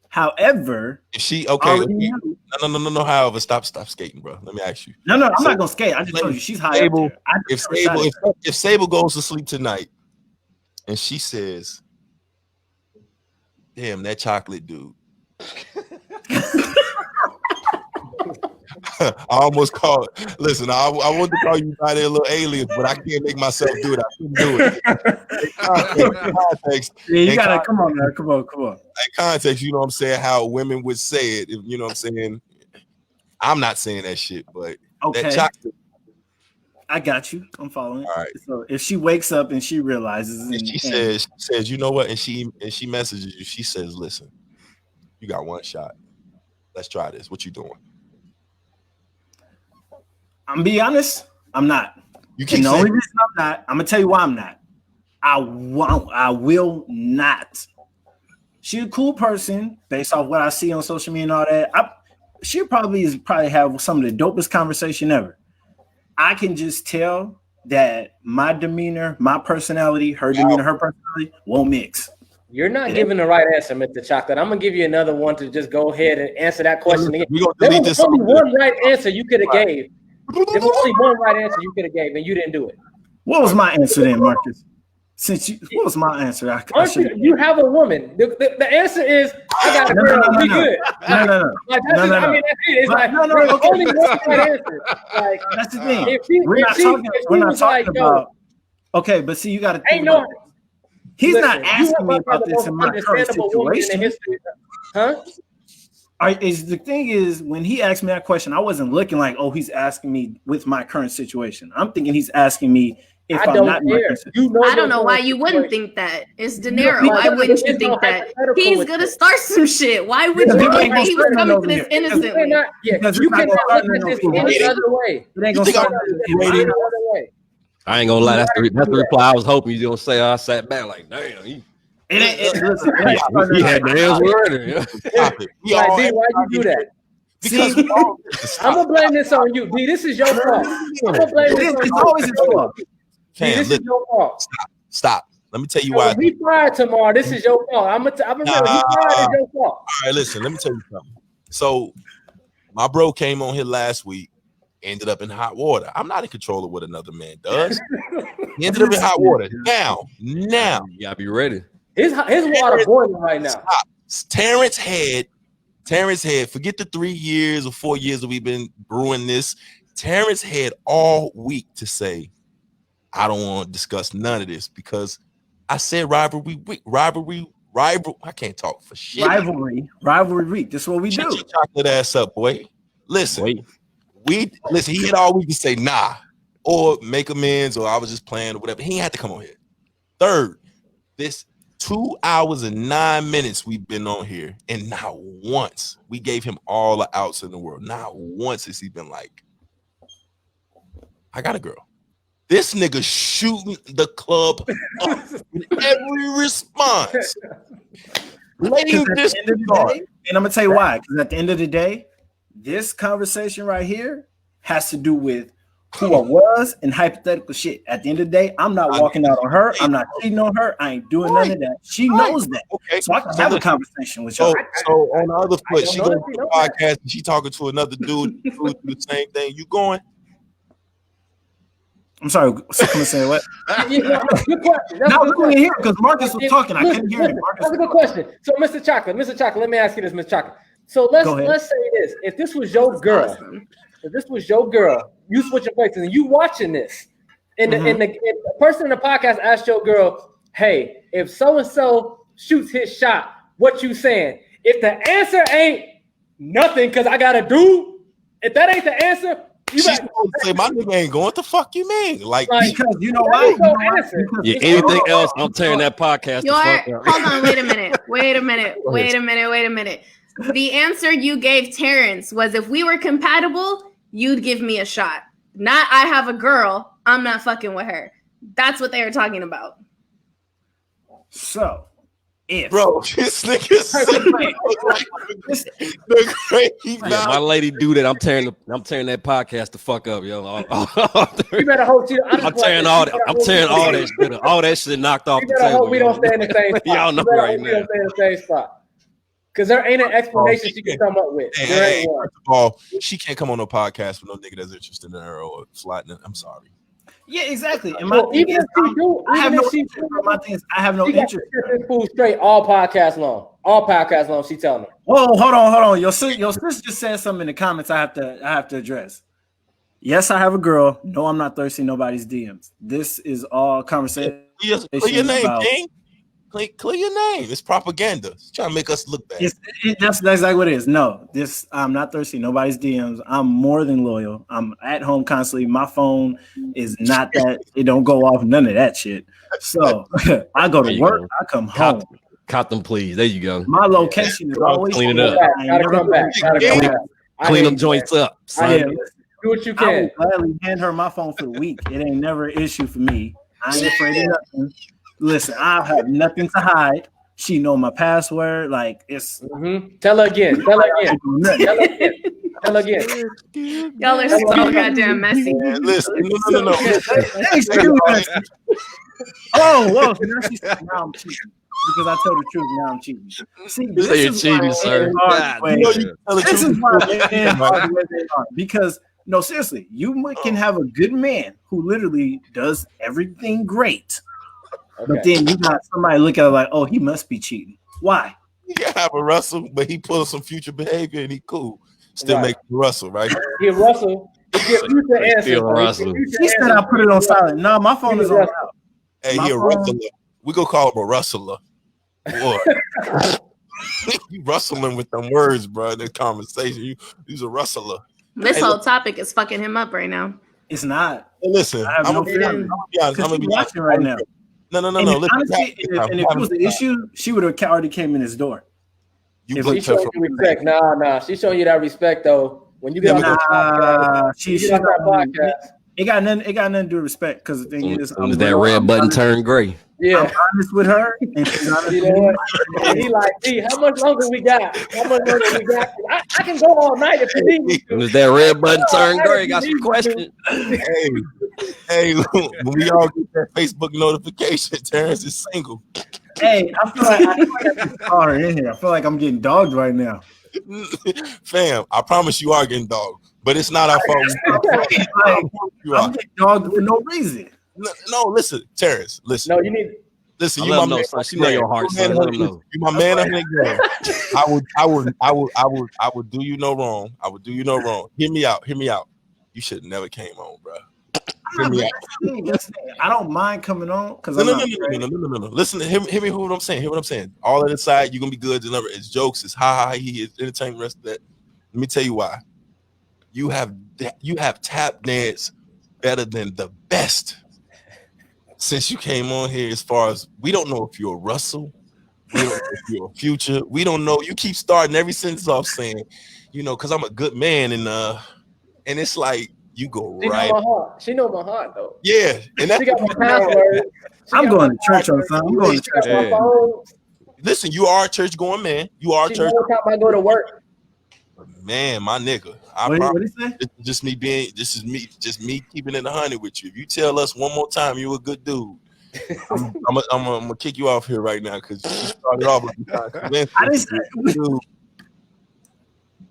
However, is she okay? No. However, stop skating, bro. Let me ask you. No, I'm not gonna skate. I just told you she's high up there. If Sable goes to sleep tonight and she says, damn, that chocolate dude. I almost called. Listen, I wanted to call you by their little alias, but I can't make myself do it. I couldn't do it. In context, yeah, you gotta come on, man. Come on. In context, you know what I'm saying? How women would say it. You know what I'm saying? I'm not saying that shit, but that chocolate. I got you. I'm following. All right. So if she wakes up and she realizes, and she says, you know what? And she messages you. She says, listen, you got one shot. Let's try this. What you doing? I'm be honest. I'm not. You keep the only reason I'm not. I'm gonna tell you why I'm not. I will not. She's a cool person based off what I see on social media and all that. She probably have some of the dopest conversation ever. I can just tell that my demeanor, my personality, her demeanor, her personality won't mix. You're not giving the right answer, Mr. Chocolate. I'm gonna give you another one to just go ahead and answer that question again. There was only one right answer you could have gave. There was only one right answer you could have gave, and you didn't do it. What was my answer then, Marcus? What was my answer? You have a woman. The answer is I got a girl. Be good. No. I mean, it's like there's only one right answer. Like that's the thing. We're not talking about. Okay, but see, you got to think about. He's not asking me about this in my current situation. Huh? The thing is, when he asked me that question, I wasn't looking like, oh, he's asking me with my current situation. I'm thinking he's asking me if I'm not in my current situation. I don't know why you wouldn't think that. It's De Niro. Why wouldn't you think that? He's gonna start some shit. Why would you think that he was coming to this innocently? You cannot look at this any other way. I ain't gonna lie. That's the reply I was hoping you were gonna say. I sat back like, damn. He had the hands running. Like, D, why you do that? Because I'm gonna blame this on you, D. This is your fault. I'm gonna blame this on you. It's always his fault. This is your fault. Stop. Let me tell you why. He fired tomorrow. This is your fault. I'm he fired is your fault. All right, listen. Let me tell you something. So, my bro came on here last week. Ended up in hot water. I'm not in control of what another man does. He ended up in hot water. Now, you gotta be ready. His water boiling right now. Terrence had. Forget the 3 years or 4 years that we've been brewing this. Terrence had all week to say, I don't want to discuss none of this because I said rivalry I can't talk for shit. Rivalry week. This is what we do. Your chocolate ass up, boy. Listen, he had all we can say, nah, or make amends, or I was just playing or whatever. He ain't had to come on here. Third, this 2 hours and 9 minutes we've been on here, and not once we gave him all the outs in the world. Not once has he been like, I got a girl. This nigga shooting the club up in every response. Laying this and I'm gonna tell you why. Because at the end of the day, this conversation right here has to do with who I was and hypothetical shit. At the end of the day, I'm not walking out on her. I'm not cheating on her. I ain't doing none of that. She knows that. Okay. So I can have a conversation with y'all. So on the other foot, she going to the podcast and she talking to another dude who do the same thing. You going? I'm sorry, someone saying what? Good question. Now we couldn't hear because Marcus was talking. I couldn't hear him. That's a good question. So, Mr. Chocolate, let me ask you this, Mr. Chocolate. So let's say this: if this was your girl, you switching places and you watching this, and the person in the podcast asked your girl, "Hey, if so and so shoots his shot, what you saying?" If the answer ain't nothing, because I got a dude, if that ain't the answer. She's supposed to say, my nigga ain't going. What the fuck you mean? Like because you know why? Yeah, anything else, I'm tearing that podcast. Hold on, wait a minute. The answer you gave Terrence was if we were compatible, you'd give me a shot. Not I have a girl, I'm not fucking with her. That's what they were talking about. So bro, this nigga my lady do that. I'm tearing that podcast the fuck up, yo. You better hope I'm tearing all that shit. All that shit knocked off the table. Hope we don't stay in the same spot. Y'all know right now. We don't stay in the same spot. Because there ain't an explanation she can come up with. Hey, first of all, she can't come on no podcast with no nigga that's interested in her or sliding. I'm sorry. Yeah, exactly. And my thing is, I have no interest. Straight all podcast long. She telling me. Whoa, hold on. Your sis just said something in the comments. I have to address. Yes, I have a girl. No, I'm not thirsty. Nobody's DMs. This is all conversation. Clear your name, King. Clear your name. It's propaganda. It's trying to make us look bad. That's exactly what it is. No, I'm not thirsty. Nobody's DMs. I'm more than loyal. I'm at home constantly. My phone is not that. It don't go off. None of that shit. So I go to work. I come home. Caught them, please. There you go. My location is always clean it up. Gotta come back. Clean them joints up. Do what you can. I will gladly hand her my phone for the week. It ain't never an issue for me. I ain't afraid of nothing. Listen, I have nothing to hide. She know my password. Like it's. Tell her again. Y'all are so goddamn messy. Man, listen, no. Oh, whoa! Now I'm cheating because I told the truth. Now I'm cheating. See, you're cheating, sir. This is why men are the way they are. Because no, seriously, you can have a good man who literally does everything great. Okay. But then you got somebody look at it like, oh, he must be cheating. Why? You can have a Russell, but he pulls some future behavior and he cool. Still make Russell, right? Yeah, Russell. Future answer. Russell. He said I put it on silent. No, my phone is on loud. Hey, he a Russell. We gonna call him a Russell. Boy. You rustling with them words, bro. In this conversation, you's a Russell. This whole topic is fucking him up right now. It's not. Hey, listen, I'm gonna be honest. I'm gonna be watching right now. No. Honestly, if it was the issue, she would have already came in his door. She showing you respect. Nah. She's showing you that respect though. When you get on that podcast, it got nothing to do with respect because the thing is, that red button turned gray. Yeah, I'm honest with her, and she's honest with me. He like, "Gee, how much longer we got? I can go all night if you need me." It was that red button turned gray. Got some questions. Hey, when we all get that Facebook notification, Terrence is single. Hey, I feel like I just call her in here. I feel like I'm getting dogged right now. Fam, I promise you are getting dogged, but it's not our fault. I'm getting dogged for no reason. No, listen, Terrence. Listen. No, you need. Listen, you my man. She know your heart, son. You my man. I would do you no wrong. I would do you no wrong. Hear me out. You should have never came on, bro. I don't mind coming on because no. Listen, hear me what I'm saying. Hear what I'm saying. All that aside, you're gonna be good. It's jokes. It's ha, he is entertainment. The rest of that. Let me tell you why. You have tap dance better than the best since you came on here. As far as we don't know if you're a Russell, we don't know if you're a Future. We don't know. You keep starting every sentence off saying, because I'm a good man, and it's like you go right. She know my heart though. Yeah, and that's she got my password. I'm going to church on Sunday. I'm going to church. Yeah. Listen, you are a church going man. You are a church. I go to work. Man, my nigga. What did he say? Just me keeping it 100 with you. If you tell us one more time you a good dude, I'm gonna kick you off here right now because you started off with I didn't say dude,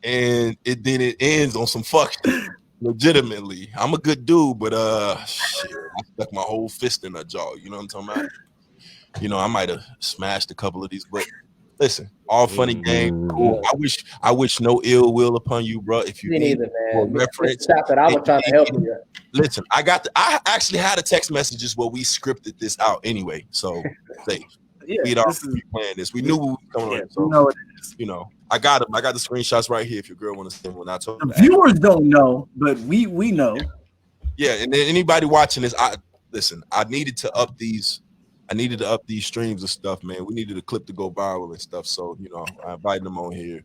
and it ends on some fuck shit. Legitimately, I'm a good dude, but shit, I stuck my whole fist in her jaw. You know what I'm talking about? I might have smashed a couple of these, but listen, all funny game. Cool. I wish no ill will upon you, bro. If you need a reference, I was trying to help you. Listen, I actually had a text messages where we scripted this out anyway. So we'd already planned this. We knew we were coming on. So I got them. I got the screenshots right here. If your girl want to send one, I told the viewers don't know, but we know. Yeah, and then anybody watching this, I needed to up these. I needed to up these streams and stuff, man. We needed a clip to go viral and stuff. So, I invited them on here.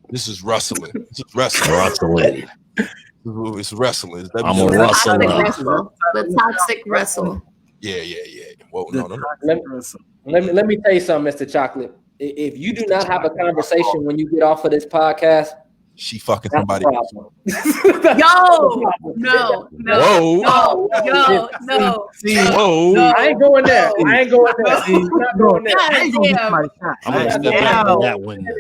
This is wrestling. This is wrestling. It's wrestling. I'm a wrestler. The toxic wrestle. Yeah. Well, no. Let me tell you something, Mr. Chocolate. If you do not have a conversation when you get off of this podcast, she fucking somebody else. No. I ain't going there. I ain't going there. I'm not going there. I'm gonna step back on that window.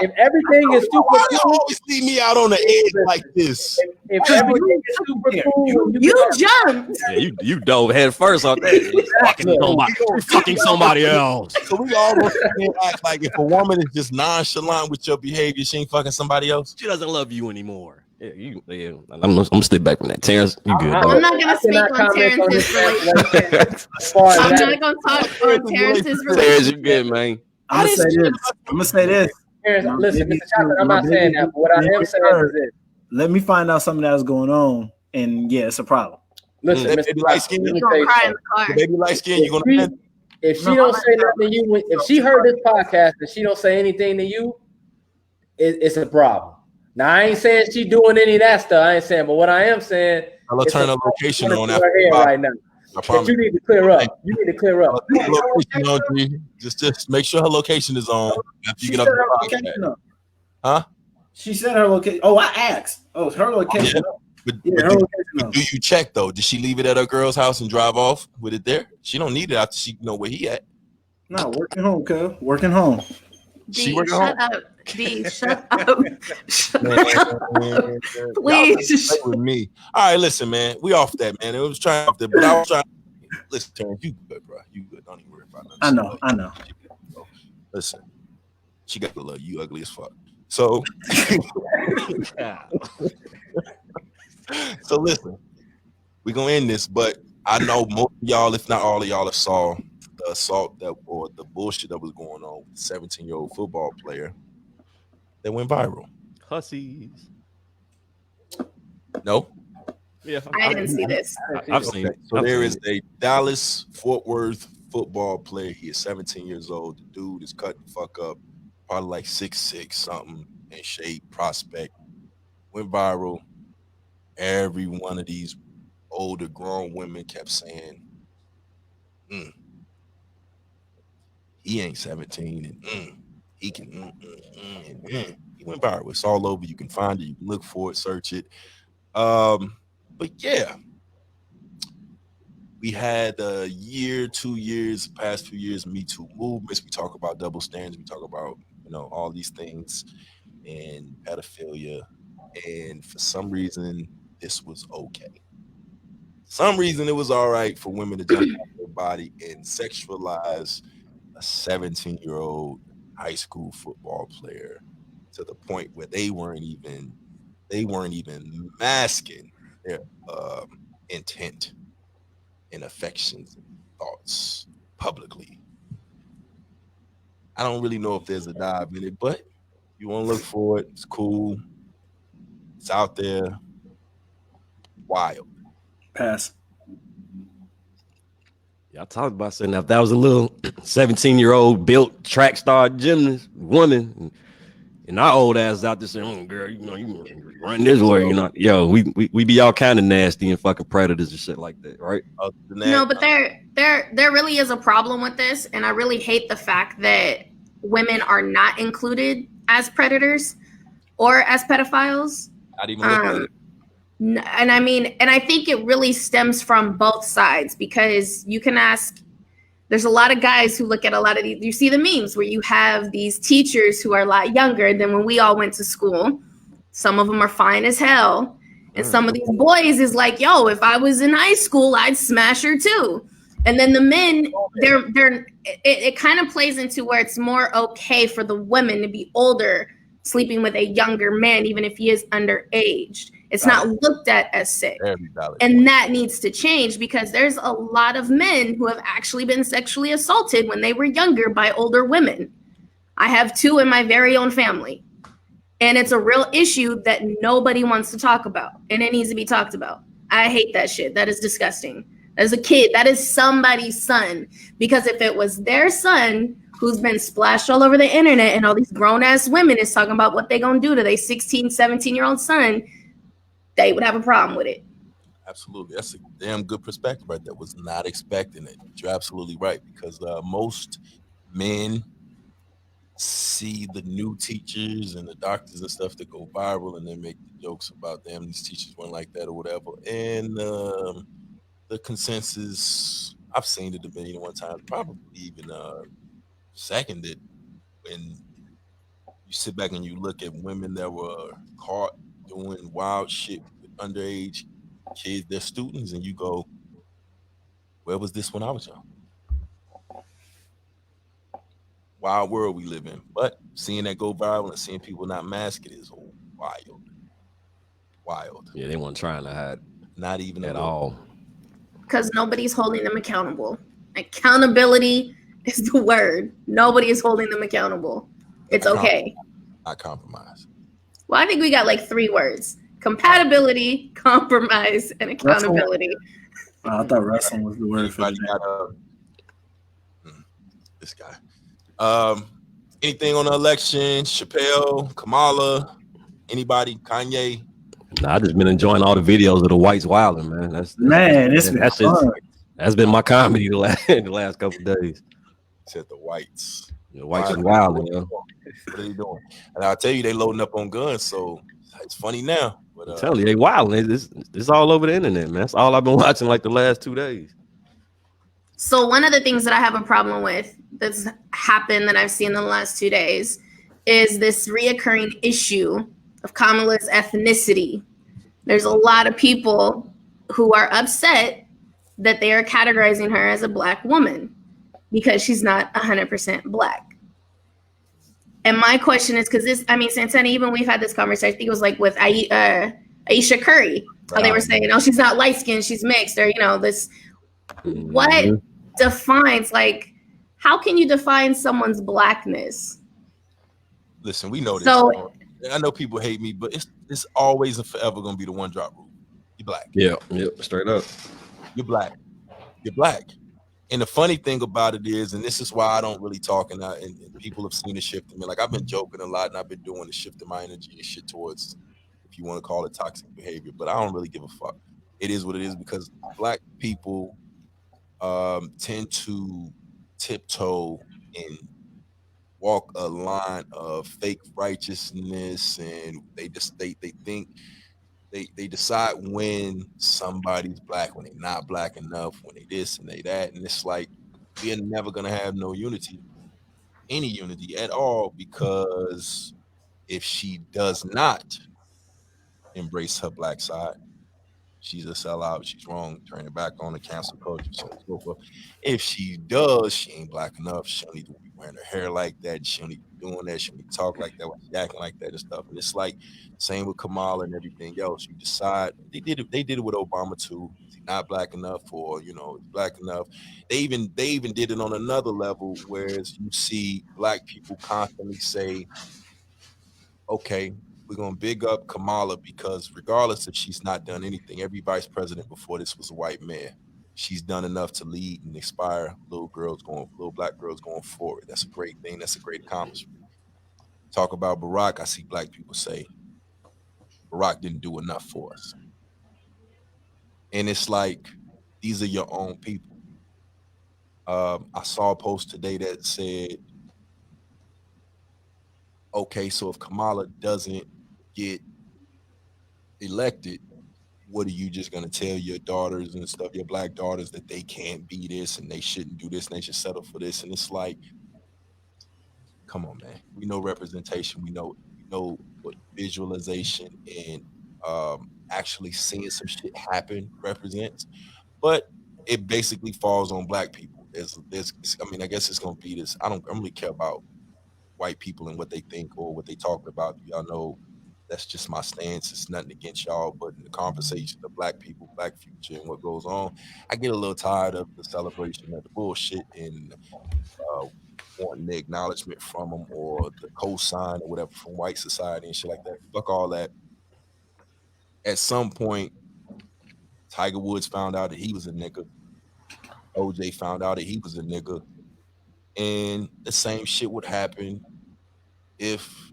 If everything is super cool, you always see me out on the edge like this. If everything is super cool, you jumped. Yeah, you dove head first on that. You fucking somebody else. So we almost act like if a woman is just nonchalant with your behavior, she ain't fucking somebody else. She doesn't love you anymore. Yeah. I'm gonna stay back from that. Terrence, you good? I'm not gonna speak on Terrence's relationship. I'm not gonna talk on Terrence's relationship. Terrence, you good, man? I'm gonna say this. Terrence, listen, Mr. Chocolate, I'm not saying that, but what I am saying is this. Let me find out something that's going on, and yeah, it's a problem. Listen, Mr. Light Skin, you gonna cry in the car. Baby light skin, you gonna. If she don't say nothing to you, if she heard this podcast and she don't say anything to you, it's a problem. Now I ain't saying she doing any of that stuff. I ain't saying, but what I am saying, I'll turn a location on that right now. But you need to clear up. You need to clear up. Just make sure her location is on after you get up the podcast. Huh? She said her location. Oh, I asked. Oh, her location. But do you check though? Did she leave it at her girl's house and drive off with it there? She don't need it after she know where he at. No, working home, cuz. Working home. She working home. D, shut up. Please. With me. All right, listen, man. We off that, man. It was trying off that, but I was trying. Listen, Terrence, you good, bro. You good. Don't even worry about nothing. I know. Listen, she got to love you, ugly as fuck. So, so listen, we're gonna end this, but I know most of y'all, if not all of y'all, saw the assault or the bullshit that was going on with the 17-year-old football player that went viral. Hussies. No? Yeah. I didn't see this. I've seen it. So there is a Dallas Fort Worth football player. He is 17 years old. The dude is cut the fuck up, probably like 6'6", something in shape, prospect. Went viral. Every one of these older grown women kept saying, he ain't 17 and he can and he went viral. It's all over. You can find it, you can look for it, search it. But yeah, we had a year, 2 years, past few years, Me Too movements. We talk about double standards. We talk about, all these things and pedophilia. And for some reason, this was okay. Some reason it was all right for women to jump on their body and sexualize a 17-year-old high school football player to the point where they weren't even masking their intent and affections and thoughts publicly. I don't really know if there's a dive in it, but you want to look for it. It's cool. It's out there. Wild. Pass. Yeah, I talked about saying if that was a little 17-year-old built track star gymnast woman, and our old ass out there saying, girl, you run this way, yo, we be all kind of nasty and fucking predators and shit like that, right? No, but there really is a problem with this, and I really hate the fact that women are not included as predators or as pedophiles. Not even look at it. And I think it really stems from both sides, because you can ask, there's a lot of guys who look at a lot of these, you see the memes where you have these teachers who are a lot younger than when we all went to school. Some of them are fine as hell. And some of these boys is like, yo, if I was in high school, I'd smash her too. And then the men, it kind of plays into where it's more okay for the women to be older, sleeping with a younger man, even if he is underage. It's not looked at as sick. And that needs to change, because there's a lot of men who have actually been sexually assaulted when they were younger by older women. I have 2 in my very own family. And it's a real issue that nobody wants to talk about. And it needs to be talked about. I hate that shit. That is disgusting. As a kid, that is somebody's son. Because if it was their son who's been splashed all over the internet and all these grown-ass women is talking about what they gonna do to their 16, 17-year-old son, they would have a problem with it. Absolutely. That's a damn good perspective right there. Was not expecting it. You're absolutely right, because most men see the new teachers and the doctors and stuff that go viral, and they make the jokes about them, these teachers weren't like that or whatever. And the consensus, I've seen it a million one time, probably even seconded, when you sit back and you look at women that were caught doing wild shit with underage kids, they're students, and you go, where was this when I was young? Wild world we live in. But seeing that go viral and seeing people not mask it is wild. Yeah, they weren't trying to hide. Not even at all. Because nobody's holding them accountable. Accountability is the word. Nobody is holding them accountable. It's okay. I compromise. Well, I think we got like 3 words: compatibility, compromise, and accountability. I thought wrestling was the word for that. This guy. Anything on the election? Chappelle, Kamala, anybody? Kanye? Nah, I just been enjoying all the videos of the whites wilding, man. That's been my comedy the last couple of days. Said the whites. The whites are wilding, yo. What are they doing? And I'll tell you, they loading up on guns, so it's funny now. But I'm telling you, they wilding. It's all over the internet, man. That's all I've been watching like the last 2 days. So one of the things that I have a problem with that's happened that I've seen in the last 2 days is this reoccurring issue of Kamala's ethnicity. There's a lot of people who are upset that they are categorizing her as a Black woman because she's not 100% Black. And my question is, because Santana, even we've had this conversation, I think it was like with Aisha Curry, how they were saying, oh, she's not light skinned, she's mixed, or, this. What defines, like, how can you define someone's Blackness? Listen, we know this. So, I know people hate me, but it's always and forever gonna be the one drop rule. You're Black. Yeah, straight up. You're Black. You're Black. And the funny thing about it is, and this is why I don't really talk, and people have seen the shift in me. Like, I've been joking a lot, and I've been doing the shift in my energy and shit towards, if you want to call it, toxic behavior. But I don't really give a fuck. It is what it is, because Black people tend to tiptoe and walk a line of fake righteousness, and they think they decide when somebody's Black, when they're not Black enough, when they this and they that, and it's like we're never gonna have no unity, any unity at all, because if she does not embrace her Black side, she's a sellout, she's wrong, turn it back on the cancel culture, so on and so forth. If she does, she ain't Black enough, she don't need to be wearing her hair like that, she don't need to be doing that? Should we talk like that? Why she acting like that and stuff? And it's like same with Kamala and everything else. You decide they did it with Obama too. Is he not black enough, or black enough? They even did it on another level, whereas you see black people constantly say, okay, we're gonna big up Kamala because regardless if she's not done anything, every vice president before this was a white man. She's done enough to lead and inspire little black girls going forward. That's a great thing. That's a great accomplishment. Talk about Barack. I see black people say Barack didn't do enough for us. And it's like, these are your own people. I saw a post today that said, okay, so if Kamala doesn't get elected, what are you just going to tell your daughters and stuff, your black daughters, that they can't be this and they shouldn't do this and they should settle for this? And it's like, come on, man. We know representation. We know what visualization and actually seeing some shit happen represents. But it basically falls on black people. I guess it's going to be this. I don't really care about white people and what they think or what they talk about. Y'all know that's just my stance. It's nothing against y'all, but in the conversation of black people, black future, and what goes on, I get a little tired of the celebration of the bullshit and wanting the acknowledgement from them or the cosign or whatever from white society and shit like that. Fuck all that. At some point, Tiger Woods found out that he was a nigga. OJ found out that he was a nigga. And the same shit would happen if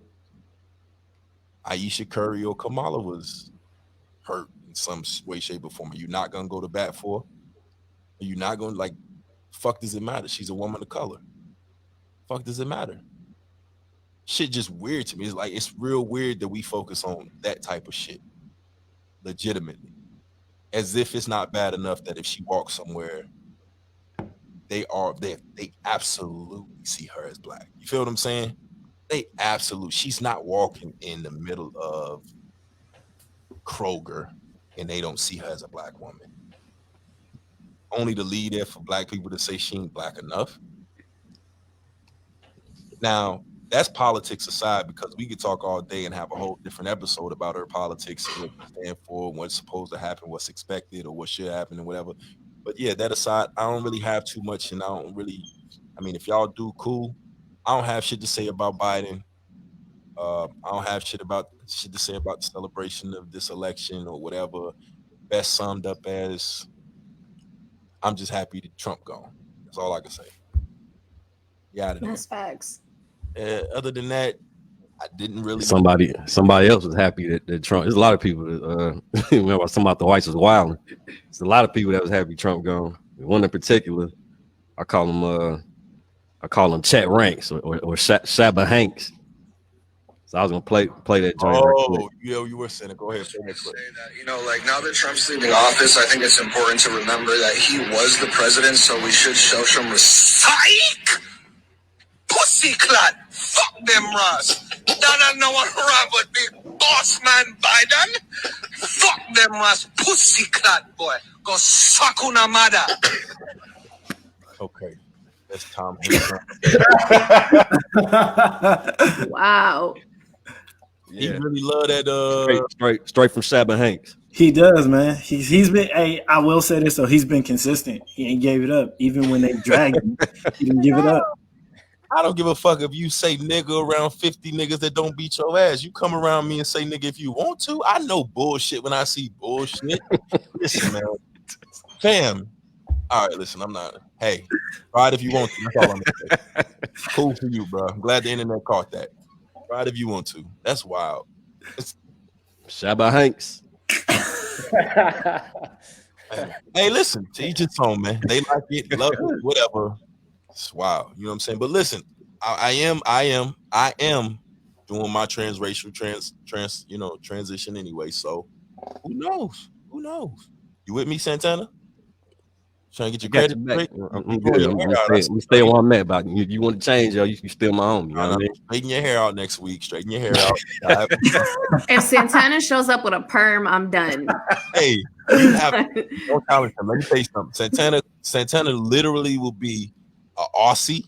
Ayesha Curry or Kamala was hurt in some way, shape, or form. Are you not gonna go to bat for her? Are you not gonna, fuck does it matter? She's a woman of color. Fuck does it matter? Shit just weird to me. It's real weird that we focus on that type of shit legitimately, as if it's not bad enough that if she walks somewhere, they absolutely see her as black. You feel what I'm saying? She's not walking in the middle of Kroger and they don't see her as a black woman. Only to lead there for black people to say she ain't black enough. Now, that's politics aside, because we could talk all day and have a whole different episode about her politics and what they stand for, what's supposed to happen, what's expected, or what should happen, and whatever. But yeah, that aside, I don't really have too much, and if y'all do, cool. I don't have shit to say about Biden. I don't have shit to say about the celebration of this election or whatever. Best summed up as, I'm just happy that Trump gone. That's all I can say. Yeah, that's facts. Other than that, I didn't really. Somebody else was happy that Trump. There's a lot of people that remember something about the whites was wild. There's a lot of people that was happy Trump gone. One in particular, I call him Chet Ranks or Shabba Hanks. So I was gonna play that joint. Oh, you were saying it. Go ahead. Say that, now that Trump's leaving office, I think it's important to remember that he was the president, so we should show some respect. Pussy clot. Fuck them, Ross. Don't know what wrong with big boss man Biden. Fuck them, Ross. Pussy clot, boy. Go suck una mother. Okay. That's Tom. Wow. Yeah. He really love that straight from Shabba Hanks. He does, man. He's been. Hey, I will say this though. He's been consistent. He ain't gave it up, even when they dragged him. He didn't give it up. I don't give a fuck if you say nigga around 50 niggas that don't beat your ass. You come around me and say nigga if you want to. I know bullshit when I see bullshit. Listen, man. Fam. All right, listen, I'm not. Hey, ride if you want to. That's all I'm gonna say. Cool for you, bro. I'm glad the internet caught that. Ride if you want to. That's wild. Shabba Hanks. Hey, listen, to each its own, man. They like it, love it, whatever. It's wild. You know what I'm saying? But listen, I am doing my transracial transition anyway. So who knows? Who knows? You with me, Santana? Trying to get your credit straight. I'm good. I'm stay where I'm at. About you want to change, yo? You still my homie. You know what I mean? Straighten your hair out next week. Straighten your hair out. If Santana shows up with a perm, I'm done. Hey, don't challenge him. Let me tell you something. Santana literally will be an Aussie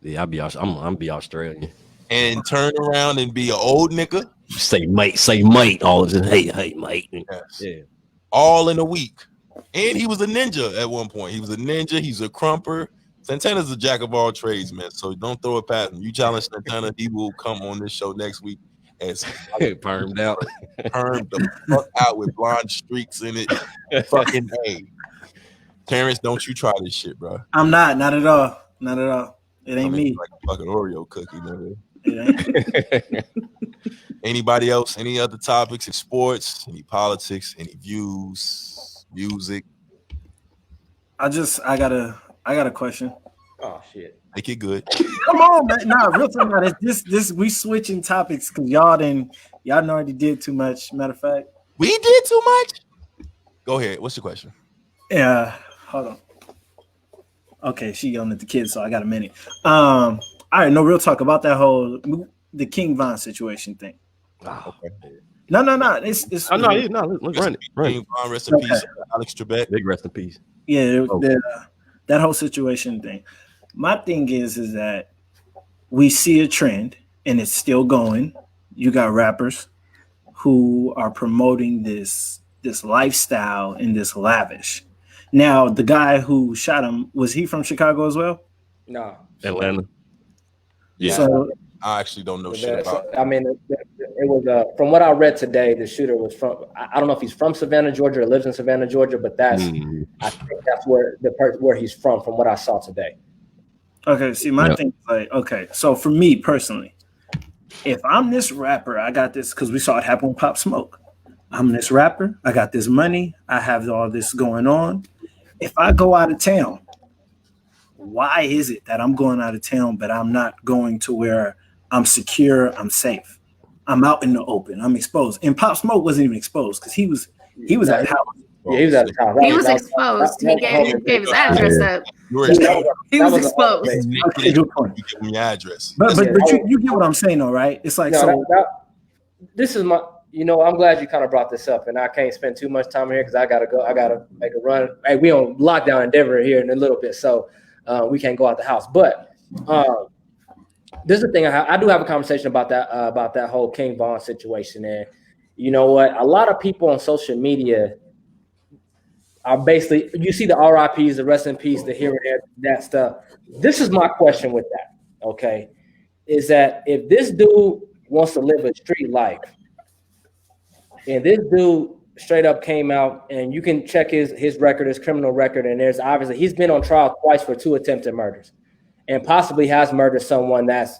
Yeah, I'm be Australian. And turn around and be an old nigga. Say mate all of this. Hey, mate. Yes. Yeah. All in a week. And he was a ninja at one point. He was a ninja. He's a crumper. Santana's a jack of all trades, man. So don't throw it past him. You challenge Santana, he will come on this show next week as permed out. Permed the fuck out with blonde streaks in it. Fucking A. Terrence, don't you try this shit, bro. I'm not at all. Not at all. It ain't me. Like a fucking Oreo cookie, man. It ain't. Anybody else? Any other topics in sports? Any politics? Any views? Music? I got a question. Oh shit. Make it good. Come on, man. Nah, real talk. This we switching topics because y'all already did too much. Matter of fact, we did too much. Go ahead. What's your question? Yeah, hold on. Okay, she yelling at the kids, so I got a minute. All right, no real talk about that whole the King Von situation thing. Oh, okay. No. It's let's run it. King Von, rest in peace. Alex Trebek. Big rest in peace. Yeah, that whole situation thing. My thing is that we see a trend and it's still going. You got rappers who are promoting this lifestyle and this lavish. Now, the guy who shot him, was he from Chicago as well? No. Atlanta. Yeah. So, I actually don't know shit about it. I mean, it was from what I read today, the shooter was from, I don't know if he's from Savannah, Georgia or lives in Savannah, Georgia, but I think that's where he's from what I saw today. Okay, see, my thing is like, okay, so for me personally, if I'm this rapper, I got this, because we saw it happen with Pop Smoke. I'm this rapper, I got this money, I have all this going on. If I go out of town, why is it that I'm going out of town, but I'm not going to where I'm secure, I'm safe? I'm out in the open, I'm exposed. And Pop Smoke wasn't even exposed because he was at the house. Yeah, he was at the house. He was exposed. He gave his address up. He was exposed. Okay, good point. You give me your address. But you get what I'm saying, though, right? It's like this is my. I'm glad you kind of brought this up, and I can't spend too much time here because I gotta go. I gotta make a run. Hey, we on lockdown in Denver here in a little bit, so we can't go out the house. But this is the thing. I do have a conversation about that whole King Von situation, and you know what? A lot of people on social media are basically, you see the RIPs, the rest in peace, the here and there, that stuff. This is my question with that. Okay, is that if this dude wants to live a street life, and this dude straight up came out, and you can check his record, his criminal record, and there's obviously he's been on trial twice for 2 attempted murders, and possibly has murdered someone that's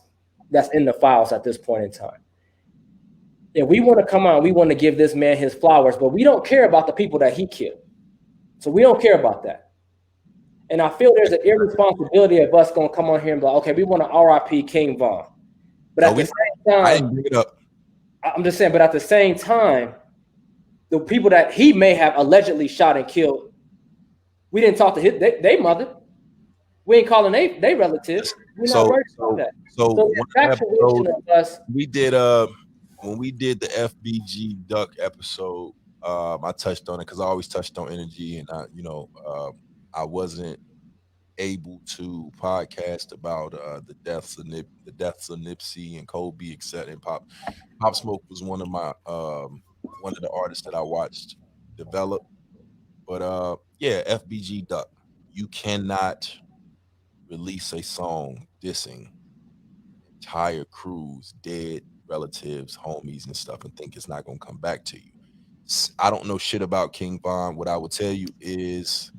in the files at this point in time. If we want to come on, we want to give this man his flowers, but we don't care about the people that he killed. So we don't care about that. And I feel there's an irresponsibility of us going to come on here and be like, okay, we want to RIP King Von. But at the same time, I didn't bring it up. I'm just saying, but at the same time, the people that he may have allegedly shot and killed, we didn't talk to they mother. We ain't calling they relatives. We're not worried about that. So we did when we did the FBG Duck episode, I touched on it because I always touched on energy, and I wasn't able to podcast about the deaths of Nipsey and Kobe, etc. And Pop Smoke was one of the artists that I watched develop. But FBG Duck, you cannot release a song dissing entire crews, dead relatives, homies, and stuff, and think it's not gonna come back to you. I don't know shit about King Von. What I will tell you is,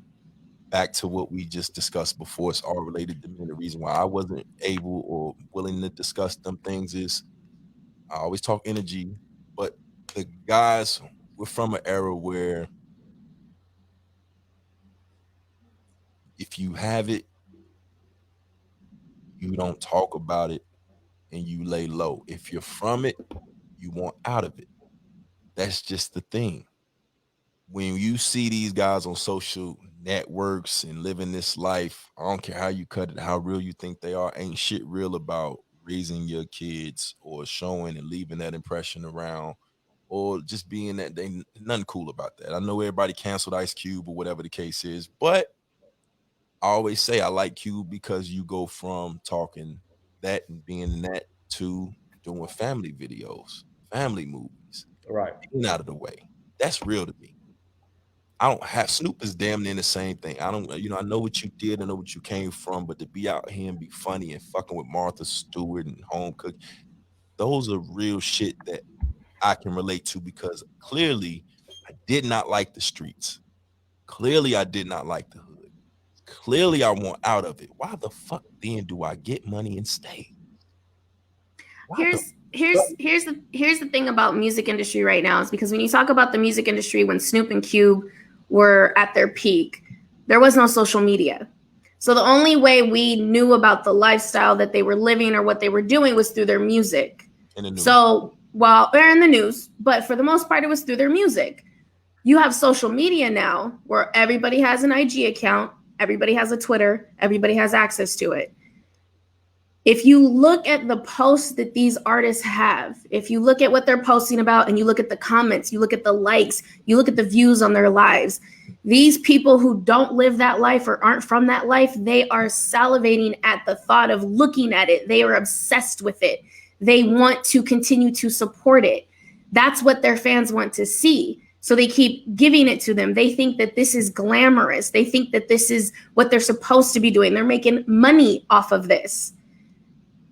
back to what we just discussed before, it's all related to me. The reason why I wasn't able or willing to discuss them things is I always talk energy, but the guys were from an era where if you have it, you don't talk about it and you lay low. If you're from it, you want out of it. That's just the thing. When you see these guys on social networks and living this life, I don't care how you cut it, how real you think they are, ain't shit real about raising your kids or showing and leaving that impression around, or just being that they nothing cool about that. I know everybody canceled Ice Cube or whatever the case is, but I always say I like Cube because you go from talking that and being that to doing family videos, family movies, right? Being out of the way. That's real to me. I don't have Snoop is damn near the same thing. I don't, I know what you did, I know what you came from, but to be out here and be funny and fucking with Martha Stewart and Home Cook, those are real shit that I can relate to because clearly I did not like the streets. Clearly I did not like the hood. Clearly I want out of it. Why the fuck then do I get money and stay? Here's the thing about music industry right now is because when you talk about the music industry when Snoop and Cube were at their peak, there was no social media. So the only way we knew about the lifestyle that they were living or what they were doing was through their music. So while they're in the news, but for the most part, it was through their music. You have social media now where everybody has an IG account, everybody has a Twitter, everybody has access to it. If you look at the posts that these artists have, if you look at what they're posting about and you look at the comments, you look at the likes, you look at the views on their lives, these people who don't live that life or aren't from that life, they are salivating at the thought of looking at it. They are obsessed with it. They want to continue to support it. That's what their fans want to see. So they keep giving it to them. They think that this is glamorous. They think that this is what they're supposed to be doing. They're making money off of this.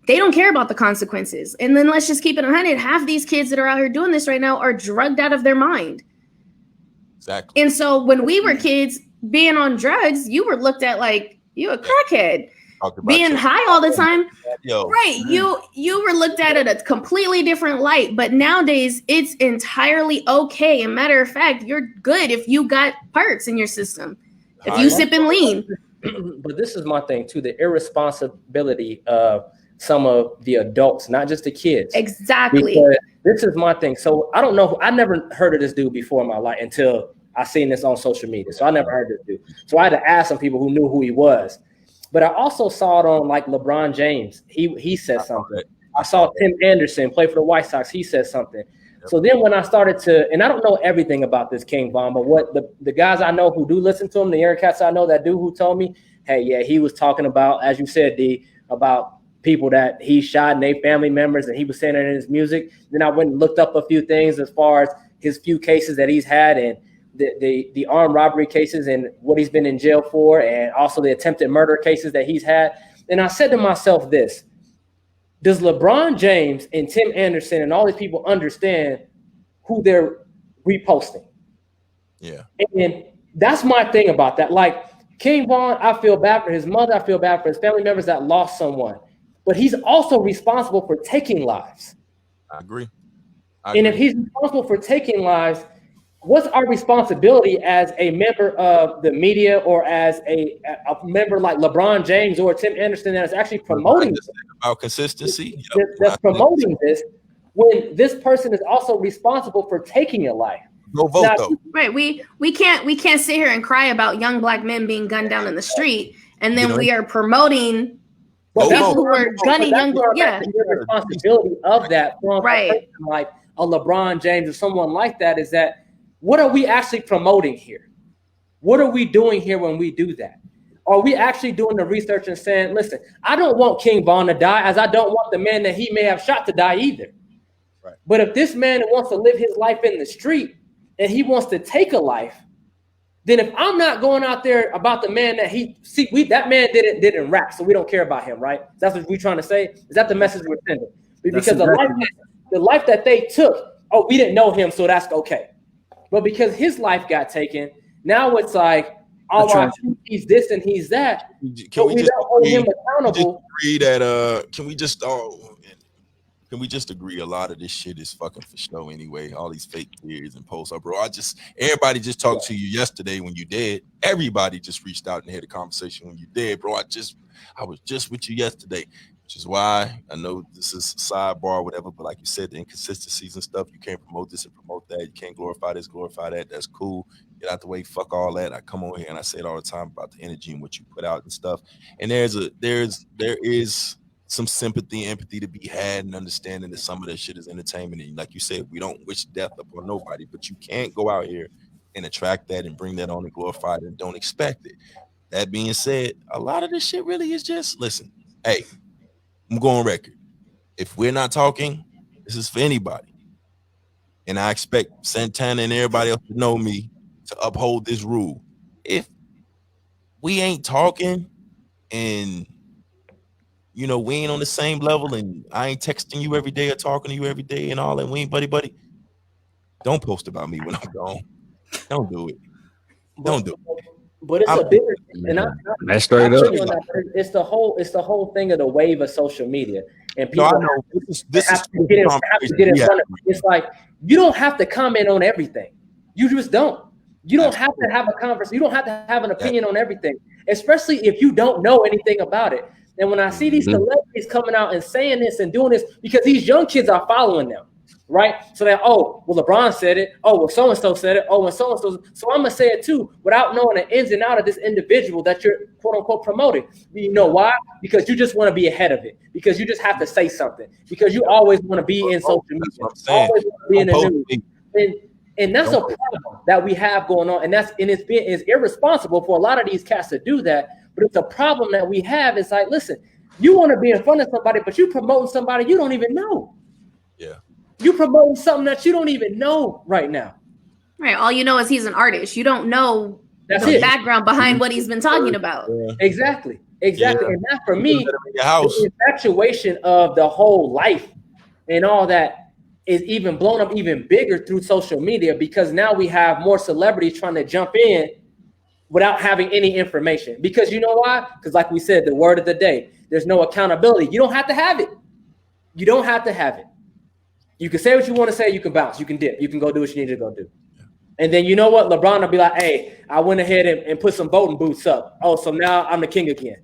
They don't care about the consequences. And then let's just keep it 100. Half these kids that are out here doing this right now are drugged out of their mind. Exactly. And so when we were kids being on drugs, you were looked at like you a crackhead. Being high all the time. Right. You were looked at a completely different light. But nowadays it's entirely okay. And matter of fact, you're good if you got perks in your system. If you sip and lean. But this is my thing too, the irresponsibility of some of the adults, not just the kids. Exactly. Because this is my thing. So I don't know. I never heard of this dude before in my life until I seen this on social media. So I never heard of this dude. So I had to ask some people who knew who he was. But I also saw it on like LeBron James. He said something. I saw Tim Anderson play for the White Sox. He said something. So then when I started to, and I don't know everything about this King Von, but what the guys I know who do listen to him, the Aaron Cats I know that do, who told me, hey, yeah, he was talking about, as you said, D, about people that he shot and they family members, and he was saying it in his music. Then I went and looked up a few things as far as his few cases that he's had and the armed robbery cases and what he's been in jail for, and also the attempted murder cases that he's had. And I said to myself this, does LeBron James and Tim Anderson and all these people understand who they're reposting? Yeah. And that's my thing about that. Like King Von, I feel bad for his mother. I feel bad for his family members that lost someone. But he's also responsible for taking lives. I agree. And if he's responsible for taking lives, what's our responsibility as a member of the media or as a member like LeBron James or Tim Anderson that is actually promoting this? About consistency. That's promoting this when this person is also responsible for taking a life. Go vote though. Right. We can't sit here and cry about young black men being gunned down in the street, and then we are promoting people who are gunning young. Yeah. The responsibility of that from a person like a LeBron James or someone like that is that what are we actually promoting here? What are we doing here when we do that? Are we actually doing the research and saying, listen, I don't want King Von to die, as I don't want the man that he may have shot to die either. Right. But if this man wants to live his life in the street and he wants to take a life, then if I'm not going out there about the man that that man didn't rap, so we don't care about him, right? That's what we're trying to say. Is that the message we're sending? Because the life that they took, we didn't know him, so that's okay. But because his life got taken, now it's like, he's this and he's that. Can we just hold him accountable? Can we just agree a lot of this shit is fucking for show anyway? All these fake theories and posts, bro. Everybody just talked to you yesterday when you did. Everybody just reached out and had a conversation when you did, bro. I was just with you yesterday, which is why I know this is a sidebar or whatever, but like you said, the inconsistencies and stuff, you can't promote this and promote that. You can't glorify this, glorify that. That's cool. Get out the way. Fuck all that. I come on here and I say it all the time about the energy and what you put out and stuff. And there is some sympathy and empathy to be had and understanding that some of that shit is entertainment. And like you said, we don't wish death upon nobody, but you can't go out here and attract that and bring that on and glorify it and don't expect it. That being said, a lot of this shit really is just listen. Hey, I'm going on record. If we're not talking, this is for anybody. And I expect Santana and everybody else to know me to uphold this rule. If we ain't talking and we ain't on the same level and I ain't texting you every day or talking to you every day and all that, we ain't buddy. Don't post about me when I'm gone. Don't do it. Don't do it. But it's a bigger, and that's straight up. It's the whole thing of the wave of social media, and people have to get in front of it. It's like you don't have to comment on everything. You just don't. You don't have to have a conversation. You don't have to have an opinion on everything, especially if you don't know anything about it. And when I see these celebrities coming out and saying this and doing this, because these young kids are following them. Right? So that, LeBron said it. Oh, well, so-and-so said it. Oh, and so-and-so. So I'm going to say it too without knowing the ins and out of this individual that you're quote unquote promoting. You know why? Because you just want to be ahead of it. Because you just have to say something. Because you always want to be in social media. Always want to be in the news. And that's a problem that we have going on. And it's irresponsible for a lot of these cats to do that. But it's a problem that we have. It's like, listen, you want to be in front of somebody, but you're promoting somebody you don't even know. Yeah. You promoting something that you don't even know right now. Right. All you know is he's an artist. You don't know the background behind what he's been talking about. Yeah. Exactly. Yeah. And that for me, the infatuation of the whole life and all that is even blown up even bigger through social media, because now we have more celebrities trying to jump in without having any information. Because you know why? Because like we said, the word of the day, there's no accountability. You don't have to have it. You don't have to have it. You can say what you want to say. You can bounce. You can dip. You can go do what you need to go do. And then you know what? LeBron will be like, hey, I went ahead and put some voting boots up. Oh, so now I'm the king again.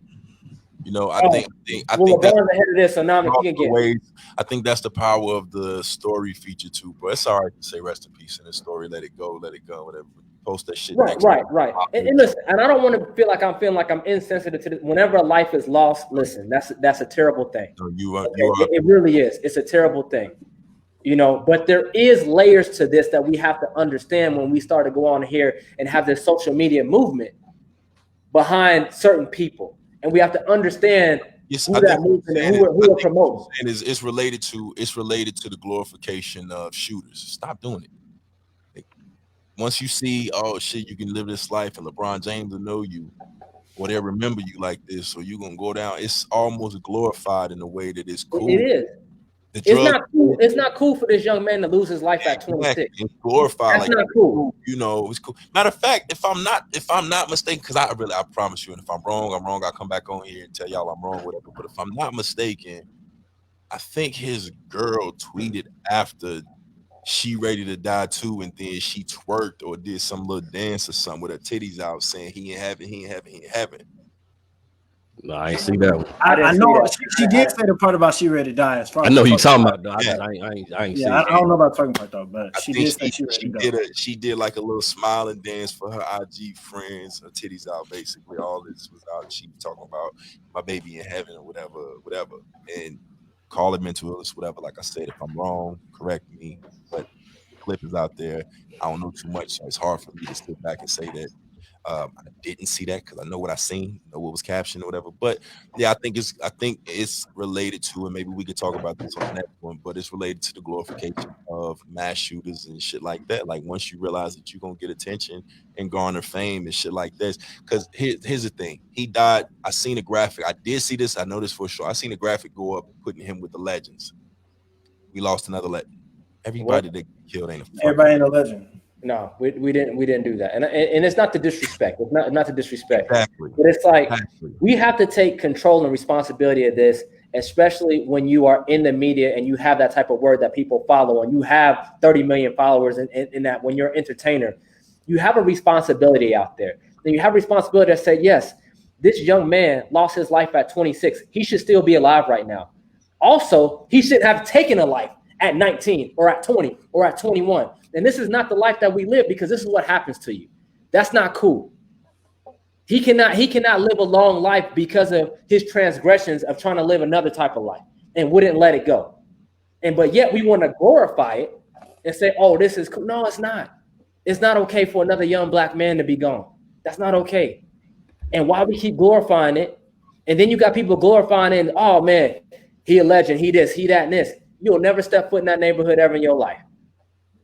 I think LeBron's ahead of this, so now I'm the king again. I think that's the power of the story feature too, bro. It's all right to say rest in peace in the story. Let it go, whatever. Post that shit. Right. And listen, and I don't want to feel like I'm insensitive to this. Whenever a life is lost, listen, that's a terrible thing. No, it really is. It's a terrible thing. But there is layers to this that we have to understand when we start to go on here and have this social media movement behind certain people. And we have to understand who that movement and who it promotes. And it's related to the glorification of shooters. Stop doing it. Once you see, oh shit, you can live this life and LeBron James will know you, or they'll remember you like this, or you're gonna go down. It's almost glorified in a way that it's cool. It is. It's not cool for this young man to lose his life at 26. It's glorified. That's not cool. It's cool. Matter of fact, if I'm not mistaken, because I promise you, and if I'm wrong, I'll come back on here and tell y'all I'm wrong, whatever. But if I'm not mistaken, I think his girl tweeted after she ready to die too, and then she twerked or did some little dance or something with her titties out, saying he ain't having. No, I ain't see that one. I know she did say the part about she ready to die. As far I know you talking about though. Yeah. I ain't see I don't know about talking about though, but she did say she did like a little smiling dance for her IG friends, her titties out, basically. All this was out. She was talking about my baby in heaven or whatever. And call it mental illness, whatever. Like I said, if I'm wrong, correct me. But the clip is out there. I don't know too much, so it's hard for me to sit back and say that. I didn't see that because I know what I seen, know what was captioned or whatever. But yeah, I think it's related to, and maybe we could talk about this on the next one, but it's related to the glorification of mass shooters and shit like that. Like once you realize that you're gonna get attention and garner fame and shit like this. Because here's the thing. He died. I seen a graphic. I did see this, I know this for sure. I seen a graphic go up putting him with the legends. We lost another legend. Everybody that killed ain't everybody ain't a legend. No, we didn't do that, and it's not to disrespect. It's not to disrespect. Exactly. But it's like we have to take control and responsibility of this, especially when you are in the media and you have that type of word that people follow, and you have 30 million followers. In that, when you're an entertainer, you have a responsibility out there. And you have a responsibility to say, yes, this young man lost his life at 26. He should still be alive right now. Also, he shouldn't have taken a life at 19 or at 20 or at 21. And this is not the life that we live, because this is what happens to you. That's not cool. He cannot live a long life because of his transgressions of trying to live another type of life and wouldn't let it go. But yet we want to glorify it and say, oh, this is cool. No, it's not. It's not okay for another young black man to be gone. That's not okay. And why we keep glorifying it. And then you got people glorifying it. Oh, man, he a legend. He this, he that, and this. You'll never step foot in that neighborhood ever in your life.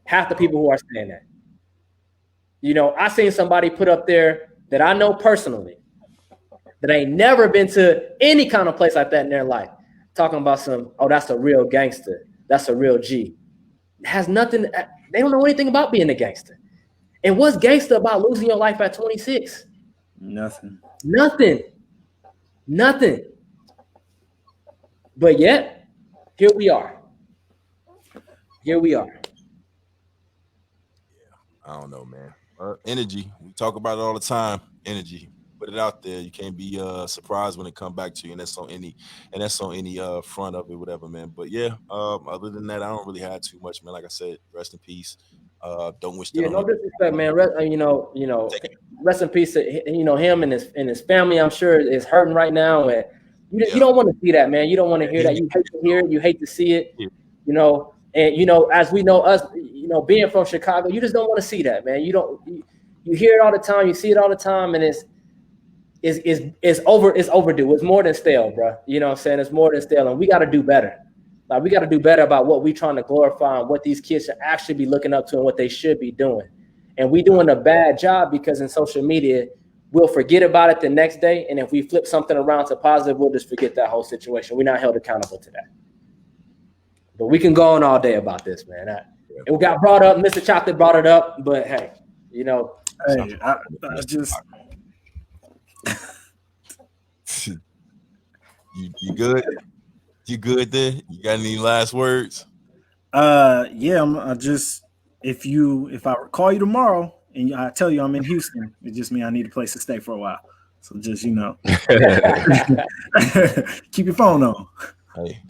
Half the people who are saying that. You know, I seen somebody put up there that I know personally that ain't never been to any kind of place like that in their life. Talking about some, oh, that's a real gangster. That's a real G. It has nothing. They don't know anything about being a gangster. And what's gangster about losing your life at 26? Nothing. But yet, here we are. I don't know, man. Energy. We talk about it all the time. Energy. Put it out there. You can't be surprised when it come back to you, and that's on any front of it, whatever, man. But yeah, other than that, I don't really have too much, man. Like I said, rest in peace. Don't wish that. Yeah, no disrespect, man. Rest in peace to him and his family. I'm sure is hurting right now, and you don't want to see that, man. You don't want to hear that. You hate to hear it. You hate to see it. Yeah. And as we know, us, being from Chicago, you just don't want to see that, man. You hear it all the time. You see it all the time, and it's overdue. It's more than stale, bro. You know what I'm saying? It's more than stale, and we got to do better. Like, we got to do better about what we trying to glorify and what these kids should actually be looking up to and what they should be doing. And we doing a bad job because in social media, we'll forget about it the next day. And if we flip something around to positive, we'll just forget that whole situation. We're not held accountable to that. But we can go on all day about this, man. It got brought up. Mr. Chocolate brought it up. But, hey, Hey, I just... You good? You good there? You got any last words? Yeah, I just if I call you tomorrow and I tell you I'm in Houston, it just means I need a place to stay for a while. So just keep your phone on. Hey,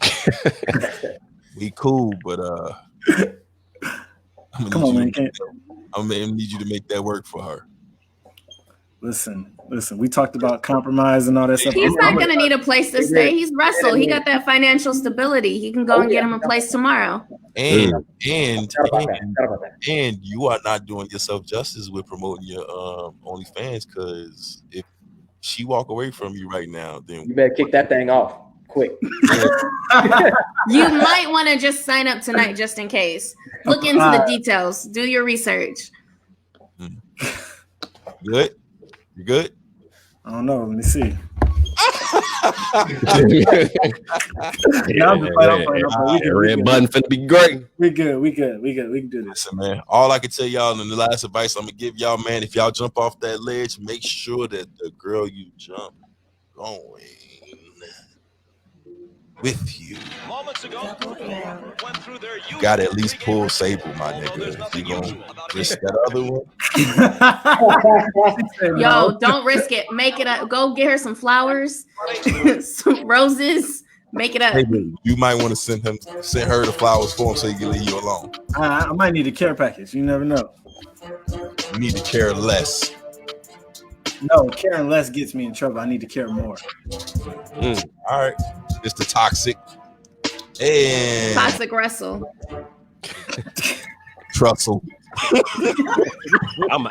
we cool, but come on, man. I'm gonna need you to make that work for her. Listen. We talked about compromise and all that stuff. He's not going to need a place to stay. He's Russell. He got that financial stability. He can go and get him a place tomorrow. And you are not doing yourself justice with promoting your OnlyFans, because if she walk away from you right now, then you better kick that thing off quick. You might want to just sign up tonight just in case. Look into the details. Do your research. Good? You good? I don't know. Let me see. Red button finna be great. We good. We can do this. Listen, man. All I can tell y'all, and the last advice I'm gonna give y'all, man, if y'all jump off that ledge, make sure that the girl you jump going with you. Moments ago, went through their you gotta at least pull Sable, my nigga. You gonna risk that other one? Yo, don't risk it. Make it up. Go get her some flowers, some roses. Make it up. Hey, you might want to send her the flowers for him so he can leave you alone. I might need a care package. You never know. You need to care less. No, caring less gets me in trouble. I need to care more. All right. It's the toxic. And Toxic Russell. Trussell. I'm